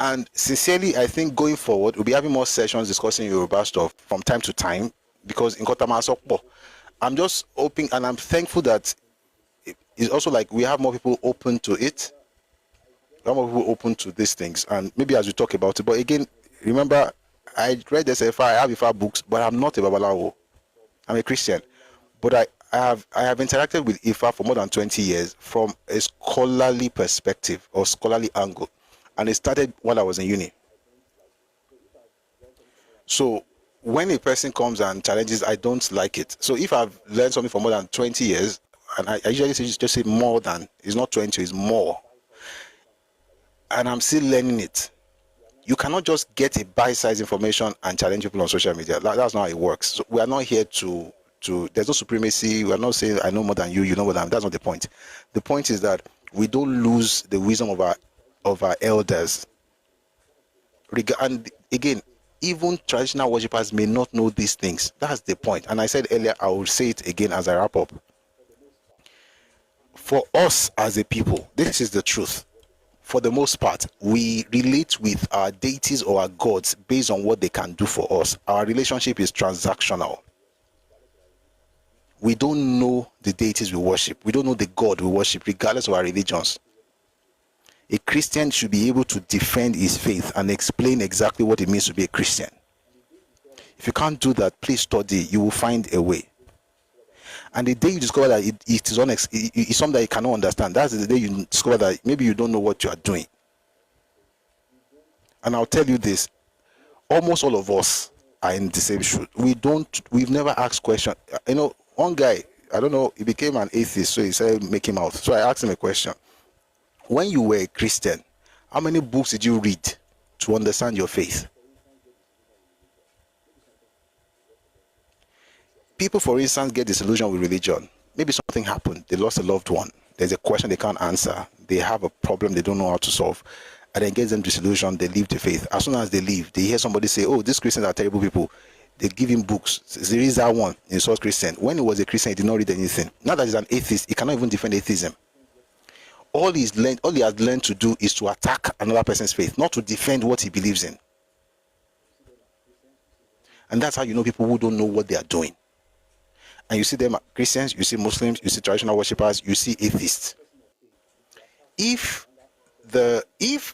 And sincerely, I think going forward, we'll be having more sessions discussing Yoruba stuff from time to time, because in Kotama, I'm just hoping and I'm thankful that it's also like we have more people open to it. We have more people open to these things, and maybe as we talk about it. But again, remember, I read this Ifa, I have Ifa books, but I'm not a Babalawo. I'm a Christian. But I have interacted with Ifa for more than 20 years from a scholarly perspective or scholarly angle. And it started while I was in uni. So when a person comes and challenges, I don't like it. So if I've learned something for more than 20 years, and I usually just say more than, it's not 20, it's more. And I'm still learning it. You cannot just get a bite-sized information and challenge people on social media. That's not how it works. So we are not here to there's no supremacy. We are not saying I know more than you, you know more than me. That's not the point. The point is that we don't lose the wisdom of our elders. And again, even traditional worshippers may not know these things. That's the point. And I said earlier, I will say it again as I wrap up. For us as a people, this is the truth. For the most part, we relate with our deities or our gods based on what they can do for us. Our relationship is transactional. We don't know the deities we worship. We don't know the God we worship, regardless of our religions. A Christian should be able to defend his faith and explain exactly what it means to be a Christian. If you can't do that, please study. You will find a way. And the day you discover that it's something that you cannot understand, that's the day you discover that maybe you don't know what you are doing. And I'll tell you this, almost all of us are in the same shoe. We've never asked questions. You know, one guy, I don't know, he became an atheist, so he started making mouth. So I asked him a question. When you were a Christian, how many books did you read to understand your faith? People, for instance, get disillusioned with religion. Maybe something happened. They lost a loved one. There's a question they can't answer. They have a problem they don't know how to solve. And then gets them disillusioned. They leave the faith. As soon as they leave, they hear somebody say, oh, these Christians are terrible people. They give him books. There is that one in Source Christian. When he was a Christian, he did not read anything. Now that he's an atheist, he cannot even defend atheism. All he has learned to do is to attack another person's faith, not to defend what he believes in. And that's how you know people who don't know what they are doing. And you see them Christians, you see Muslims, you see traditional worshippers, you see atheists. If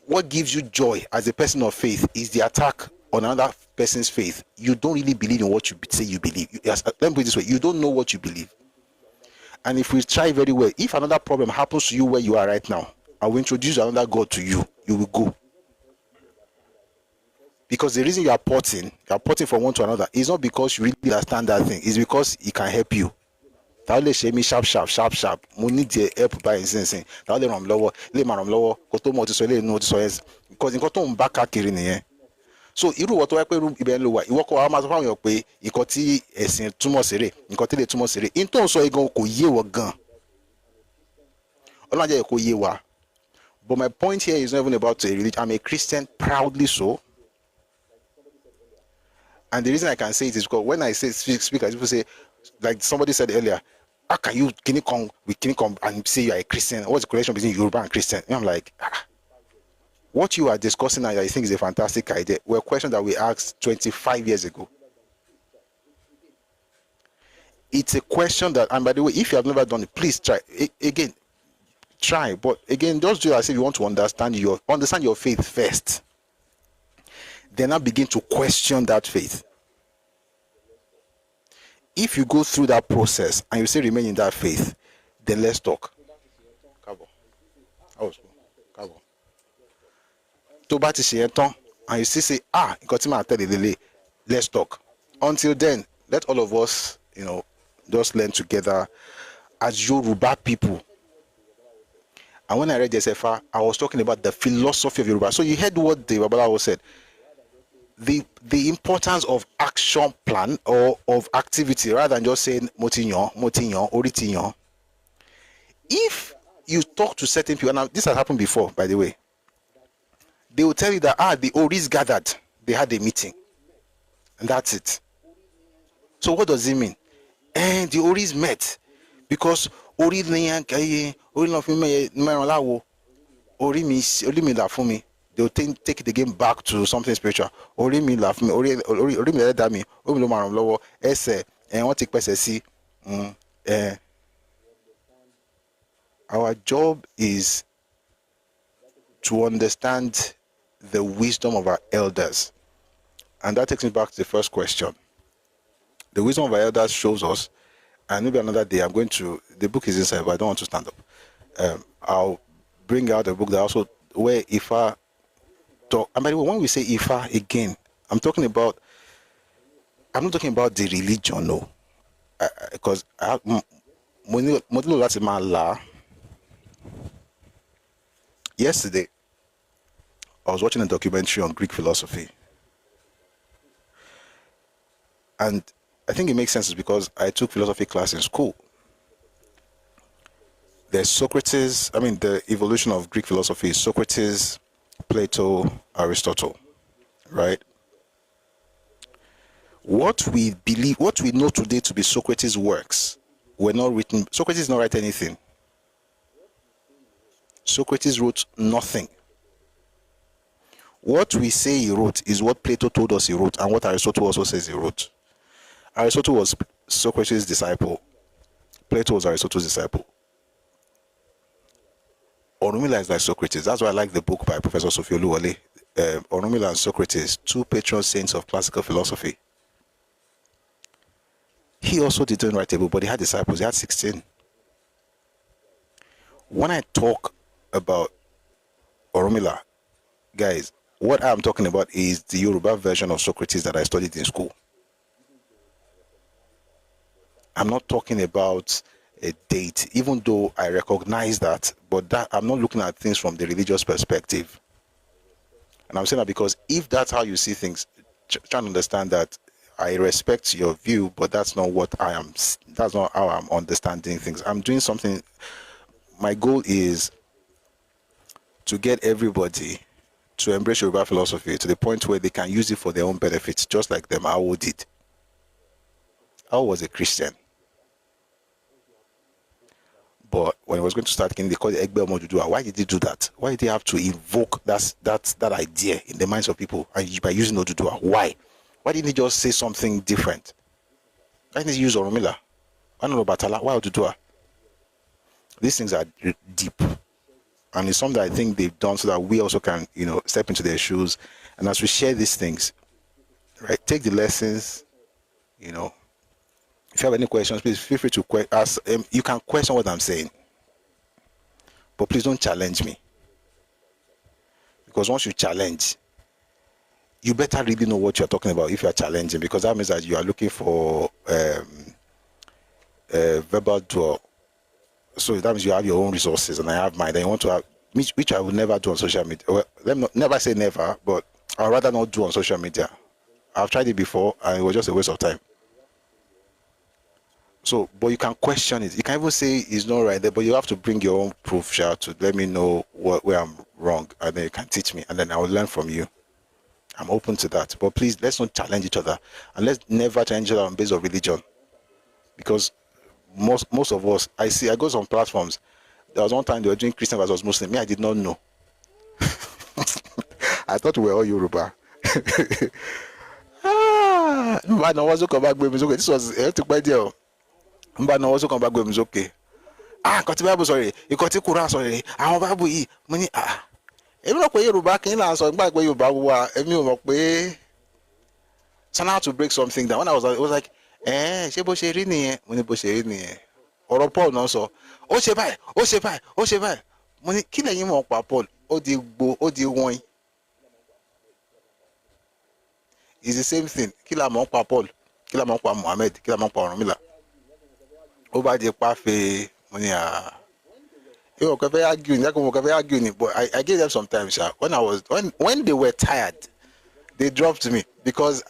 what gives you joy as a person of faith is the attack on another person's faith, you don't really believe in what you say you believe. Let me put it this way, you don't know what you believe. And if we try very well, if another problem happens to you where you are right now, I will introduce another God to you, you will go. Because the reason you are porting from one to another is not because you really understand that thing, it's because it can help you. That will show me sharp. We need the help by insensing. That will ram lower, because in cotton back at so irú what wá pé irú ibẹ̀ ló wà ìwọ kọ́ wa máa sọ fáwọn èèyàn pé nǹkan tí ẹ̀sìn túmọ̀ sí rẹ̀ nǹkan tí lè túmọ̀ sí rẹ̀ in tó ń sọ igan kò yé wọ gan ọlọ́run jẹ́ kó yé wa. But my point here is not even about a religion. I'm a Christian, proudly so. And the reason I can say it is because when I say speak, people say, like somebody said earlier, how can you come and say you are a Christian? What's the correlation between Yoruba and Christian? And I'm like, what you are discussing now, I think is a fantastic idea. Were questions that we asked 25 years ago. It's a question that, and by the way, if you have never done it, please try. Again, try. But again, just do it as if you want to understand your faith first. Then now begin to question that faith. If you go through that process and you still remain in that faith, then let's talk. Ẹkáàbọ. Ẹkáàbọ. Tó bá ti ṣe yẹn tán, and you still say, nǹkan tí màá tẹ̀lé lélẹ̀, let's talk. Until then, let all of us, just learn together as Yoruba people. And when I read SFR, I was talking about the philosophy of Yoruba. So you heard what the Babalawo said. The importance of action plan or of activity rather than just saying motinyon, oritinyon. If you talk to certain people, now this has happened before, by the way, they will tell you that the Oris gathered, they had a meeting, and that's it. So what does it mean? And the Oris met because Ori mi la fún mi. They'll take it again back to something spiritual. Ori mi la fún mi, ori mi le da mi, ori mi lo ma ràn lọ́wọ́, ẹsẹ̀, wọ́n ti pèsè sí. Our job is to understand the wisdom of our elders. And that takes me back to the first question. The wisdom of our elders shows us, and maybe another day the book is inside, but I don't want to stand up. I'll bring out a book that also, where Ifa talk, and by the way, when we say Ifa again, I'm not talking about the religion, no. Because yesterday, I was watching a documentary on Greek philosophy. And I think it makes sense because I took philosophy class in school. There's Socrates, the evolution of Greek philosophy is Socrates, Plato, Aristotle, right? What we know today to be Socrates' works were not written. Socrates did not write anything. Socrates wrote nothing. What we say he wrote is what Plato told us he wrote and what Aristotle also says he wrote. Aristotle was Socrates' disciple. Plato was Aristotle's disciple. Orunmila is like Socrates. That's why I like the book by Professor Sophie Oluwole, Orunmila and Socrates, two patron saints of classical philosophy. He also didn't write a book, but he had disciples. He had 16. When I talk about Orunmila, guys, what I'm talking about is the Yoruba version of Socrates that I studied in school. I'm not talking about a deity, even though I recognize that, but that I'm not looking at things from the religious perspective. And I'm saying that because if that's how you see things, trying to understand that I respect your view, but that's not how I'm understanding things. I'm doing something. My goal is to get everybody to embrace Yoruba philosophy to the point where they can use it for their own benefits, just like them Awo did. Awo was a Christian. But when he was going to start king, they called it Egbe Omodudua. Why did he do that? Why did he have to invoke that idea in the minds of people and by using Odudua? Why? Why didn't he just say something different? Why didn't he use Orunmila? Why not Obatala? Why Odudua? These things are deep. And it's something that I think they've done so that we also can, step into their shoes. And as we share these things, right, take the lessons, If you have any questions, please feel free to ask. You can question what I'm saying, but please don't challenge me. Because once you challenge, you better really know what you're talking about if you're challenging, because that means that you are looking for verbal duel. So that means you have your own resources and I have mine. And you want to have, which I will never do on social media. Well, let me never say never, but I'd rather not do on social media. I've tried it before and it was just a waste of time. So, but you can question it. You can even say it's not right there, but you have to bring your own proof, to let me know where I'm wrong, and then you can teach me, and then I will learn from you. I'm open to that. But please, let's not challenge each other. And let's never challenge each other on basis of religion. Because most of us, I go on platforms. There was one time they were doing Christian versus Muslim. Me, I did not know. I thought we were all Yoruba. But no, also come back with okay. This was took by deal. But no, also come back with okay. Got the Bible sorry. You got the Quran sorry. Àwọn Bible yìí mo ní èmi náà pé Yorùbá kí n là ń sọ nígbà pé Yorùbá wà èmi ò mọ̀ pé so now to break something down when I was like ṣé bó ṣe rí nìyẹn mo ní bó ṣe rí nìyẹn ọ̀rọ̀ Paul náà sọ ó ṣe báyìí mo ní kí lẹ́yìn mọ̀ pa Paul ó di gbó ó di wọ́n. It's the same thing. Kí la mọ̀ pa Paul, kí la mọ̀ pa Muhammad, kí la mọ̀ pa Ọ̀rúnmìlà. Ó bá di pa fe mo ní you can argue ni, but I gave them some time, sha. When they were tired, they dropped me because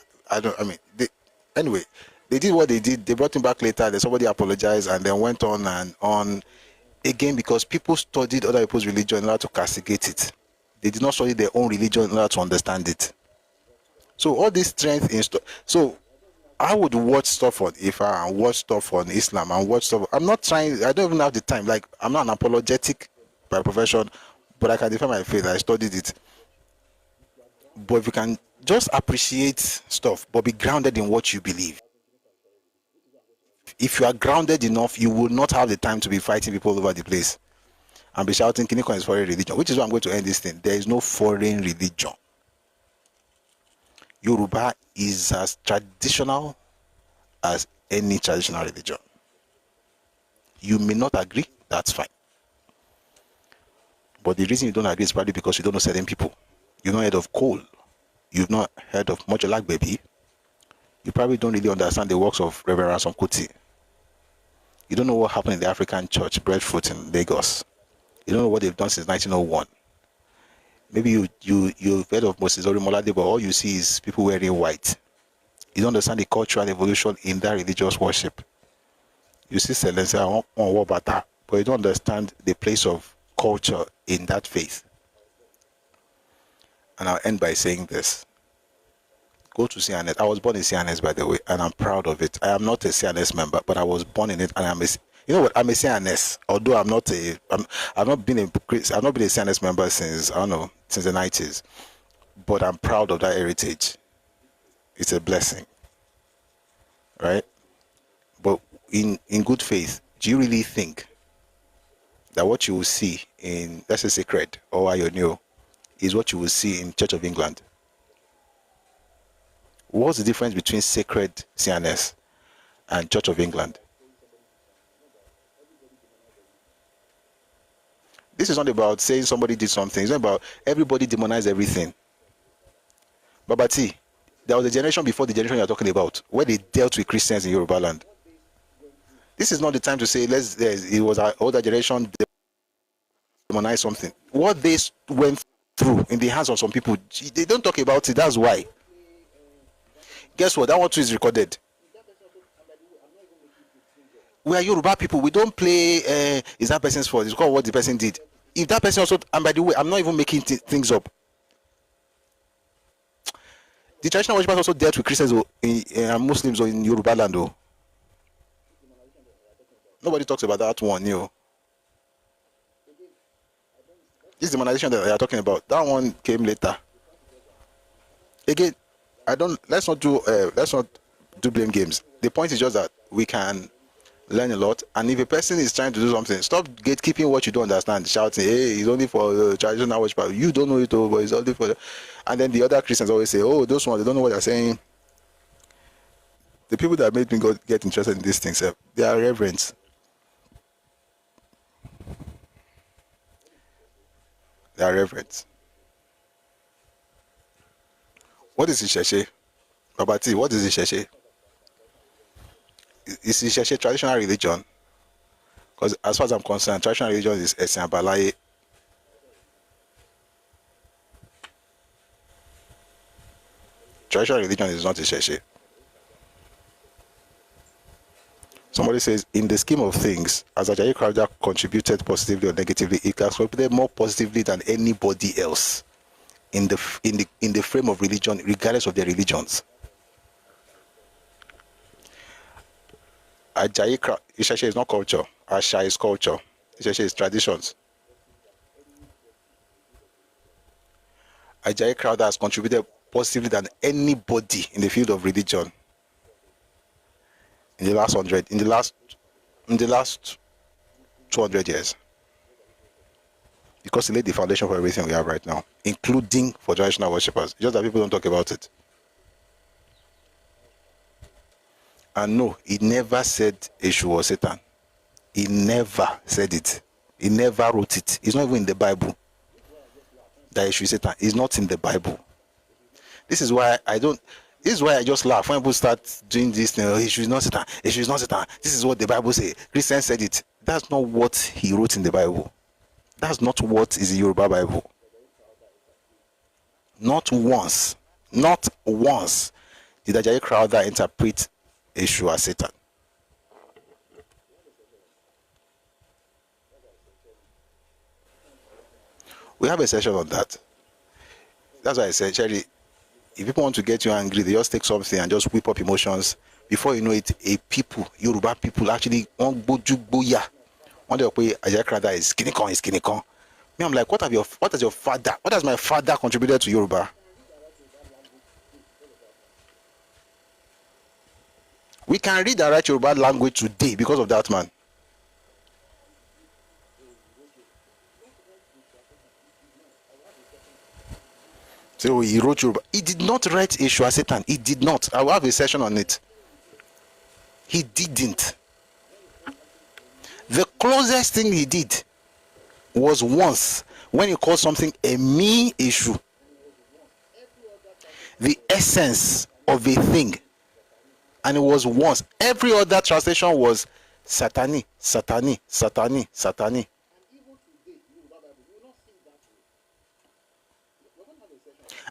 anyway, they did what they did. They brought him back later. Then somebody apologized and then went on and on again because people studied other people's religion in order to castigate it. They did not study their own religion in order to understand it. So all this strength in so I would watch stuff on Ife and watch stuff on Islam and watch stuff. I don't even have the time. Like, I'm not an apologetic by profession, but I can defend my faith. I studied it. But if you can just appreciate stuff, but be grounded in what you believe. If you are grounded enough, you will not have the time to be fighting people all over the place and be shouting, Kinikon is foreign religion, which is why I'm going to end this thing. There is no foreign religion. Yoruba is as traditional as any traditional religion. You may not agree, that's fine. But the reason you don't agree is probably because you don't know certain people. You've not heard of Cole. You've not heard of Mojalak Baby. You probably don't really understand the works of Reverend Ransom Kuti. You don't know what happened in the African church, Breadfruit in Lagos. You don't know what they've done since 1901. Maybe you've heard of Moses Orimolade, but all you see is people wearing white. You don't understand the cultural evolution in that religious worship. You see Celeste on Bata, but you don't understand the place of culture in that faith. And I'll end by saying this. Go to CNS. I was born in CNS, by the way, and I'm proud of it. I am not a CNS member, but I was born in it, and I'm a CNS. Although I've not been a CNS member since the 90s, but I'm proud of that heritage. It's a blessing, right? But in good faith, do you really think that what you will see in, let's say, Sacred or Ayonio is what you will see in Church of England? What's the difference between Sacred CNS and Church of England? This is not about saying somebody did something. It's not about everybody demonize everything. Babati, there was a generation before the generation you're talking about where they dealt with Christians in Yoruba land. This is not the time to say it was our older generation demonize something. What they went through in the hands of some people, they don't talk about it. That's why. Guess what? That one too is recorded. We are Yoruba people. We don't play is that person's fault. It's called what the person did. If that person also, and by the way, I'm not even making things up. The traditional worshippers also dealt with Christians and Muslims in Yoruba land. Nobody talks about that one, This demonization that they are talking about, that one came later. Again, let's not do blame games. The point is just that we can learn a lot, and if a person is trying to do something, stop gatekeeping what you don't understand, shouting, hey, it's only for traditional worship. You don't know it, but it's only for and then the other Christians always say, oh, those ones, they don't know what they're saying. The people that made me get interested in these things, they are reverends. They are reverends. What is Isheshe? Babati, what is Isheshe? Is Isheshe traditional religion? Because as far as I'm concerned, traditional religion is Esin Abalaye. Traditional religion is not Isheshe. Somebody says, in the scheme of things, as Ajayi Crowder contributed positively or negatively, it has contributed more positively than anybody else. in the frame of religion, regardless of their religions. Isheshe is not culture. Asha is culture. Isheshe is traditions. Ajayi Crowther has contributed positively than anybody in the field of religion in the last 200 years, because he laid the foundation for everything we have right now, including for traditional worshippers. Just that people don't talk about it. And no, he never said Eshu was Satan. He never said it. He never wrote it. It's not even in the Bible. That Eshu is Satan. It's not in the Bible. This is why I just laugh when people start doing this thing. Eshu is not Satan. Eshu is not Satan. This is what the Bible says. Christians said it. That's not what he wrote in the Bible. That's not what is the Yoruba Bible. Not once did Ajayi Crowther interpret Eshu as Satan. We have a session on that. That's why I said, Cherry, if people want to get you angry, they just take something and just whip up emotions. Before you know it, Yoruba people actually on boya. One day Ajayi Crowther is kinikon. Me, I'm like, what has my father contributed to Yoruba? We can read and write Yoruba language today because of that man. So he wrote Yoruba. He did not write Eshu as Satan. He did not. I will have a session on it. He didn't. The closest thing he did was once when he called something a me Eshu. The essence of a thing. And it was once. Every other translation was Satani.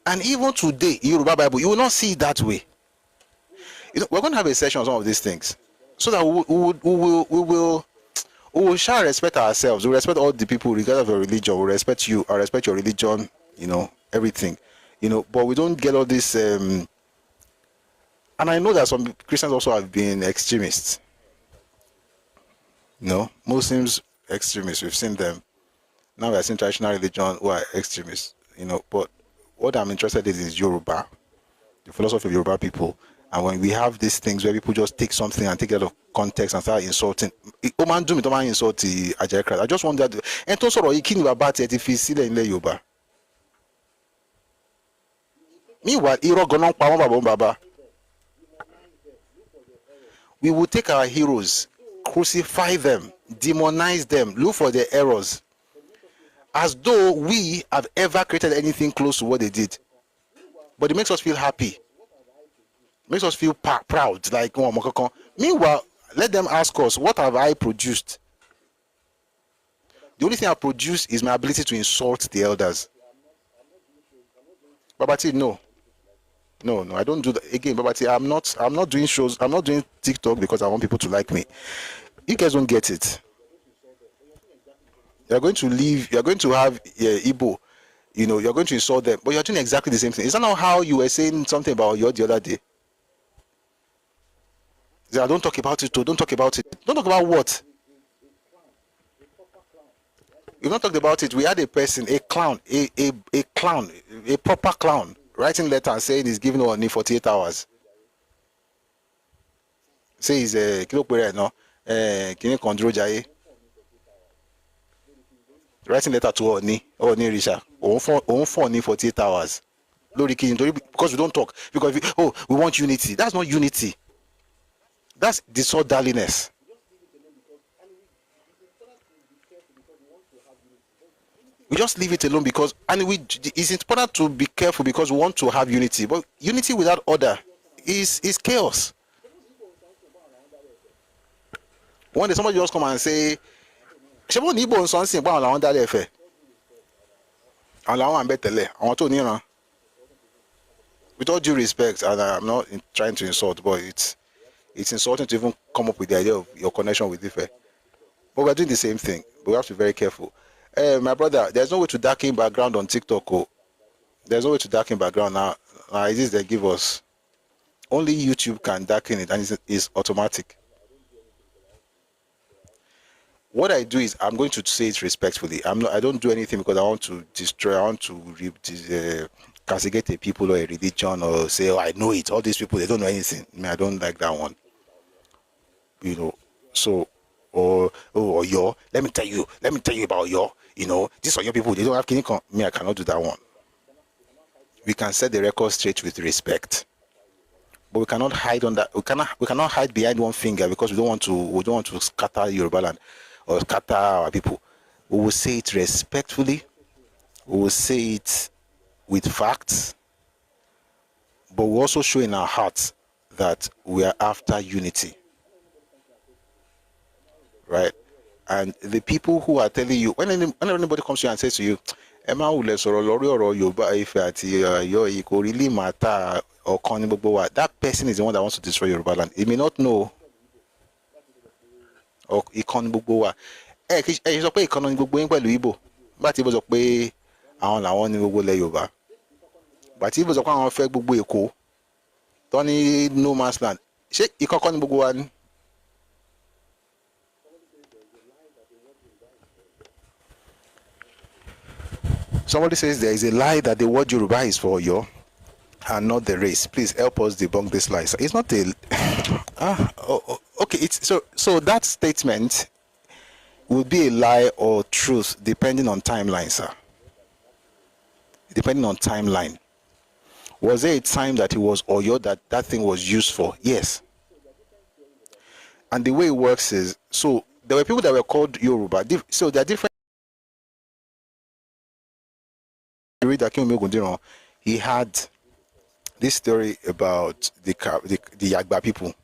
And even today, Yoruba Bible, you will not see it that way. We're going to have a session on some of these things, so that we will shall respect ourselves. We respect all the people, regardless of your religion. We respect you. I respect your religion. Everything. But we don't get all this. And I know that some Christians also have been extremists. Muslims extremists. We've seen them. Now we're seeing traditional religion who are extremists. But what I'm interested in is Yoruba, the philosophy of Yoruba people. And when we have these things where people just take something and take it out of context and start insulting, insult the Ajayi Crowther. I just want that. And to sort of kini baba ti fi sílẹ̀ nílẹ̀ Yorùbá. Meanwhile, irọ́ gan-an pa wọ́n baba. We will take our heroes, crucify them, demonize them, look for their errors, as though we have ever created anything close to what they did. But it makes us feel happy. Makes us feel proud. Like, meanwhile, let them ask us, what have I produced? The only thing I produced is my ability to insult the elders. Babati, no, I don't do that. Again, Babati, I'm not doing shows. I'm not doing TikTok because I want people to like me. You guys don't get it. You're going to have Igbo, you're going to insult them, but you're doing exactly the same thing. Is that not how you were saying something about Oyo the other day? Don't talk about it, too. Don't talk about it. Don't talk about what? We've not talked about it. We had a person, a clown, a proper clown, writing letter and saying he's giving Oni 48 hours. Say he's a Kini Kondro Jaye. Writing letter to Oni Risha. On for Oni 48 hours. Because we don't talk. Because we want unity. That's not unity. That's disorderliness. We just leave it alone because, it's important to be careful because we want to have unity. But unity without order is chaos. One day somebody just come and say, with all due respect, and I'm not trying to insult, but it's insulting to even come up with the idea of your connection with Ife. But we're doing the same thing. But we have to be very careful. My brother, there's no way to darken background on TikTok. There's no way to darken background now. It is they give us. Only YouTube can darken it, and it's automatic. What I do is I'm going to say it respectfully. I don't do anything because I want to destroy. I want to castigate a people or a religion or say, oh, I know it. All these people, they don't know anything. I mean, I don't like that one. You know, so or your. Let me tell you about your. You know, these are your people. They don't have any. Me, I cannot do that one. We can set the record straight with respect, but we cannot hide on that. We cannot hide behind one finger because we don't want to scatter Yoruba land or scatter our people. We will say it respectfully. We will say it with facts, but we also show in our hearts that we are after unity, right? And the people who are telling you, when anybody comes to you and says to you, Emma ule sọ̀rọ̀ lórí ọ̀rọ̀ Yorùbá Ife àti Ọ̀yọ́ kò really matter ọ̀kan ní gbogbo wa, that person is the one that wants to destroy Yoruba land. He may not know ìkan ní gbogbo wa. Ẹ sọ pé ìkan ní gbogbo yín pẹ̀lú Igbo. Bá ti Igbo sọ pé àwọn làwọn ní gbogbo ilẹ̀ Yorùbá. Bá ti Igbo sọ pé àwọn fẹ́ gbogbo Èkó tó ní no man's land. Ṣé ìkan ní gbogbo wa ni? Somebody says there is a lie that the word Yoruba is for Oyo and not the race. Please help us debunk this lie. So it's not a okay. It's so that statement will be a lie or truth depending on timeline, sir. Depending on timeline. Was there a time that it was Oyo that thing was used for? Yes. And the way it works is, so there were people that were called Yoruba. So there are different. He had this story about the Yagba people,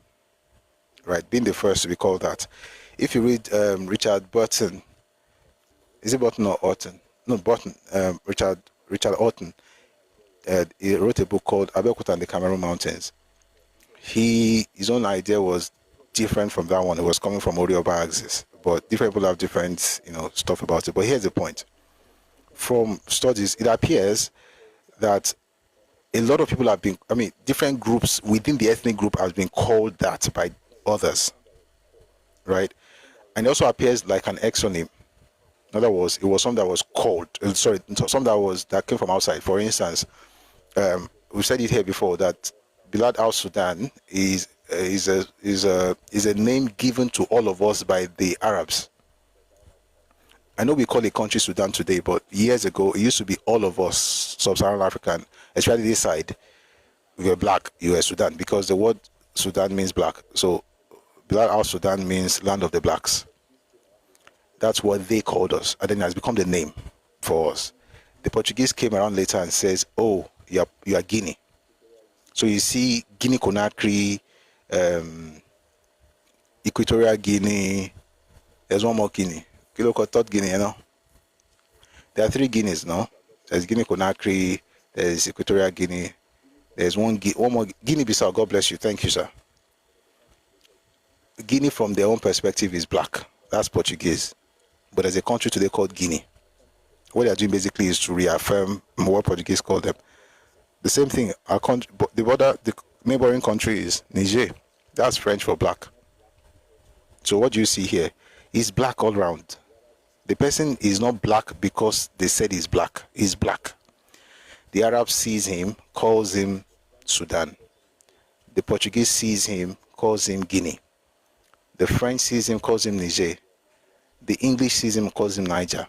right, being the first to be called that. If you read Richard Burton, is it Burton or Orton? No, Burton. Richard Orton. He wrote a book called Abeokuta and the Cameroon Mountains. His own idea was different from that one. It was coming from Orioba axis, but different people have different stuff about it. But here's the point. From studies, it appears that a lot of people have been, different groups within the ethnic group have been called that by others, right? And it also appears like an exonym. In other words, it was something that was called, something that came from outside. For instance, we've said it here before that Bilad al-Sudan is a name given to all of us by the Arabs. I know we call it country Sudan today, but years ago, it used to be all of us, sub-Saharan African, especially this side, we were black, you were Sudan, because the word Sudan means black. So, Bilad al-Sudan means land of the blacks. That's what they called us, and then it has become the name for us. The Portuguese came around later and says, oh, you are Guinea. So you see Guinea Conakry, Equatorial Guinea, there's one more Guinea. Third Guinea, There are 3 Guineas, no? There's Guinea Conakry, there's Equatorial Guinea, there's one more Guinea-Bissau. God bless you. Thank you, sir. Guinea, from their own perspective, is black. That's Portuguese. But there's a country today called Guinea. What they are doing basically is to reaffirm what Portuguese called them. The same thing, our country, the neighboring country is Niger. That's French for black. So what do you see here? He's black all around. The person is not black because they said he's black. He's black. The Arab sees him, calls him Sudan. The Portuguese sees him, calls him Guinea. The French sees him, calls him Niger. The English sees him, calls him Niger.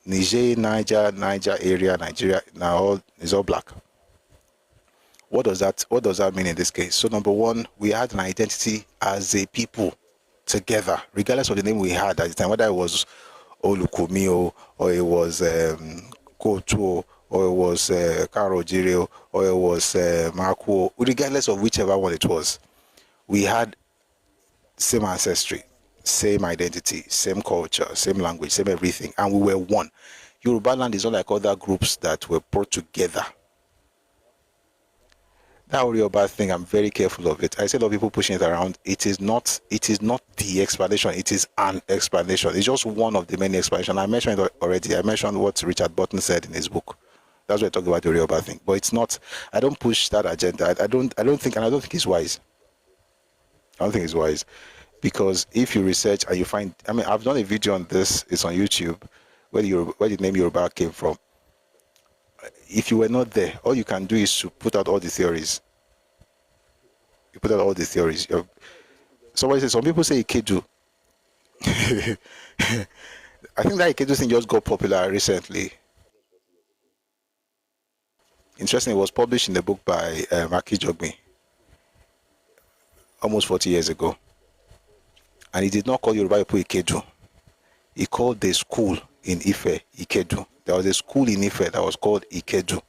Niger area, Nigeria, now is all black. What does that mean in this case? So number one, we had an identity as a people together, regardless of the name we had at the time, whether it was Olukumio, or it was Koto, or it was Karojiro, or it was Marco, regardless of whichever one it was. We had same ancestry, same identity, same culture, same language, same everything, and we were one. Yoruba land is not like other groups that were brought together. That Yoruba thing, I'm very careful of it. I see a lot of people pushing it around. It is not the explanation. It is an explanation. It's just one of the many explanations. I mentioned it already. I mentioned what Richard Burton said in his book. That's why I talk about the Yoruba thing. But it's not. I don't push that agenda. I don't think, and I don't think it's wise. I don't think it's wise, because if you research and you find, I mean, I've done a video on this. It's on YouTube, where the name Yoruba came from. If you were not there, all you can do is to put out all the theories. You put out all the theories. Somebody says, some people say Ikeju. I think that Ikeju thing just got popular recently. Interestingly, it was published in the book by Aki Jogmi almost 40 years ago. And he did not call Yoruba people Ikeju. He called the school in Ife Ikeju. There was a school in Ife that was called Ikeju.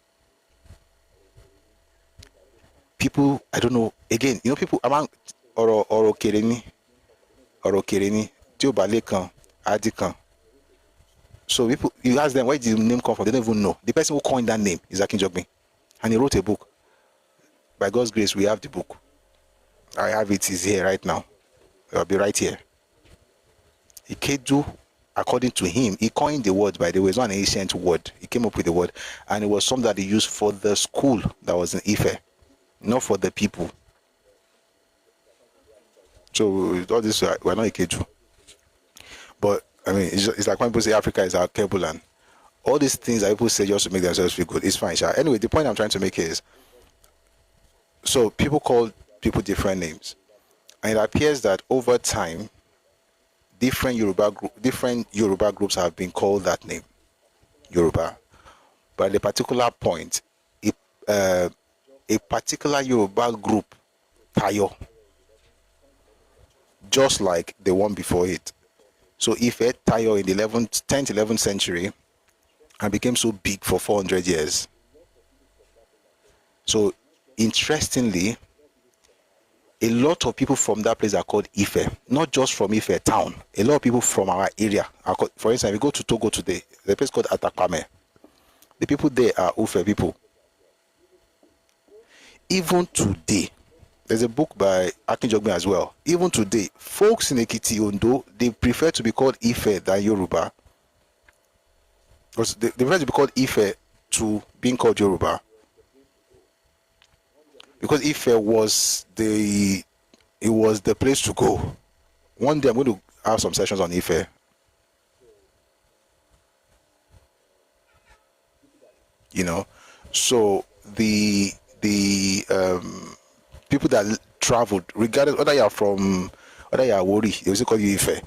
People, I don't know, again, people among Oro Kereni, Tiobalekan, Adikan. So people, you ask them where did the name come from, they don't even know. The person who coined that name is Akin Jogmi. And he wrote a book. By God's grace, we have the book. I have it, is here right now. It'll be right here. Ikeju, according to him, he coined the word, by the way. It's not an ancient word. He came up with the word. And it was something that he used for the school that was in Ife, not for the people. So all this, we're not Ikeju. But, I mean, it's like when people say Africa is our Kebulan. All these things that people say just to make themselves feel good, it's fine. Anyway, the point I'm trying to make is, so people call people different names. And it appears that over time, different Yoruba groups have been called that name, Yoruba. But at a particular point, a particular Yoruba group, Tayo, just like the one before it. So Ife Tayo in the 10th, 11th century and became so big for 400 years. So interestingly, a lot of people from that place are called Ife, not just from Ife town. A lot of people from our area are called, for instance, we go to Togo today, the place called Atakwame. The people there are Ufe people. Even today, there's a book by Akin Jogme as well. Even today, folks in Ekiti, Ondo, they prefer to be called Ife than Yoruba. Because they prefer to be called Ife to being called Yoruba. Because Ife was the place to go. One day I'm going to have some sessions on Ife. So the people that traveled, regardless whether you are Wori, they also call you Ife,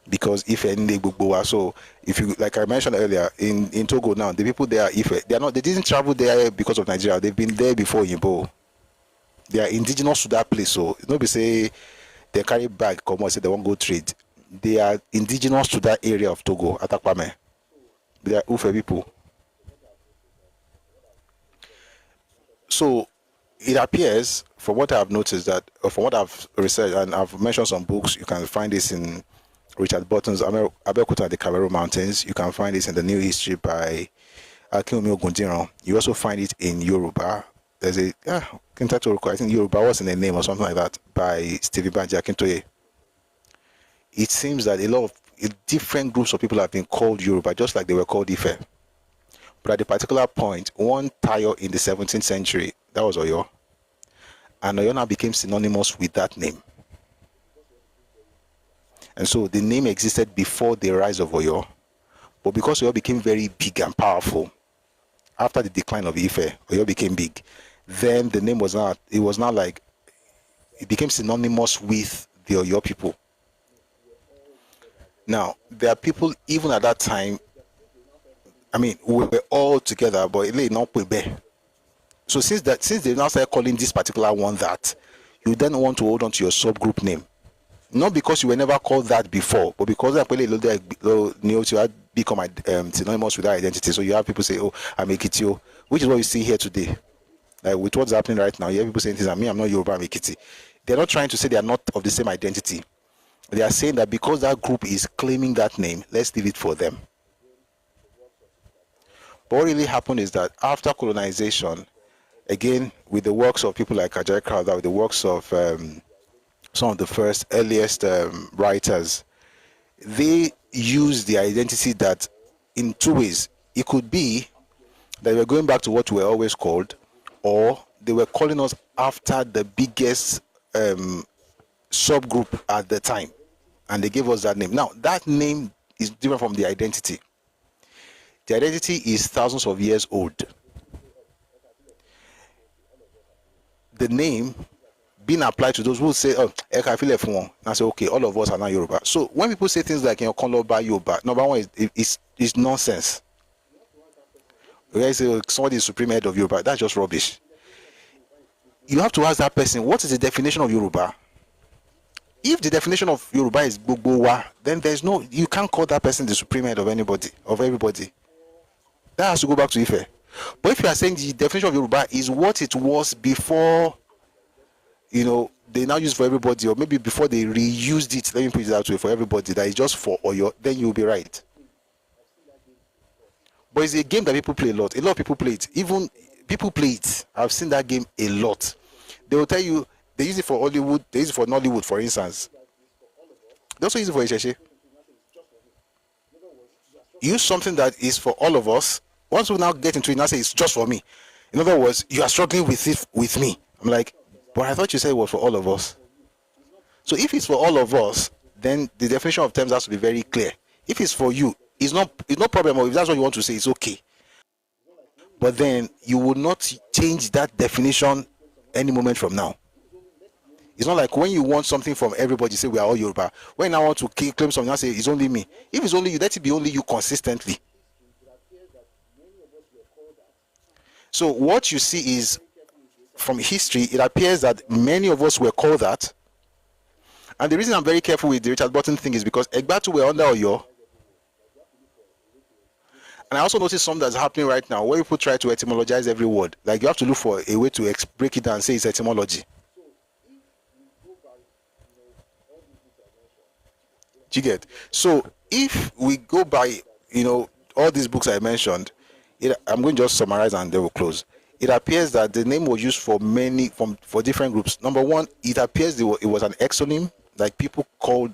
because Ife Ndegbuwa. So if you, like I mentioned earlier, in Togo now, the people there are Ife. They didn't travel there because of Nigeria. They've been there before Yimbo. They are indigenous to that place. So nobody say they carry bag, come and say they won't go trade. They are indigenous to that area of Togo, Atakwame. They are Ufe people. So it appears, from what I've noticed, that from what I've researched, and I've mentioned some books, you can find this in Richard Burton's Abeokuta and the Cameroon Mountains. You can find this in the New History by Akinwumi Ogundiran. You also find it in Yoruba. There's a I think Yoruba was in the name or something like that, by Stephen Banji Akintoye. It seems that a lot of different groups of people have been called Yoruba, just like they were called Ife. But at a particular point, one Tayo in the 17th century, that was Oyo, and Oyo now became synonymous with that name. And so the name existed before the rise of Oyo, but because Oyo became very big and powerful, after the decline of Ife, Oyo became big. Then the name it became synonymous with the Oyo people. Now, there are people, even at that time, I mean, we were all together, but it lay not be. So since they now started calling this particular one that, you then want to hold on to your subgroup name. Not because you were never called that before, but because you had become synonymous with that identity. So you have people say, oh, I'm Ekiti, which is what you see here today. Like with what's happening right now, you have people saying things like me, I'm not Yoruba, I'm Ekiti. They're not trying to say they are not of the same identity. They are saying that because that group is claiming that name, let's leave it for them. But what really happened is that after colonization, again, with the works of people like Ajay Crowther, with the works of some of the earliest writers, they use the identity that in two ways. It could be They were going back to what we were always called, or they were calling us after the biggest subgroup at the time, and they gave us that name. Now, that name is different from the identity. The identity is thousands of years old. The name being applied to those who say, oh, and I say, okay, all of us are now Yoruba. So when people say things like, Koloba Yoruba, number one is nonsense. When I say, oh, somebody is supreme head of Yoruba, that's just rubbish. You have to ask that person, what is the definition of Yoruba? If the definition of Yoruba is Gbogbowa, then you can't call that person the supreme head of anybody, of everybody. That has to go back to Ife. But if you are saying the definition of Yoruba is what it was before, they now use for everybody, or maybe before they reused it, let me put it that way, for everybody, that is just for Oyo, then you'll be right. But it's a game that people play a lot. A lot of people play it. Even people play it. I've seen that game a lot. They will tell you, they use it for Hollywood, they use it for Nollywood, for instance. They also use it for Isheshe. Use something that is for all of us. Once we now get into it, now say it's just for me. In other words, you are struggling with it with me. I'm like, but I thought you said it was for all of us. So if it's for all of us, then the definition of terms has to be very clear. If it's for you, it's no problem. Or if that's what you want to say, it's okay. But then you will not change that definition any moment from now. It's not like when you want something from everybody, you say we are all Yoruba. When I want to claim something, I say it's only me. If it's only you, let it be only you consistently. So what you see is, from history, it appears that many of us were called that. And the reason I'm very careful with the Richard Burton thing is because Egbatu were under Oyo. And I also noticed something that's happening right now where people try to etymologize every word. Like you have to look for a way to break it down and say it's etymology. Do you get? So if we go by, all these books I mentioned, I'm going to just summarize and then we'll close. It appears that the name was used for for different groups. Number one, it appears it was an exonym, like people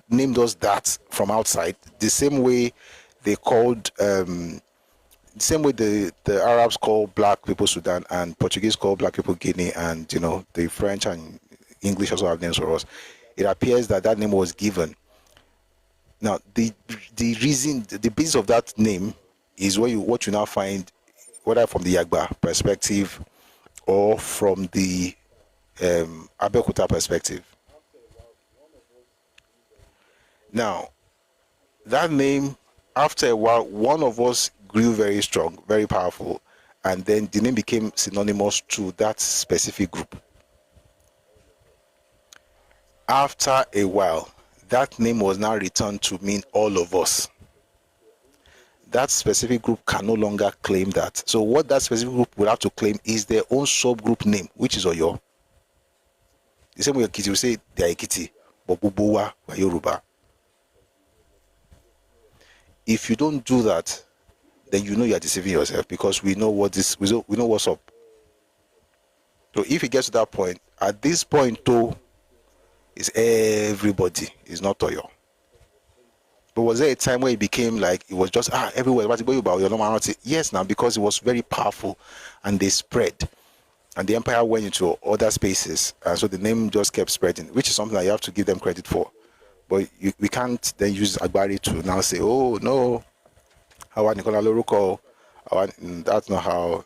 named us that from outside, the same way they called, the same way the Arabs call black people Sudan and Portuguese call black people Guinea, and the French and English also have names for us. It appears that name was given. Now the reason, the basis of that name is what you now find, whether from the Yagba perspective or from the Abeokuta perspective. Now, that name, after a while, one of us grew very strong, very powerful, and then the name became synonymous to that specific group. After a while, that name was now returned to mean all of us. That specific group can no longer claim that. So what that specific group will have to claim is their own subgroup name, which is Oyo. The same way Ekiti will say they are Ekiti, but Bubuwa are Yoruba. If you don't do that, then you know you are deceiving yourself, because we know we know what's up. So if it gets to that point, at this point though, is everybody, is not Oyo. But was there a time where it became like it was just everywhere? Yes, now, because it was very powerful and they spread, and the empire went into other spaces, and so the name just kept spreading, which is something that you have to give them credit for. But we can't then use Agbari to now say, oh no, Nicola Loruko, that's not how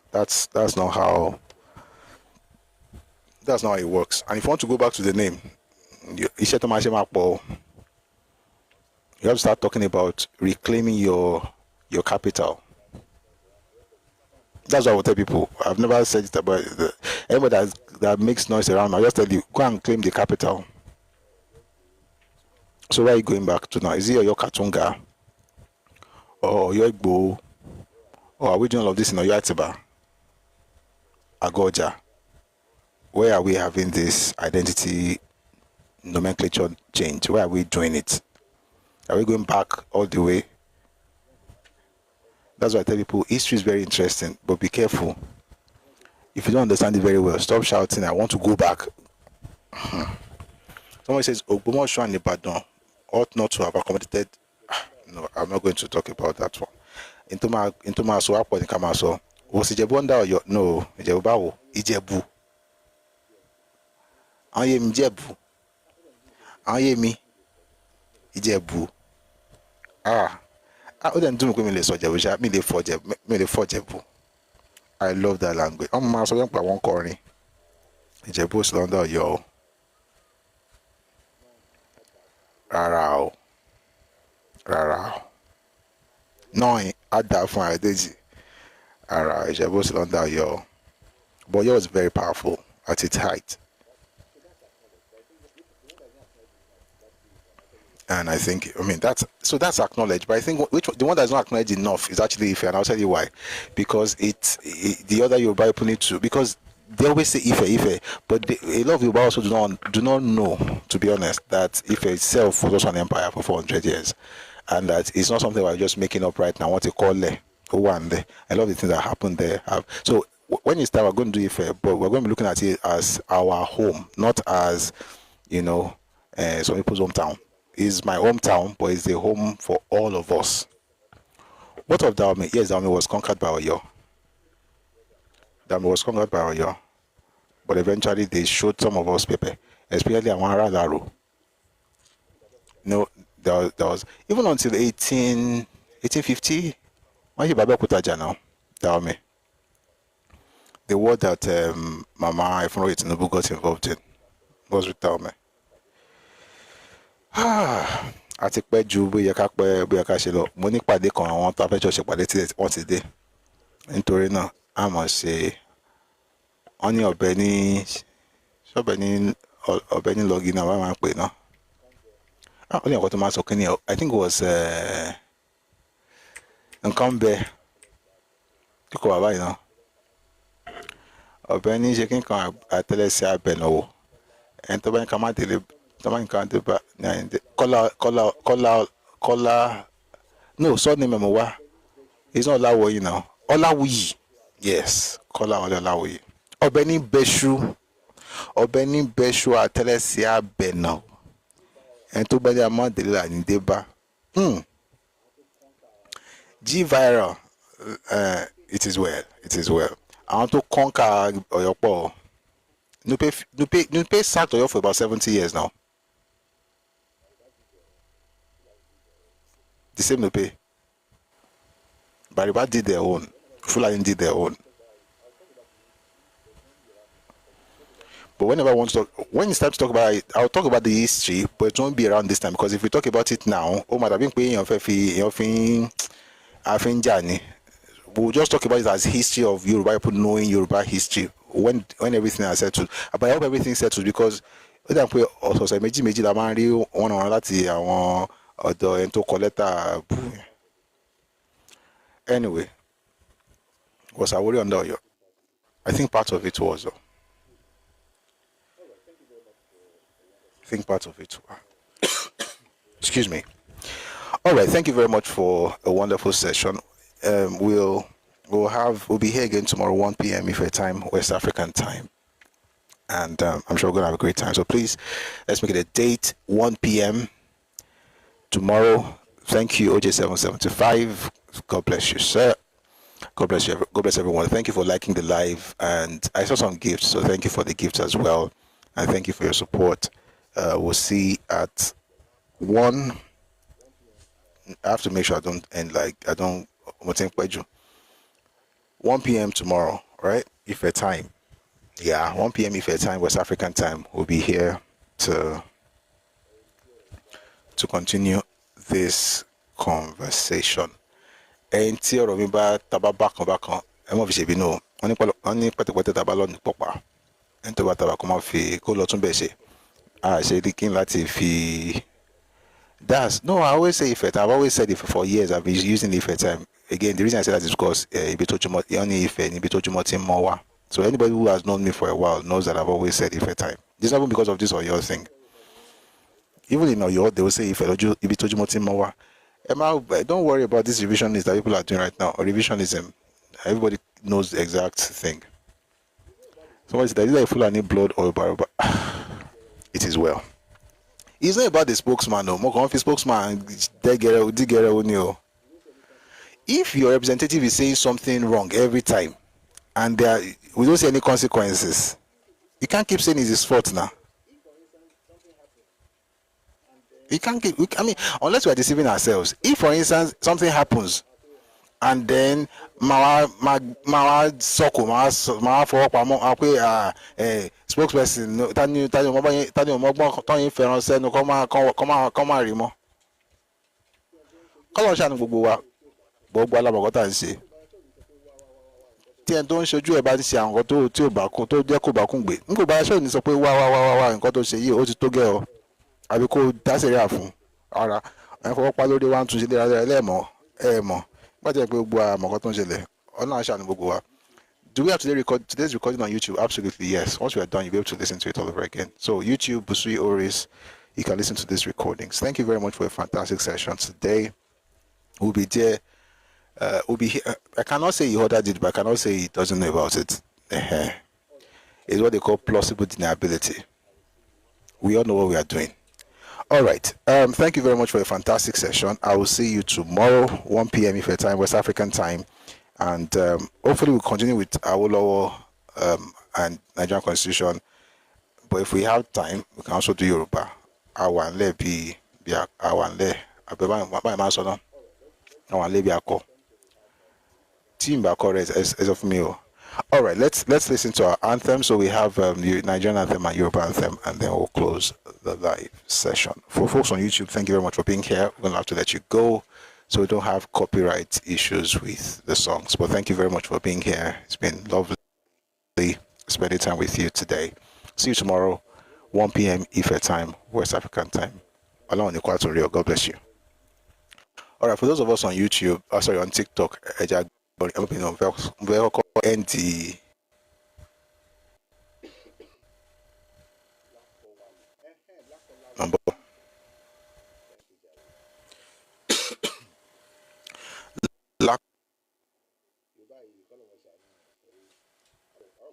it works. And if you want to go back to the name, you have to start talking about reclaiming your capital. That's what I will tell people. I've never said it about anybody that makes noise around me. I just tell you, go and claim the capital. So where are you going back to now? Is it your Katunga? Or your Igbo? Or are we doing all of this in Oyo Atiba? Agoja? Where are we having this identity nomenclature change? Where are we doing it? Are we going back all the way? That's why I tell people history is very interesting, but be careful. If you don't understand it very well, stop shouting, I want to go back. Someone says, Ogbomoso and Ibadan ought not to have accommodated. No, I'm not going to talk about that one. Into my so Was Ìjẹ̀bú under Ọ̀yọ́? No, Ìjẹ̀bú báwo? Ìjẹ̀bú. Àwọn yé mi Ìjẹ̀bú. Àwọn yé mi Ìjẹ̀bú. Ó dẹ̀ ń dùn mí pé mi lè sọ Ìjẹ̀bú ṣá, mi lè fọ Ìjẹ̀bú. I love that language. Ọmọ máa sọ pé àwọn kọrin. Ìjẹ̀bú ò sí under Ọ̀yọ́ o. Rárá o. Náà á dà fún Adéjì. Rárá, Ìjẹ̀bú ò sí under Ọ̀yọ́ o. But Ọ̀yọ́ was very powerful at its height. And I think, that's acknowledged. But I think the one that's not acknowledged enough is actually Ife, and I'll tell you why. Because the other Yoruba people need to, because they always say Ife, but a lot of Yoruba also do not know, to be honest, that Ife itself was also an empire for 400 years, and that it's not something we're just making up right now. What they call it, Owande. A lot of the things that happened there have. So when it's time, we're going to do Ife, but we're going to be looking at it as our home, not as some people's hometown. Is my hometown, but it's the home for all of us. What of Dahomey? Yes, Dahomey was conquered by Oyo. But eventually they showed some of us paper, especially Amara Laro. There was even until 1850. Why you Baba Kutaja now? Dahomey. The war that Mama Ifeanyi Tinubu got involved in was with Dahomey. Àti pẹ́ ju bóyá ká ṣe lọ. Mo ní pàdé kan àwọn tó afẹ́jọ́ ṣe pàdé tí wọ́n ti dé. Nítorí náà a mọ̀ ṣe wọ́n ní ọ̀bẹ ní lọ́gì náà wọ́n máa ń pè náà. Ó ní ọ̀kọ́ tó máa sọ kí ni I think it was nǹkan bẹ tí kò wà báyìí náà. Ọ̀bẹ ní ṣe kí nǹkan àtẹ́lẹsẹ̀ abẹ náà wò. Ẹni tó bá ní ká má délé. Kola. No, surname Memowa. It's not Olawoyi now. Olawuyi. Yes, Kola Olawuyi. Obeni Beshu Atelesia Beno. And to body amount de la Nideba. G viral. It is well. I want to conquer Oyopo. Nupe sacked Oyo for about 70 years now. The same Nupe. Bariba did their own. Fulani did their own. But when it's time to talk about it, I'll talk about the history, but it won't be around this time, because if we talk about it now, we'll just talk about it as history of Yoruba people knowing Yoruba history when everything is settled. But I hope everything settles, because méjì la máa ń rí wọn láti àwọn ọ̀dọ̀ ẹni tó kọ lẹ́tà bú. Anyway, was Àwórì under Ọ̀yọ́? I think part of it was. Excuse me. All right, thank you very much for a wonderful session. We'll be here again tomorrow, 1 p.m. Ife time, West African time, and I'm sure we're gonna have a great time. So please, let's make it a date, 1 p.m. tomorrow. Thank you, OJ775. God bless you, sir. God bless you. God bless everyone. Thank you for liking the live, and I saw some gifts, so thank you for the gifts as well, and thank you for your support. We'll see at 1. I have to make sure I don't 1 p.m. tomorrow, right? Ife time. Yeah, 1 p.m. Ife time, West African time. We'll be here to continue this conversation. And Theo remember tababak emo fi sebi no. Oni pẹtẹpẹtẹ tabalọ ni popa. En tó bá tabako ma fi kó lọ tún be se. Ṣe dikin láti fi. I've always said Ife. I've always said Ife for years. I've been using Ife time. Again, the reason I say that is because so anybody who has known me for a while knows that I've always said Ife time. This is not even because of this or your thing. Even in Oyo, they will say Ife don't worry about this revisionist that people are doing right now, or revisionism. Everybody knows the exact thing. Somebody said, is that a Fulani blood or Baroba? It is well. It's not about the spokesman, no. More confused spokesman, if your representative is saying something wrong every time, and we don't see any consequences. You can't keep saying it's his fault now. You can't keep. I mean, unless we are deceiving ourselves. If, for instance, something happens, and then sọkò máa fọwọ́ pamọ́ pé spokesperson tani ọmọgbọ́n tọ́yìn fẹ́ràn sẹ́nu kọ́ máa rí mọ́. Kọ́lọ́ ṣàánú gbogbo wa gbogbo alábọ̀kọ́tà ń ṣe. Tí ẹni tó ń ṣojú ẹ̀ bá ń ṣe àwọn nǹkan tí ò bá kún tó jẹ́ kó bá kún gbé. N kò bá aṣọ ìní sọ pé wá nǹkan tó ṣe yìí ó ti tó gẹ́ ọ. Àbí kó dásẹ̀rẹ́ àfún ara ẹ̀ fọwọ́ pa lórí wa ń tún ṣe lẹ́ẹ̀mọ́ ẹ̀ẹ̀mọ́. But do we have to record today's recording on YouTube? Absolutely, yes. Once we are done, you'll be able to listen to it all over again. So YouTube, Busui Oris, you can listen to these recordings. Thank you very much for a fantastic session today. We'll be there. We'll be here. I cannot say he ordered it, but I cannot say he doesn't know about it. It's what they call plausible deniability. We all know what we are doing. All right. Thank you very much for a fantastic session. I will see you tomorrow, 1 p.m. Ife time, West African time. And hopefully we'll continue with Awolowo and Nigerian Constitution. But if we have time, we can also do Yoruba. Awanle bi awanle. Abeba ma so no. Awanle bi ako. Team ba correct as of me. All right, let's listen to our anthem. So we have the Nigerian anthem and Yoruba anthem, and then we'll close the live session. For folks on YouTube, thank you very much for being here. We're going to have to let you go so we don't have copyright issues with the songs. But thank you very much for being here. It's been lovely spending time with you today. See you tomorrow, 1 p.m. Ife time, West African time. God bless you. All right, for those of us on YouTube, on TikTok,